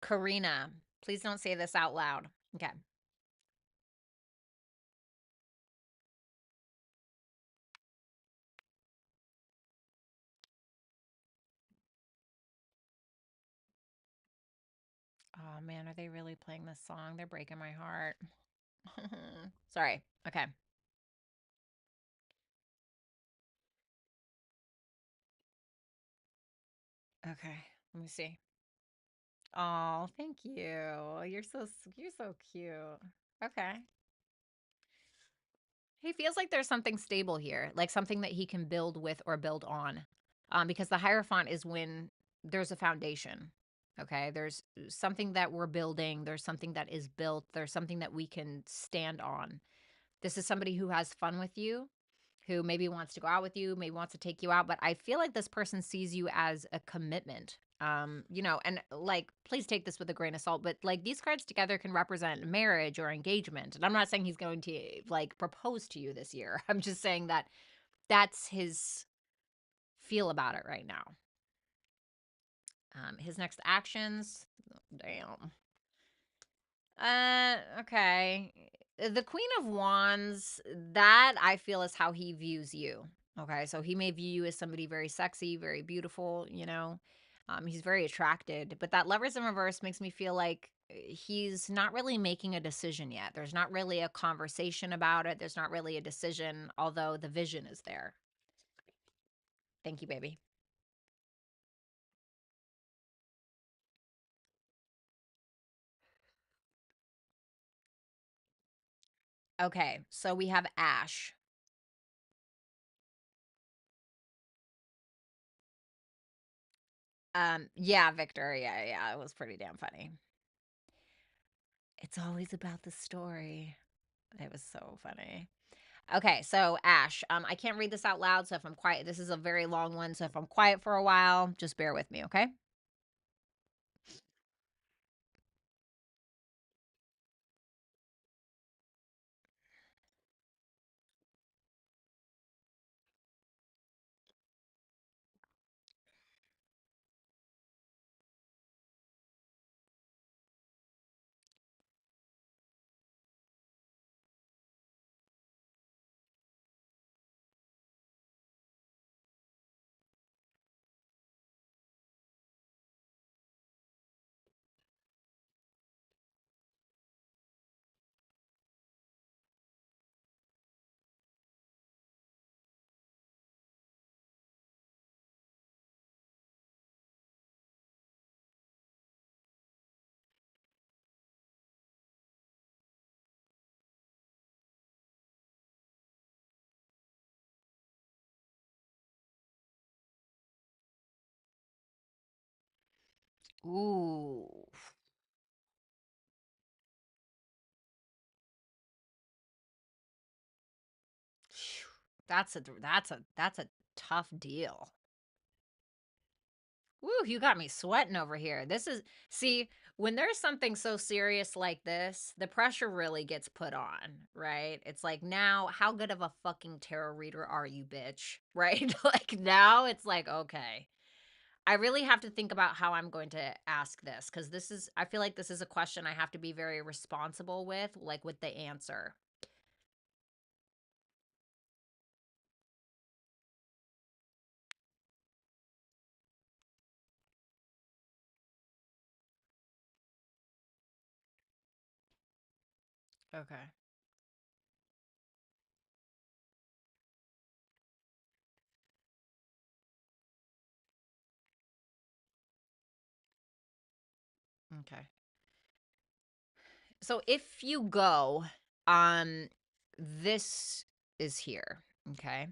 Karina, please don't say this out loud. Okay. Oh man, are they really playing this song? They're breaking my heart. Sorry. Okay. Okay. Let me see. Oh, thank you. You're so cute. Okay. He feels like there's something stable here, like something that he can build with or build on. Because the Hierophant is when there's a foundation. Okay. There's something that we're building. There's something that is built. There's something that we can stand on. This is somebody who has fun with you, who maybe wants to go out with you, maybe wants to take you out, but I feel like this person sees you as a commitment. And like, please take this with a grain of salt, but like these cards together can represent marriage or engagement. And I'm not saying he's going to like propose to you this year. I'm just saying that that's his feel about it right now. His next actions, damn. Okay. The Queen of Wands, that I feel is how he views you. Okay. So he may view you as somebody very sexy, very beautiful, you know. He's very attracted. But that Lovers in Reverse makes me feel like he's not really making a decision yet. There's not really a conversation about it. There's not really a decision, although the vision is there. Thank you, baby. Okay. So we have Ash. Yeah, Victor. Yeah, yeah. It was pretty damn funny. It's always about the story. It was so funny. Okay, so Ash, I can't read this out loud, so if I'm quiet, this is a very long one, so if I'm quiet for a while, just bear with me, okay? Ooh. Phew. That's a tough deal. Woo, you got me sweating over here. See, when there's something so serious like this, the pressure really gets put on, right? It's like, now, how good of a fucking tarot reader are you, bitch? Right? Like, now it's like, okay. I really have to think about how I'm going to ask this because I feel like this is a question I have to be very responsible with, like with the answer. Okay. Okay. So if you go, um, this is here. Okay.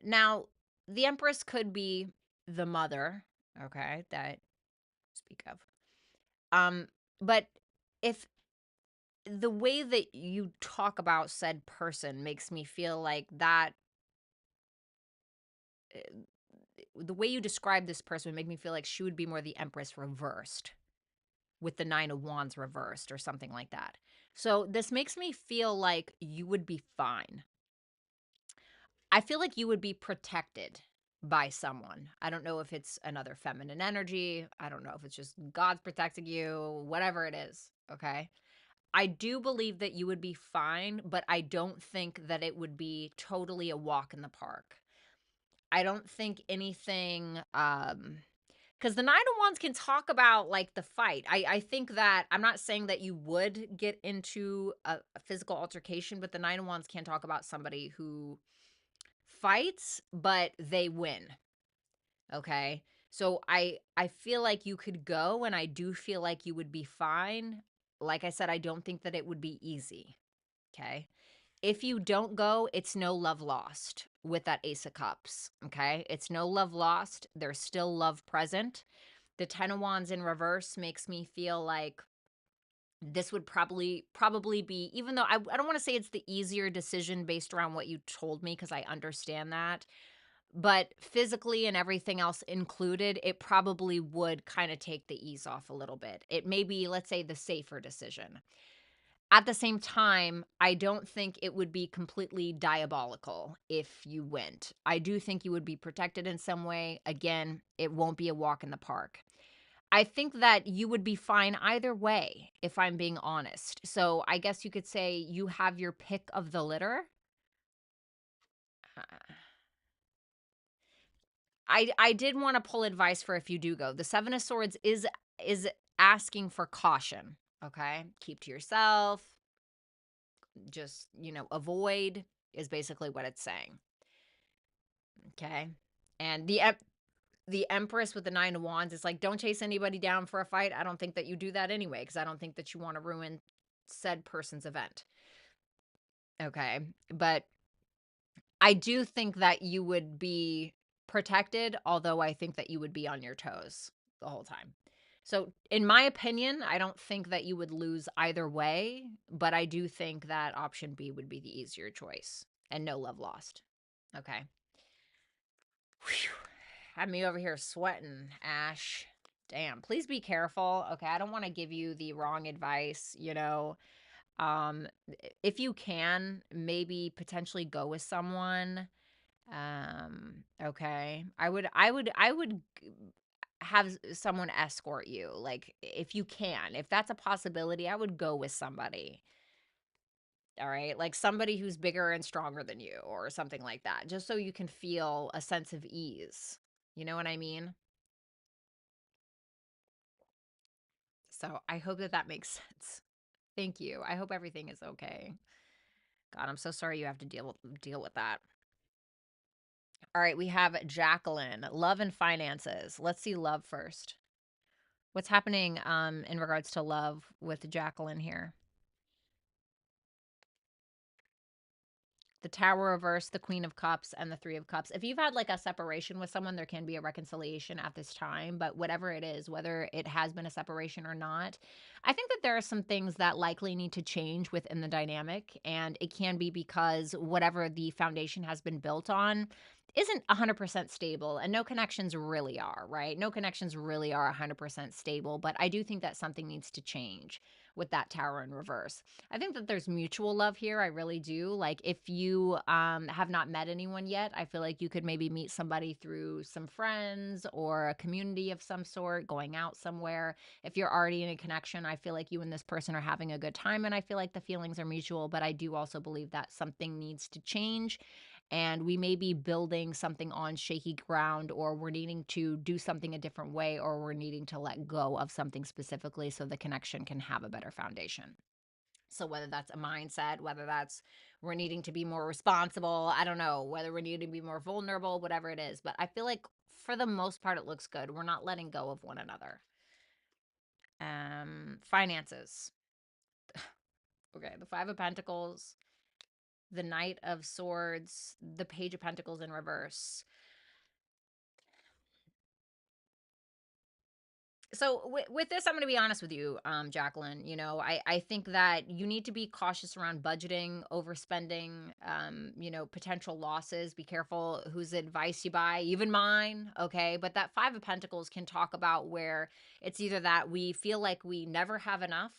Now, the Empress could be the mother, okay, that speak of. Um, but if the way that you talk about said person makes me feel like that the way you describe this person would make me feel like she would be more the Empress reversed with the Nine of Wands reversed or something like that. So this makes me feel like you would be fine. I feel like you would be protected by someone. I don't know if it's another feminine energy. I don't know if it's just God's protecting you, whatever it is. Okay. I do believe that you would be fine, but I don't think that it would be totally a walk in the park. I don't think anything Because the Nine of Wands can talk about like the fight. I think that I'm not saying that you would get into a physical altercation, but the Nine of Wands can talk about somebody who fights, but they win. Okay. So I feel like you could go, and I do feel like you would be fine. Like I said, I don't think that it would be easy. Okay. If you don't go, it's no love lost with that Ace of Cups. Okay. It's no love lost. There's still love present. The Ten of Wands in reverse makes me feel like this would probably be, even though I don't want to say it's the easier decision based around what you told me, because I understand that, but physically and everything else included, it probably would kind of take the ease off a little bit. It may be, let's say, the safer decision. At the same time, I don't think it would be completely diabolical if you went. I do think you would be protected in some way. Again, it won't be a walk in the park. I think that you would be fine either way, if I'm being honest. So I guess you could say you have your pick of the litter. Uh, I did want to pull advice for if you do go. The Seven of Swords is asking for caution. Okay, keep to yourself. Just avoid is basically what it's saying. Okay, and the Empress with the Nine of Wands is like, don't chase anybody down for a fight. I don't think that you do that anyway, because I don't think that you want to ruin said person's event. Okay, but I do think that you would be protected, although I think that you would be on your toes the whole time. So, in my opinion, I don't think that you would lose either way, but I do think that option B would be the easier choice and no love lost. Okay. Whew. Had me over here sweating, Ash. Damn. Please be careful. Okay, I don't want to give you the wrong advice. Um if you can, maybe potentially go with someone. Okay. I would have someone escort you. Like, if you can. If that's a possibility, I would go with somebody. All right? Like somebody who's bigger and stronger than you or something like that, just so you can feel a sense of ease. You know what I mean? So, I hope that that makes sense. Thank you. I hope everything is okay. God, I'm so sorry you have to deal with that. All right, we have Jacqueline, love and finances. Let's see love first. What's happening in regards to love with Jacqueline here? The Tower reverse, the Queen of Cups, and the Three of Cups. If you've had like a separation with someone, there can be a reconciliation at this time. But whatever it is, whether it has been a separation or not, I think that there are some things that likely need to change within the dynamic. And it can be because whatever the foundation has been built on isn't 100% stable. And no connections really are, right? No connections really are 100% stable. But I do think that something needs to change with that Tower in reverse. I think that there's mutual love here. I really do. Like, if you have not met anyone yet, I feel like you could maybe meet somebody through some friends or a community of some sort, going out somewhere. If you're already in a connection, I feel like you and this person are having a good time, and I feel like the feelings are mutual. But I do also believe that something needs to change, and we may be building something on shaky ground, or we're needing to do something a different way, or we're needing to let go of something specifically so the connection can have a better foundation. So whether that's a mindset, whether that's we're needing to be more responsible, I don't know, whether we're needing to be more vulnerable, whatever it is. But I feel like for the most part, it looks good. We're not letting go of one another. Finances. Okay, the Five of Pentacles, the Knight of Swords, the Page of Pentacles in reverse. So with this, I'm going to be honest with you, Jacqueline. I think that you need to be cautious around budgeting, overspending, potential losses. Be careful whose advice you buy, even mine. Okay, but that Five of Pentacles can talk about where it's either that we feel like we never have enough,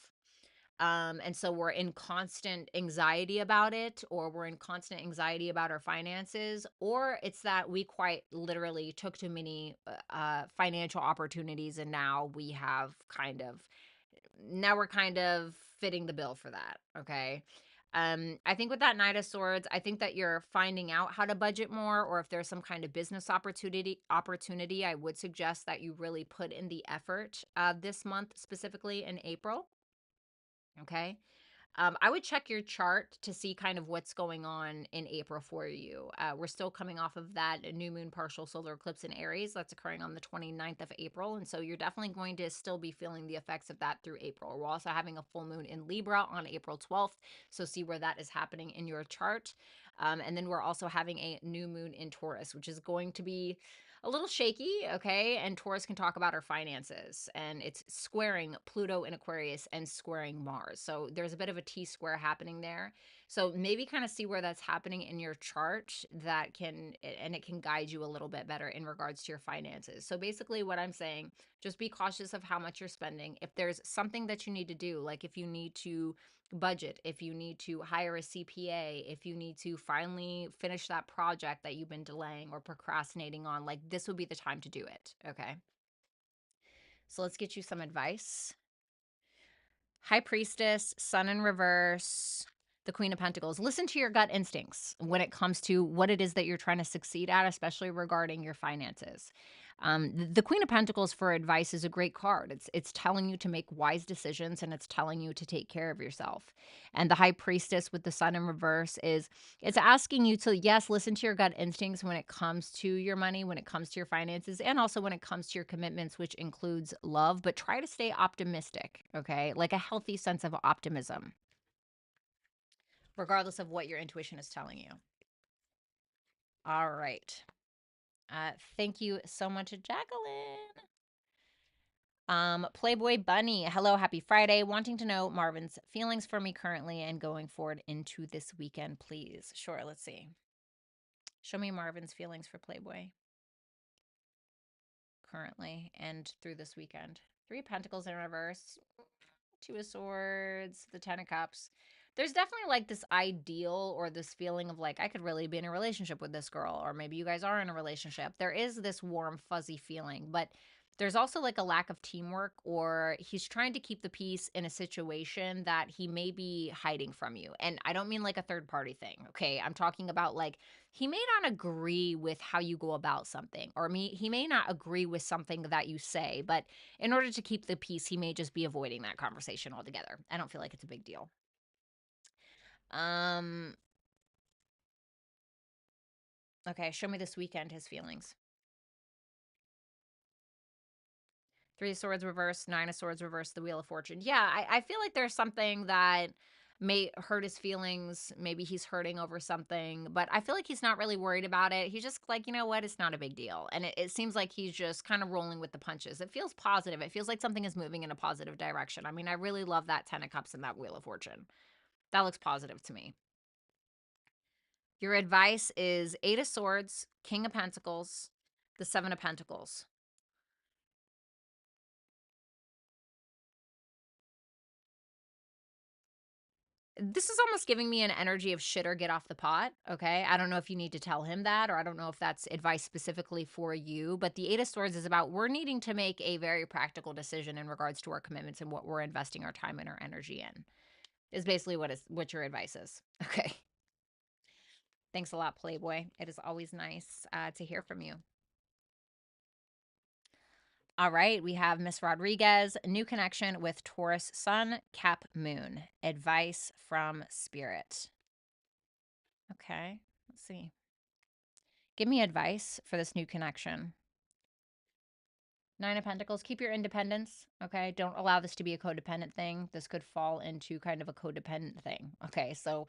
and so we're in constant anxiety about it, or we're in constant anxiety about our finances, or it's that we quite literally took too many financial opportunities, and now we're kind of fitting the bill for that. Okay. I think with that Knight of Swords, I think that you're finding out how to budget more, or if there's some kind of business opportunity, I would suggest that you really put in the effort this month, specifically in April. Okay. I would check your chart to see kind of what's going on in April for you. We're still coming off of that new moon partial solar eclipse in Aries that's occurring on the 29th of April. And so you're definitely going to still be feeling the effects of that through April. We're also having a full moon in Libra on April 12th. So see where that is happening in your chart. And then we're also having a new moon in Taurus, which is going to be a little shaky, okay? And Taurus can talk about our finances, and it's squaring Pluto in Aquarius and squaring Mars. So there's a bit of a T square happening there. So maybe kind of see where that's happening in your chart, that can, and it can guide you a little bit better in regards to your finances. So basically what I'm saying, just be cautious of how much you're spending. If there's something that you need to do, like if you need to budget, if you need to hire a CPA, if you need to finally finish that project that you've been delaying or procrastinating on, like this would be the time to do it. Okay. So let's get you some advice. High Priestess, Sun in reverse, the Queen of Pentacles. Listen to your gut instincts when it comes to what it is that you're trying to succeed at, especially regarding your finances. The Queen of Pentacles for advice is a great card. It's telling you to make wise decisions, and it's telling you to take care of yourself. And the High Priestess with the Sun in reverse is, it's asking you to, yes, listen to your gut instincts when it comes to your money, when it comes to your finances, and also when it comes to your commitments, which includes love, but try to stay optimistic, okay? Like a healthy sense of optimism, regardless of what your intuition is telling you. All right. Thank you so much, Jacqueline. Playboy Bunny, hello, happy Friday. Wanting to know Marvin's feelings for me currently and going forward into this weekend, please. Sure, let's see. Show me Marvin's feelings for Playboy currently and through this weekend. 3 of Pentacles in reverse, 2 of Swords, the 10 of Cups. There's definitely like this ideal or this feeling of like, I could really be in a relationship with this girl, or maybe you guys are in a relationship. There is this warm, fuzzy feeling, but there's also like a lack of teamwork, or he's trying to keep the peace in a situation that he may be hiding from you. And I don't mean like a third party thing, okay? I'm talking about like he may not agree with how you go about something, or he may not agree with something that you say, but in order to keep the peace, he may just be avoiding that conversation altogether. I don't feel like it's a big deal. Okay, show me this weekend his feelings. 3 of Swords reverse, 9 of Swords reverse, the Wheel of Fortune. Yeah, I feel like there's something that may hurt his feelings. Maybe he's hurting over something, but I feel like he's not really worried about it. He's just like, you know what? It's not a big deal. And it seems like he's just kind of rolling with the punches. It feels positive. It feels like something is moving in a positive direction. I mean, I really love that 10 of Cups and that Wheel of Fortune. That looks positive to me. Your advice is 8 of Swords, King of Pentacles, the 7 of Pentacles. This is almost giving me an energy of shit or get off the pot, okay? I don't know if you need to tell him that, or I don't know if that's advice specifically for you, but the 8 of Swords is about we're needing to make a very practical decision in regards to our commitments and what we're investing our time and our energy in, is basically what your advice is, okay? Thanks a lot, Playboy. It is always nice to hear from you. All right, we have Miss Rodriguez, new connection with Taurus Sun, Cap Moon. Advice from Spirit. Okay, let's see. Give me advice for this new connection. 9 of Pentacles, keep your independence, okay? Don't allow this to be a codependent thing. This could fall into kind of a codependent thing, okay? So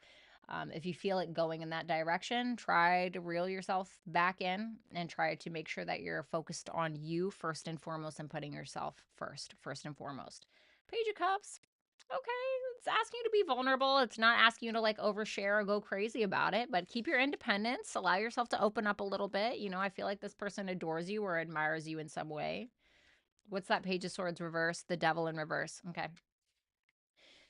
if you feel it going in that direction, try to reel yourself back in and try to make sure that you're focused on you first and foremost and putting yourself first and foremost. Page of Cups, okay, it's asking you to be vulnerable. It's not asking you to like overshare or go crazy about it, but keep your independence. Allow yourself to open up a little bit. You know, I feel like this person adores you or admires you in some way. What's that Page of Swords reverse? The Devil in reverse. Okay.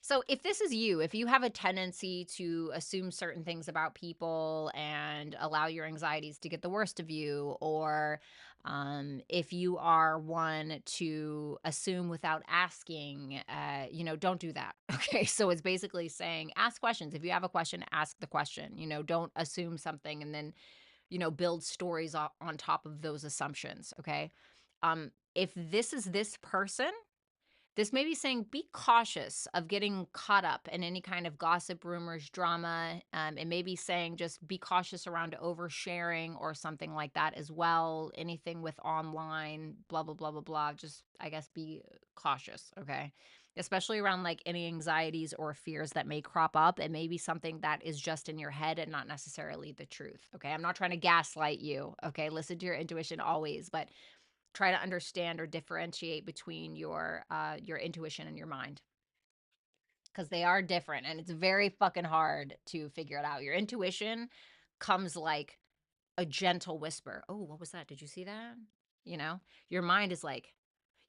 So if this is you, if you have a tendency to assume certain things about people and allow your anxieties to get the worst of you, or if you are one to assume without asking, don't do that. Okay. So it's basically saying ask questions. If you have a question, ask the question. Don't assume something and then, build stories on top of those assumptions. Okay. If this is this person, this may be saying be cautious of getting caught up in any kind of gossip, rumors, drama. It may be saying just be cautious around oversharing or something like that as well. Anything with online, blah, blah, blah, blah, blah. Just, I guess, be cautious, okay? Especially around like any anxieties or fears that may crop up. It may be something that is just in your head and not necessarily the truth, okay? I'm not trying to gaslight you, okay? Listen to your intuition always, but try to understand or differentiate between your intuition and your mind, because they are different and it's very fucking hard to figure it out. Your intuition comes like a gentle whisper. Oh, what was that? Did you see that? You know, your mind is like,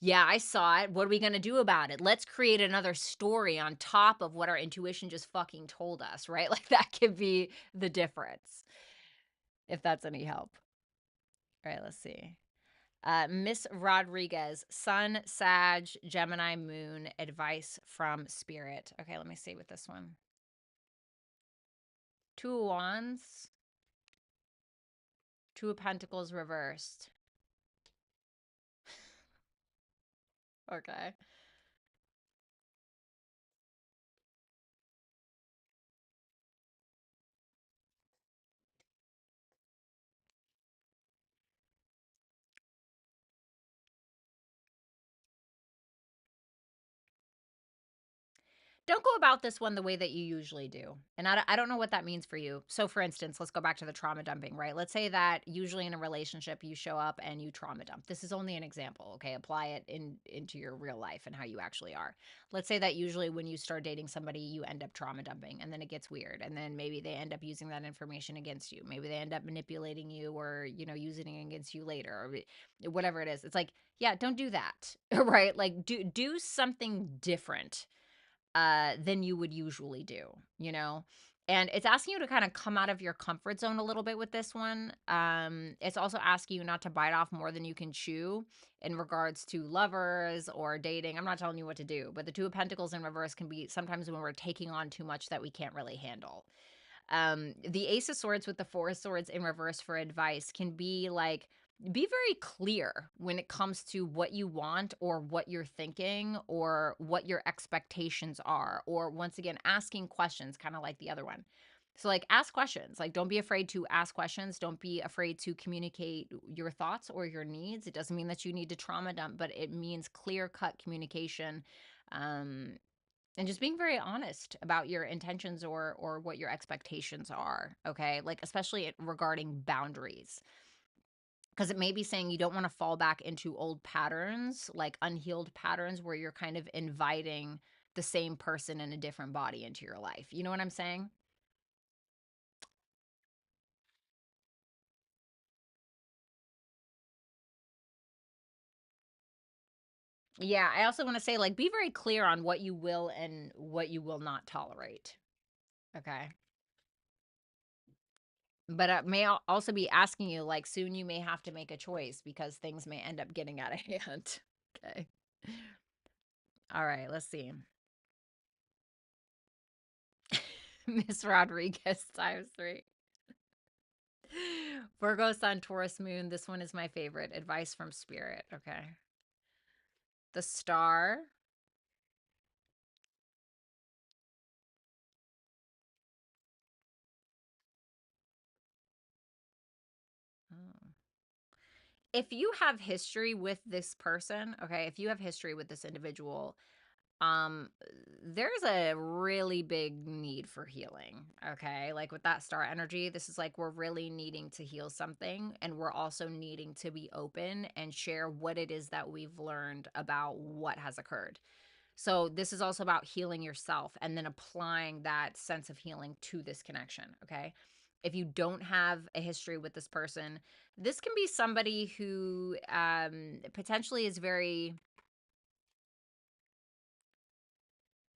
yeah, I saw it. What are we going to do about it? Let's create another story on top of what our intuition just fucking told us, right? Like that could be the difference, if that's any help. All right, let's see. Miss Rodriguez, Sun, Sag, Gemini, Moon, advice from Spirit. Okay, let me see with this one. Two of Wands, Two of Pentacles reversed. Okay. Don't go about this one the way that you usually do. And I don't know what that means for you. So, for instance, let's go back to the trauma dumping, right? Let's say that usually in a relationship, you show up and you trauma dump. This is only an example, okay? Apply it into your real life and how you actually are. Let's say that usually when you start dating somebody, you end up trauma dumping and then it gets weird. And then maybe they end up using that information against you. Maybe they end up manipulating you or, using it against you later or whatever it is. It's like, yeah, don't do that, right? Like, do something different than you would usually do, you know? And it's asking you to kind of come out of your comfort zone a little bit with this one. It's also asking you not to bite off more than you can chew in regards to lovers or dating. I'm not telling you what to do, but the Two of Pentacles in reverse can be sometimes when we're taking on too much that we can't really handle. The Ace of Swords with the Four of Swords in reverse for advice can be like, be very clear when it comes to what you want or what you're thinking or what your expectations are. Or once again, asking questions, kind of like the other one. So, like, ask questions. Like, don't be afraid to ask questions. Don't be afraid to communicate your thoughts or your needs. It doesn't mean that you need to trauma dump, but it means clear cut communication. Um, and just being very honest about your intentions or what your expectations are, okay? Like especially regarding boundaries, because it may be saying you don't want to fall back into old patterns, like unhealed patterns where you're kind of inviting the same person in a different body into your life. You know what I'm saying? Yeah, I also want to say like be very clear on what you will and what you will not tolerate. Okay? But may also be asking you, like, soon you may have to make a choice because things may end up getting out of hand. Okay. All right, let's see. Miss Rodriguez times three. Virgo, Sun, Taurus, Moon. This one is my favorite. Advice from Spirit. Okay. The Star. Oh. If you have history with this person, okay, if you have history with this individual, um there's a really big need for healing, okay? Like with that star energy, this is like we're really needing to heal something and we're also needing to be open and share what it is that we've learned about what has occurred. So this is also about healing yourself and then applying that sense of healing to this connection, okay? If you don't have a history with this person, this can be somebody who potentially is very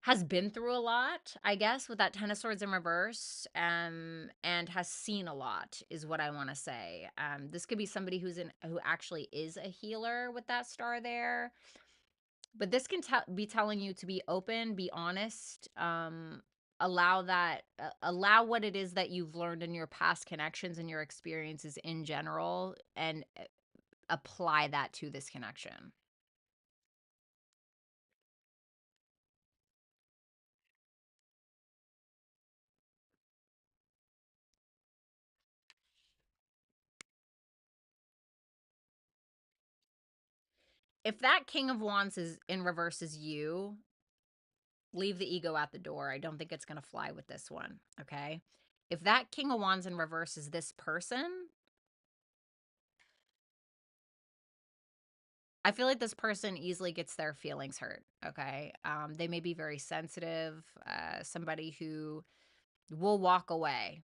has been through a lot, I guess, with that 10 of swords in reverse, and has seen a lot is what I want to say. This could be somebody who actually is a healer with that star there. But this can be telling you to be open, be honest, allow what it is that you've learned in your past connections and your experiences in general, and apply that to this connection. If that King of Wands is in reverse is you, leave the ego at the door. I don't think it's going to fly with this one, okay? If that King of Wands in reverse is this person, I feel like this person easily gets their feelings hurt, okay? They may be very sensitive, somebody who will walk away,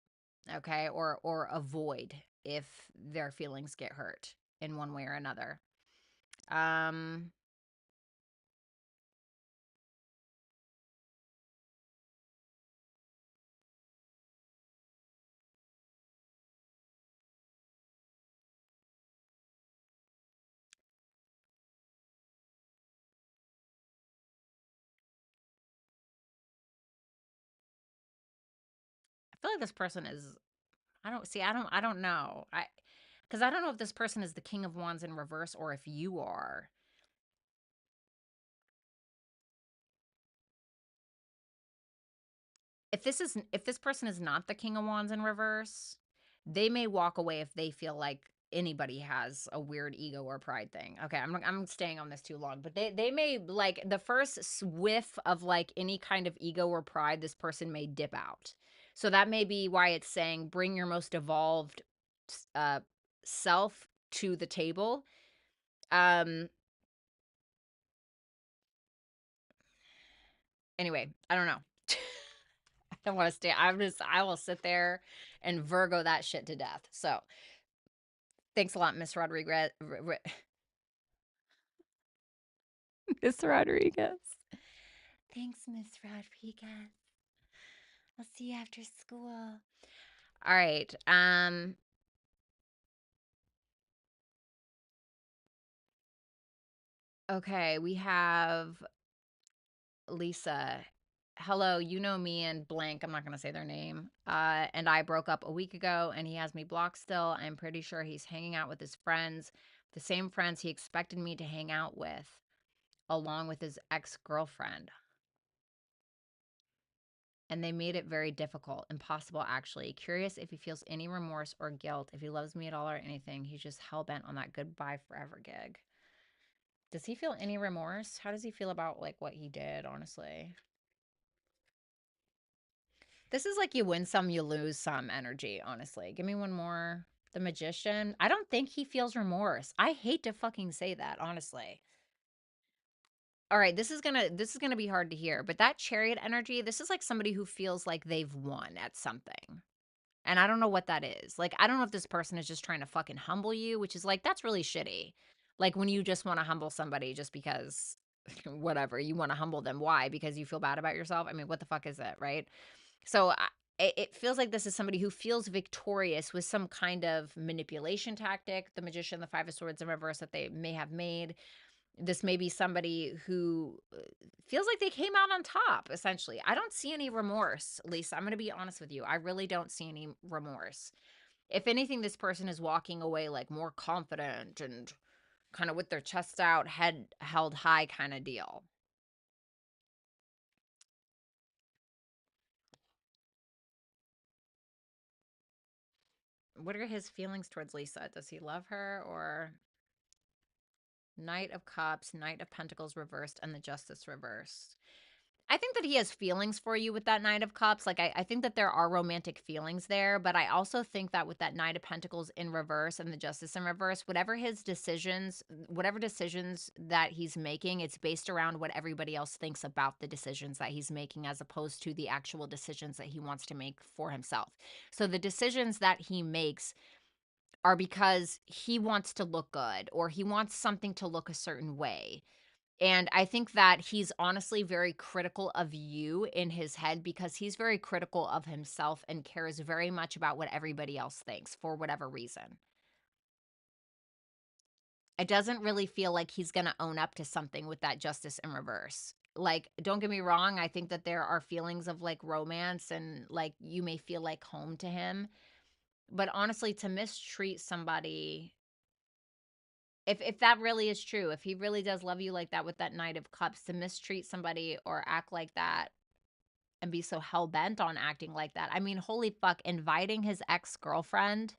okay, or avoid if their feelings get hurt in one way or another. I feel like this person is, I don't know. Because I don't know if this person is the King of Wands in reverse or if you are. If this person is not the King of Wands in reverse, they may walk away if they feel like anybody has a weird ego or pride thing. Okay, I'm staying on this too long, but they may, like, the first whiff of like any kind of ego or pride, this person may dip out. So that may be why it's saying bring your most evolved uh self to the table. Um anyway, I don't know. I don't want to stay. I will sit there and Virgo that shit to death. So thanks a lot, Miss Rodriguez. Miss Rodriguez. Thanks, Miss Rodriguez. I'll see you after school. All right. Okay, we have Lisa. Hello, you know me and blank. I'm not going to say their name. And I broke up a week ago and he has me blocked still. I'm pretty sure he's hanging out with his friends, the same friends he expected me to hang out with, along with his ex-girlfriend. And they made it very difficult, impossible actually. Curious if he feels any remorse or guilt, if he loves me at all or anything. He's just hell-bent on that goodbye forever gig. Does he feel any remorse? How does he feel about like what he did, honestly? This is like you win some, you lose some energy, honestly. Give me one more. The Magician. I don't think he feels remorse. I hate to fucking say that, honestly. All right, this is gonna be hard to hear, but that Chariot energy, this is like somebody who feels like they've won at something. And I don't know what that is. Like, I don't know if this person is just trying to fucking humble you, which is like, that's really shitty. Like, when you just want to humble somebody just because, whatever, you want to humble them. Why? Because you feel bad about yourself? I mean, what the fuck is it, right? So it feels like this is somebody who feels victorious with some kind of manipulation tactic, the Magician, the Five of Swords in reverse that they may have made. This may be somebody who feels like they came out on top, essentially. I don't see any remorse, Lisa. I'm going to be honest with you. I really don't see any remorse. If anything, this person is walking away like more confident and kind of with their chest out, head held high kind of deal. What are his feelings towards Lisa? Does he love her? Or Knight of Cups, Knight of Pentacles reversed, and the Justice reversed? I think that he has feelings for you with that Knight of Cups. Like, I think that there are romantic feelings there, but I also think that with that Knight of Pentacles in reverse and the Justice in reverse, whatever decisions that he's making, it's based around what everybody else thinks about the decisions that he's making as opposed to the actual decisions that he wants to make for himself. So the decisions that he makes are because he wants to look good or he wants something to look a certain way. And I think that he's honestly very critical of you in his head because he's very critical of himself and cares very much about what everybody else thinks for whatever reason. It doesn't really feel like he's gonna own up to something with that justice in reverse. Like, don't get me wrong, I think that there are feelings of, like, romance and, like, you may feel like home to him, but honestly, to mistreat somebody if that really is true, if he really does love you like that with that Knight of Cups, to mistreat somebody or act like that and be so hell-bent on acting like that, I mean, holy fuck, inviting his ex-girlfriend,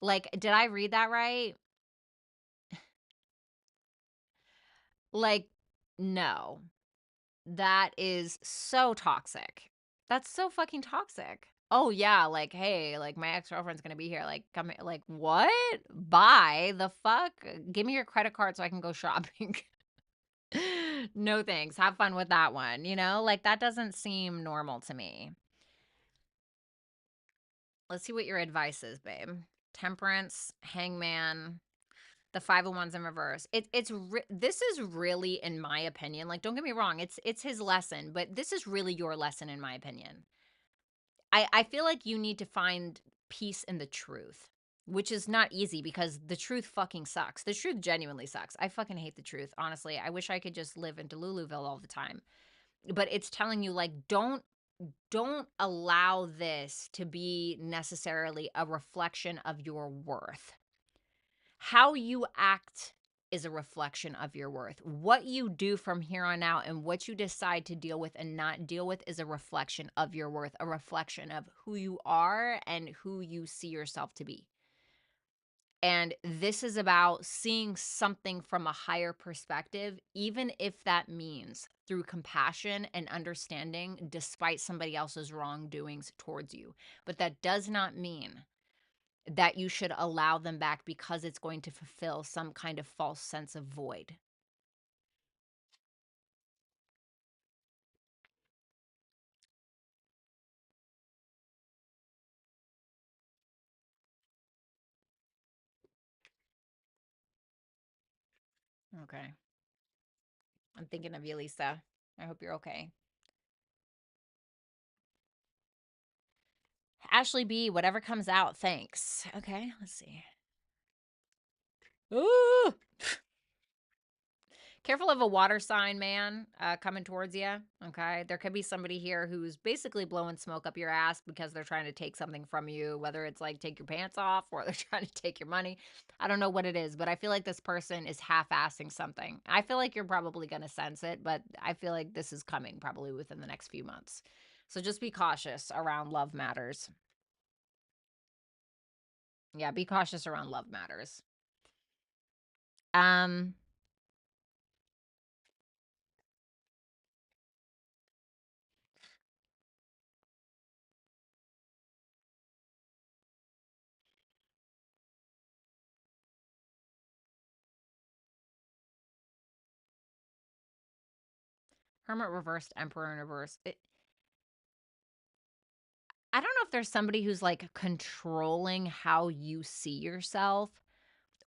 like, did I read that right? Like, no. That is so toxic. That's so fucking toxic. Oh, yeah, like, "Hey, like, my ex-girlfriend's gonna be here, like, come here." Like, "What? Bye. The fuck? Give me your credit card so I can go shopping." No, thanks. Have fun with that one, you know? Like, that doesn't seem normal to me. Let's see what your advice is, babe. Temperance, Hangman, the 5 of Wands in reverse. This is really, in my opinion, like, don't get me wrong, it's his lesson, but this is really your lesson, in my opinion. I feel like you need to find peace in the truth, which is not easy because the truth fucking sucks. The truth genuinely sucks. I fucking hate the truth, honestly. I wish I could just live in Deluluville all the time. But it's telling you, like, don't allow this to be necessarily a reflection of your worth. How you act is a reflection of your worth. What you do from here on out and what you decide to deal with and not deal with is a reflection of your worth, a reflection of who you are and who you see yourself to be. And this is about seeing something from a higher perspective, even if that means through compassion and understanding despite somebody else's wrongdoings towards you. But that does not mean that you should allow them back because it's going to fulfill some kind of false sense of void. Okay. I'm thinking of you, Lisa. I hope you're okay. Ashley B, whatever comes out, thanks. Okay, let's see. Ooh! Careful of a water sign man coming towards you. Okay. There could be somebody here who's basically blowing smoke up your ass because they're trying to take something from you, whether it's like take your pants off or they're trying to take your money. I don't know what it is, but I feel like this person is half assing something. I feel like you're probably going to sense it, but I feel like this is coming probably within the next few months. So just be cautious around love matters. Yeah, be cautious around love matters. Um, Hermit reversed, Emperor in reverse. I don't know if there's somebody who's, like, controlling how you see yourself,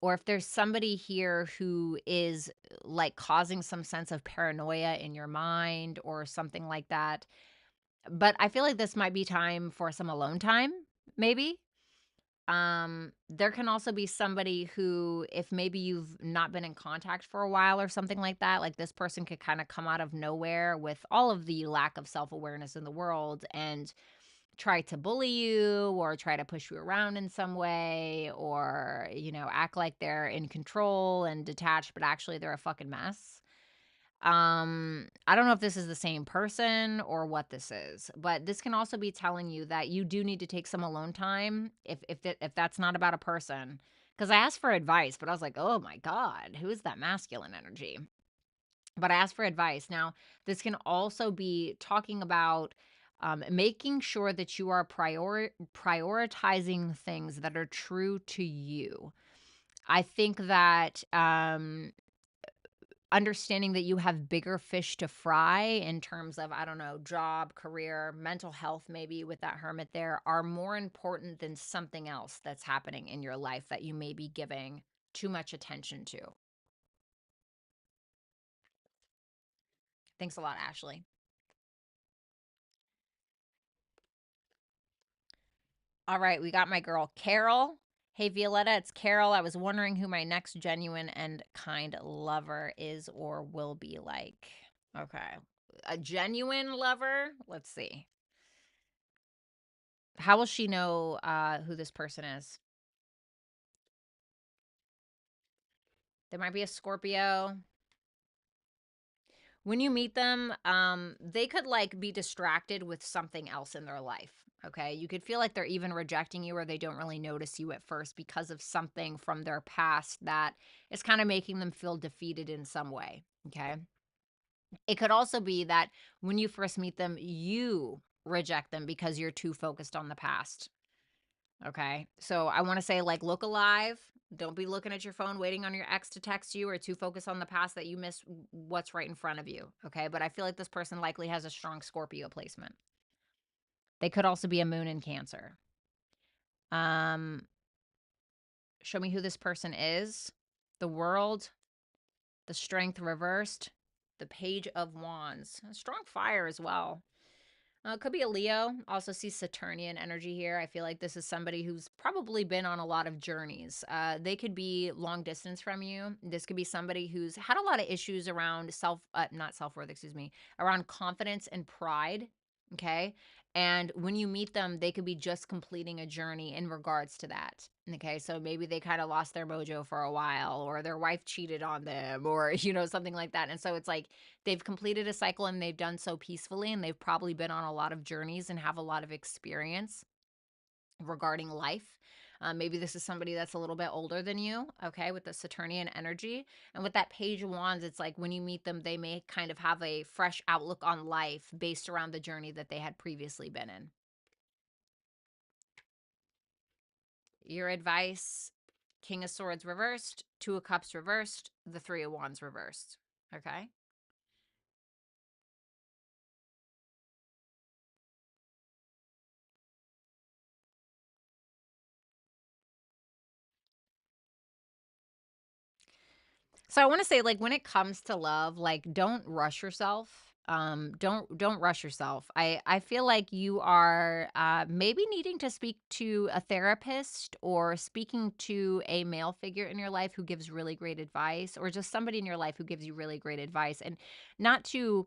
or if there's somebody here who is, like, causing some sense of paranoia in your mind or something like that. But I feel like this might be time for some alone time, maybe. There can also be somebody who, if maybe you've not been in contact for a while or something like this person could kinda come out of nowhere with all of the lack of self-awareness in the world and try to bully you or try to push you around in some way or, act like they're in control and detached, but actually they're a fucking mess. I don't know if this is the same person or what this is, but this can also be telling you that you do need to take some alone time if that's not about a person. Because I asked for advice, but I was like, oh my God, who is that masculine energy? But I asked for advice. Now, this can also be talking about making sure that you are prioritizing things that are true to you. I think that understanding that you have bigger fish to fry in terms of, I don't know, job, career, mental health, maybe with that hermit there, are more important than something else that's happening in your life that you may be giving too much attention to. Thanks a lot, Ashley. All right, we got my girl Carol. Hey, Violetta, it's Carol. I was wondering who my next genuine and kind lover is or will be like. Okay. A genuine lover? Let's see. How will she know who this person is? There might be a Scorpio. When you meet them, they could like be distracted with something else in their life. Okay. You could feel like they're even rejecting you or they don't really notice you at first because of something from their past that is kind of making them feel defeated in some way. Okay. It could also be that when you first meet them, you reject them because you're too focused on the past. Okay. So I want to say, like, look alive. Don't be looking at your phone waiting on your ex to text you or too focused on the past that you miss what's right in front of you. Okay. But I feel like this person likely has a strong Scorpio placement. They could also be a moon in Cancer. Um, Show me who this person is. The World, the Strength reversed, the Page of Wands. A strong fire as well. Could be a Leo. Also see Saturnian energy here. I feel like this is somebody who's probably been on a lot of journeys. They could be long distance from you. This could be somebody who's had a lot of issues around not self-worth, excuse me, around confidence and pride. Okay. And when you meet them, they could be just completing a journey in regards to that. Okay. So maybe they kind of lost their mojo for a while, or their wife cheated on them, or, something like that. And so it's like, they've completed a cycle and they've done so peacefully, and they've probably been on a lot of journeys and have a lot of experience regarding life. Maybe this is somebody that's a little bit older than you, okay, with the Saturnian energy. And with that Page of Wands, it's like when you meet them, they may kind of have a fresh outlook on life based around the journey that they had previously been in. Your advice: King of Swords reversed, Two of Cups reversed, the Three of Wands reversed, okay? So I want to say, like, when it comes to love, like, don't rush yourself. Don't rush yourself. I feel like you are maybe needing to speak to a therapist or speaking to a male figure in your life who gives really great advice, or just somebody in your life who gives you really great advice, and not to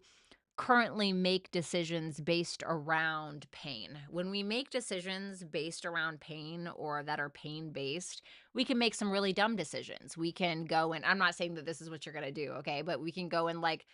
currently make decisions based around pain. When we make decisions based around pain or that are pain based, we can make some really dumb decisions. We can go and, I'm not saying that this is what you're going to do, okay? But we can go and like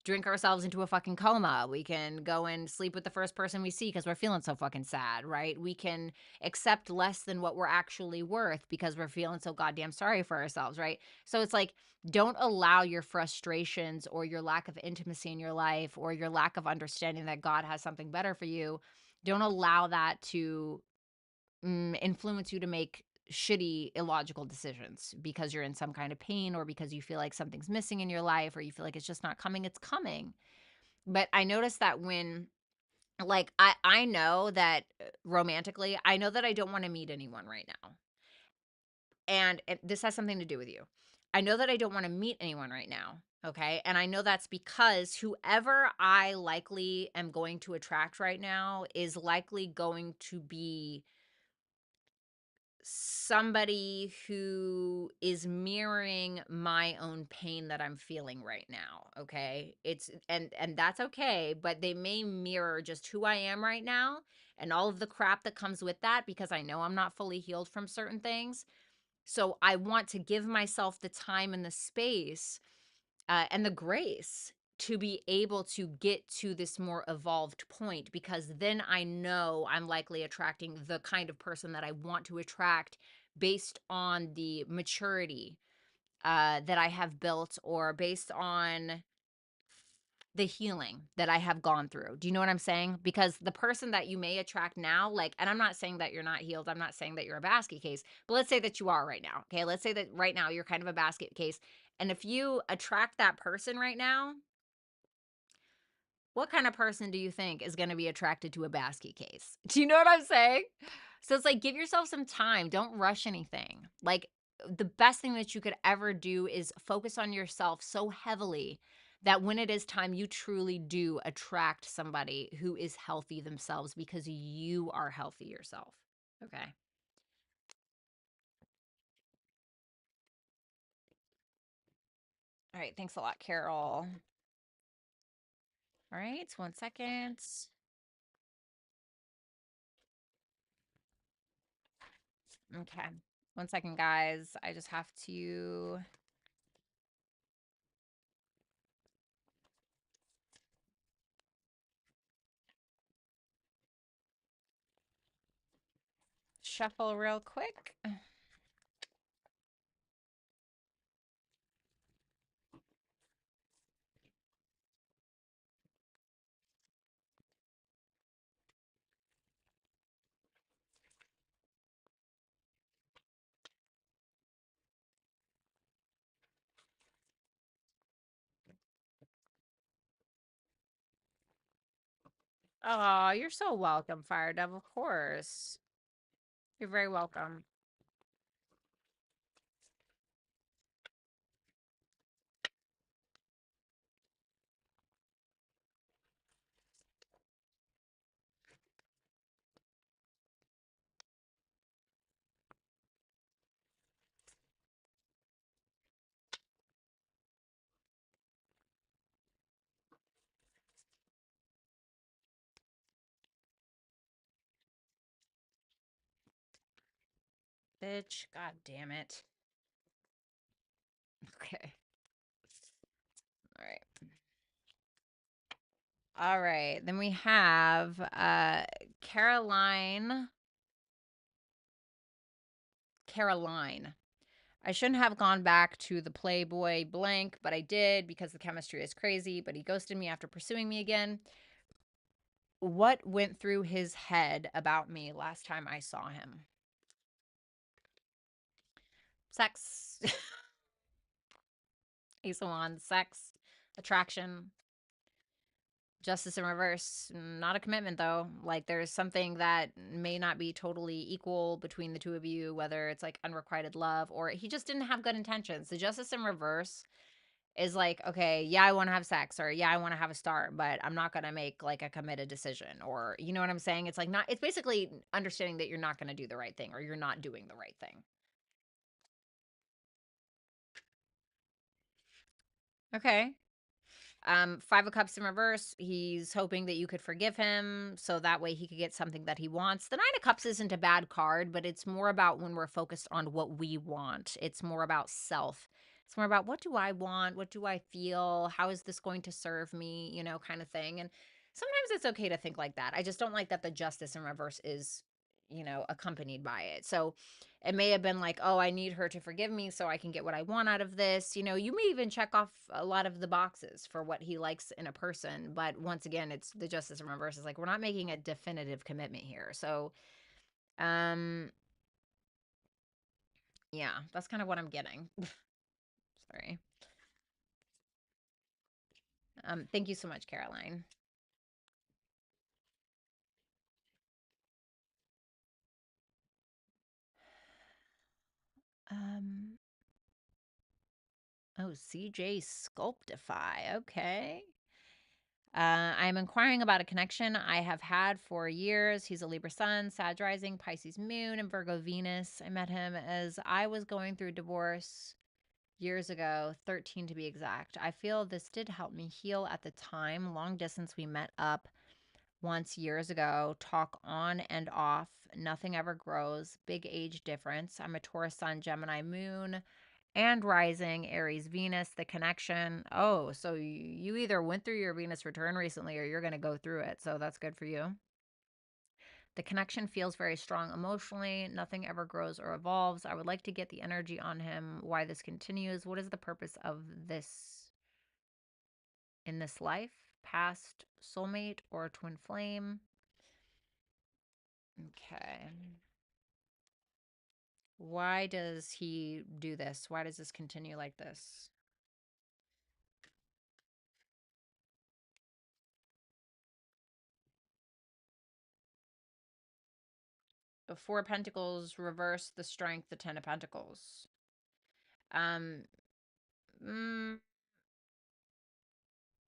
drink ourselves into a fucking coma. We can go and sleep with the first person we see because we're feeling so fucking sad, right? We can accept less than what we're actually worth because we're feeling so goddamn sorry for ourselves, right? So it's like, don't allow your frustrations or your lack of intimacy in your life or your lack of understanding that God has something better for you. Don't allow that to influence you to make shitty, illogical decisions because you're in some kind of pain or because you feel like something's missing in your life or you feel like it's just not coming. It's coming. But I noticed that when, like, I know that romantically, I know that I don't want to meet anyone right now. And this has something to do with you. I know that I don't want to meet anyone right now. Okay. And I know that's because whoever I likely am going to attract right now is likely going to be somebody who is mirroring my own pain that I'm feeling right now. Okay. It's, and that's okay, but they may mirror just who I am right now and all of the crap that comes with that because I know I'm not fully healed from certain things. So I want to give myself the time and the space and the grace to be able to get to this more evolved point, because then I know I'm likely attracting the kind of person that I want to attract based on the maturity that I have built, or based on the healing that I have gone through. Do you know what I'm saying? Because the person that you may attract now, like, and I'm not saying that you're not healed. I'm not saying that you're a basket case, but let's say that you are right now. Okay. Let's say that right now you're kind of a basket case. And if you attract that person right now, what kind of person do you think is going to be attracted to a basket case? Do you know what I'm saying? So it's like, give yourself some time. Don't rush anything. Like, the best thing that you could ever do is focus on yourself so heavily that when it is time, you truly do attract somebody who is healthy themselves because you are healthy yourself. Okay. All right. Thanks a lot, Carol. All right. 1 second. Okay. 1 second, guys. I just have to shuffle real quick. Oh, you're so welcome, Fire Devil. Of course. You're very welcome. Bitch. God damn it. Okay. All right. All right. Then we have Caroline. Caroline. I shouldn't have gone back to the Playboy blank, but I did because the chemistry is crazy, but he ghosted me after pursuing me again. What went through his head about me last time I saw him? Sex. Ace of Wands. Sex. Attraction. Justice in reverse. Not a commitment, though. Like, there's something that may not be totally equal between the two of you, whether it's like unrequited love or he just didn't have good intentions. The justice in reverse is like, okay, yeah, I want to have sex, or yeah, I want to have a start, but I'm not going to make like a committed decision, or you know what I'm saying? It's like not, it's basically understanding that you're not going to do the right thing or you're not doing the right thing. Okay. 5 of Cups in reverse. He's hoping that you could forgive him so that way he could get something that he wants. The 9 of Cups isn't a bad card, but it's more about when we're focused on what we want. It's more about self. It's more about what do I want? What do I feel? How is this going to serve me? You know, kind of thing. And sometimes it's okay to think like that. I just don't like that the justice in reverse is, you know, accompanied by it. So it may have been like, oh, I need her to forgive me so I can get what I want out of this. You know, you may even check off a lot of the boxes for what he likes in a person. But once again, it's the justice in reverse. Is like, we're not making a definitive commitment here. So, um, yeah, that's kind of what I'm getting. Sorry. Thank you so much, Caroline. Um, oh, CJ Sculptify. Okay. I'm inquiring about a connection I have had for years. He's a Libra sun, Sag rising, Pisces moon, and Virgo Venus. I met him as I was going through divorce years ago, 13 to be exact. I feel this did help me heal at the time. Long distance, we met up once years ago, talk on and off. Nothing ever grows. Big age difference. I'm a Taurus sun, Gemini moon and rising Aries Venus, the connection. Oh, so you either went through your Venus return recently or you're going to go through it. So that's good for you. The connection feels very strong emotionally. Nothing ever grows or evolves. I would like to get the energy on him, why this continues. What is the purpose of this in this life? Past soulmate or twin flame? Okay. Why does he do this? Why does this continue like this? The 4 of Pentacles reverse the strength, the 10 of Pentacles. Um, mm,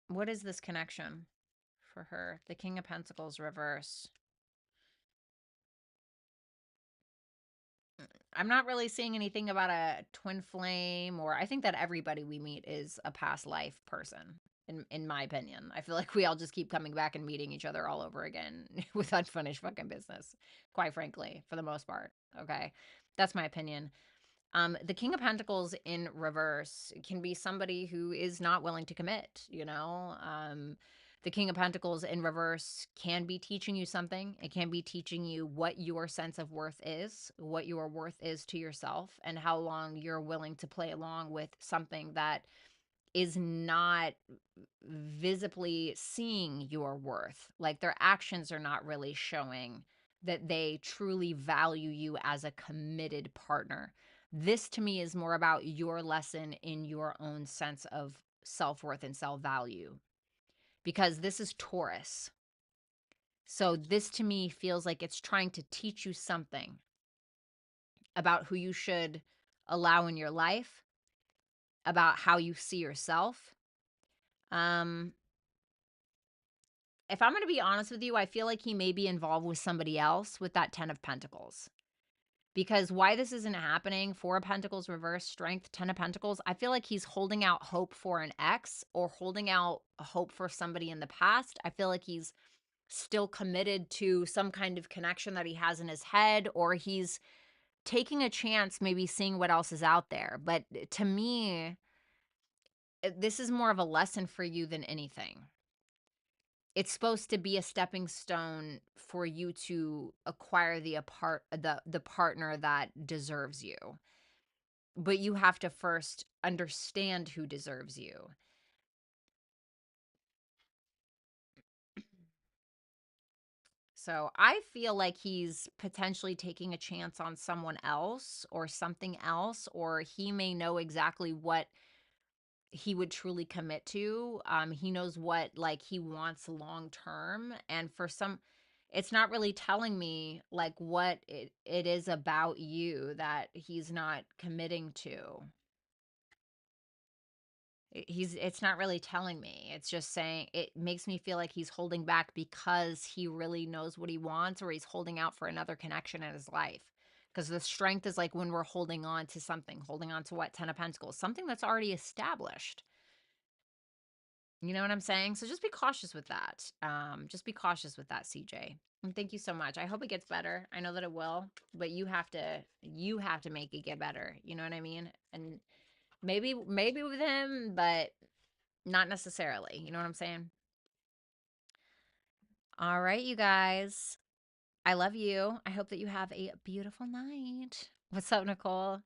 what is this connection for her? The King of Pentacles reverse. I'm not really seeing anything about a twin flame, or I think that everybody we meet is a past life person. In my opinion, I feel like we all just keep coming back and meeting each other all over again with unfinished fucking business, quite frankly, for the most part. Okay. That's my opinion. The King of Pentacles in reverse can be somebody who is not willing to commit, you know? The King of Pentacles in reverse can be teaching you something. It can be teaching you what your sense of worth is, what your worth is to yourself, and how long you're willing to play along with something that is not visibly seeing your worth. Like their actions are not really showing that they truly value you as a committed partner. This to me is more about your lesson in your own sense of self-worth and self-value, because this is Taurus. So this to me feels like it's trying to teach you something about who you should allow in your life, about how you see yourself. Um, if I'm going to be honest with you, I feel like he may be involved with somebody else with that 10 of Pentacles. Because why this isn't happening, 4 of Pentacles, reverse strength, 10 of Pentacles, I feel like he's holding out hope for an ex or holding out hope for somebody in the past. I feel like he's still committed to some kind of connection that he has in his head, or he's taking a chance, maybe seeing what else is out there. But to me, this is more of a lesson for you than anything. It's supposed to be a stepping stone for you to acquire the partner that deserves you. But you have to first understand who deserves you. So I feel like he's potentially taking a chance on someone else or something else, or he may know exactly what he would truly commit to. He knows what like he wants long term, and for some, it's not really telling me like what it is about you that he's not committing to. It's not really telling me. It's just saying, it makes me feel like he's holding back because he really knows what he wants, or he's holding out for another connection in his life. Because the strength is like when we're holding on to something, holding on to what? 10 of Pentacles, something that's already established. You know what I'm saying? So just be cautious with that. Just be cautious with that, CJ. And thank you so much. I hope it gets better. I know that it will, but you have to make it get better. You know what I mean? And maybe with him, but not necessarily. You know what I'm saying? All right, you guys. I love you. I hope that you have a beautiful night. What's up, Nicole?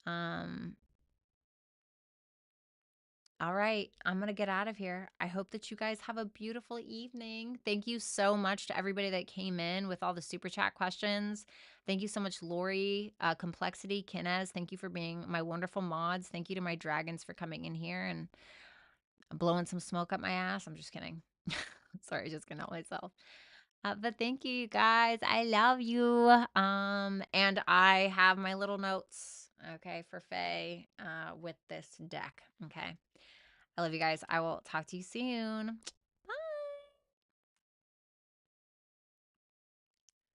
Um, all right, I'm going to get out of here. I hope that you guys have a beautiful evening. Thank you so much to everybody that came in with all the super chat questions. Thank you so much, Lori, Complexity, Kinez. Thank you for being my wonderful mods. Thank you to my dragons for coming in here and blowing some smoke up my ass. I'm just kidding. Sorry, just gonna help myself. But thank you, you guys. I love you. And I have my little notes, okay, for Faye, with this deck. Okay. I love you guys. I will talk to you soon.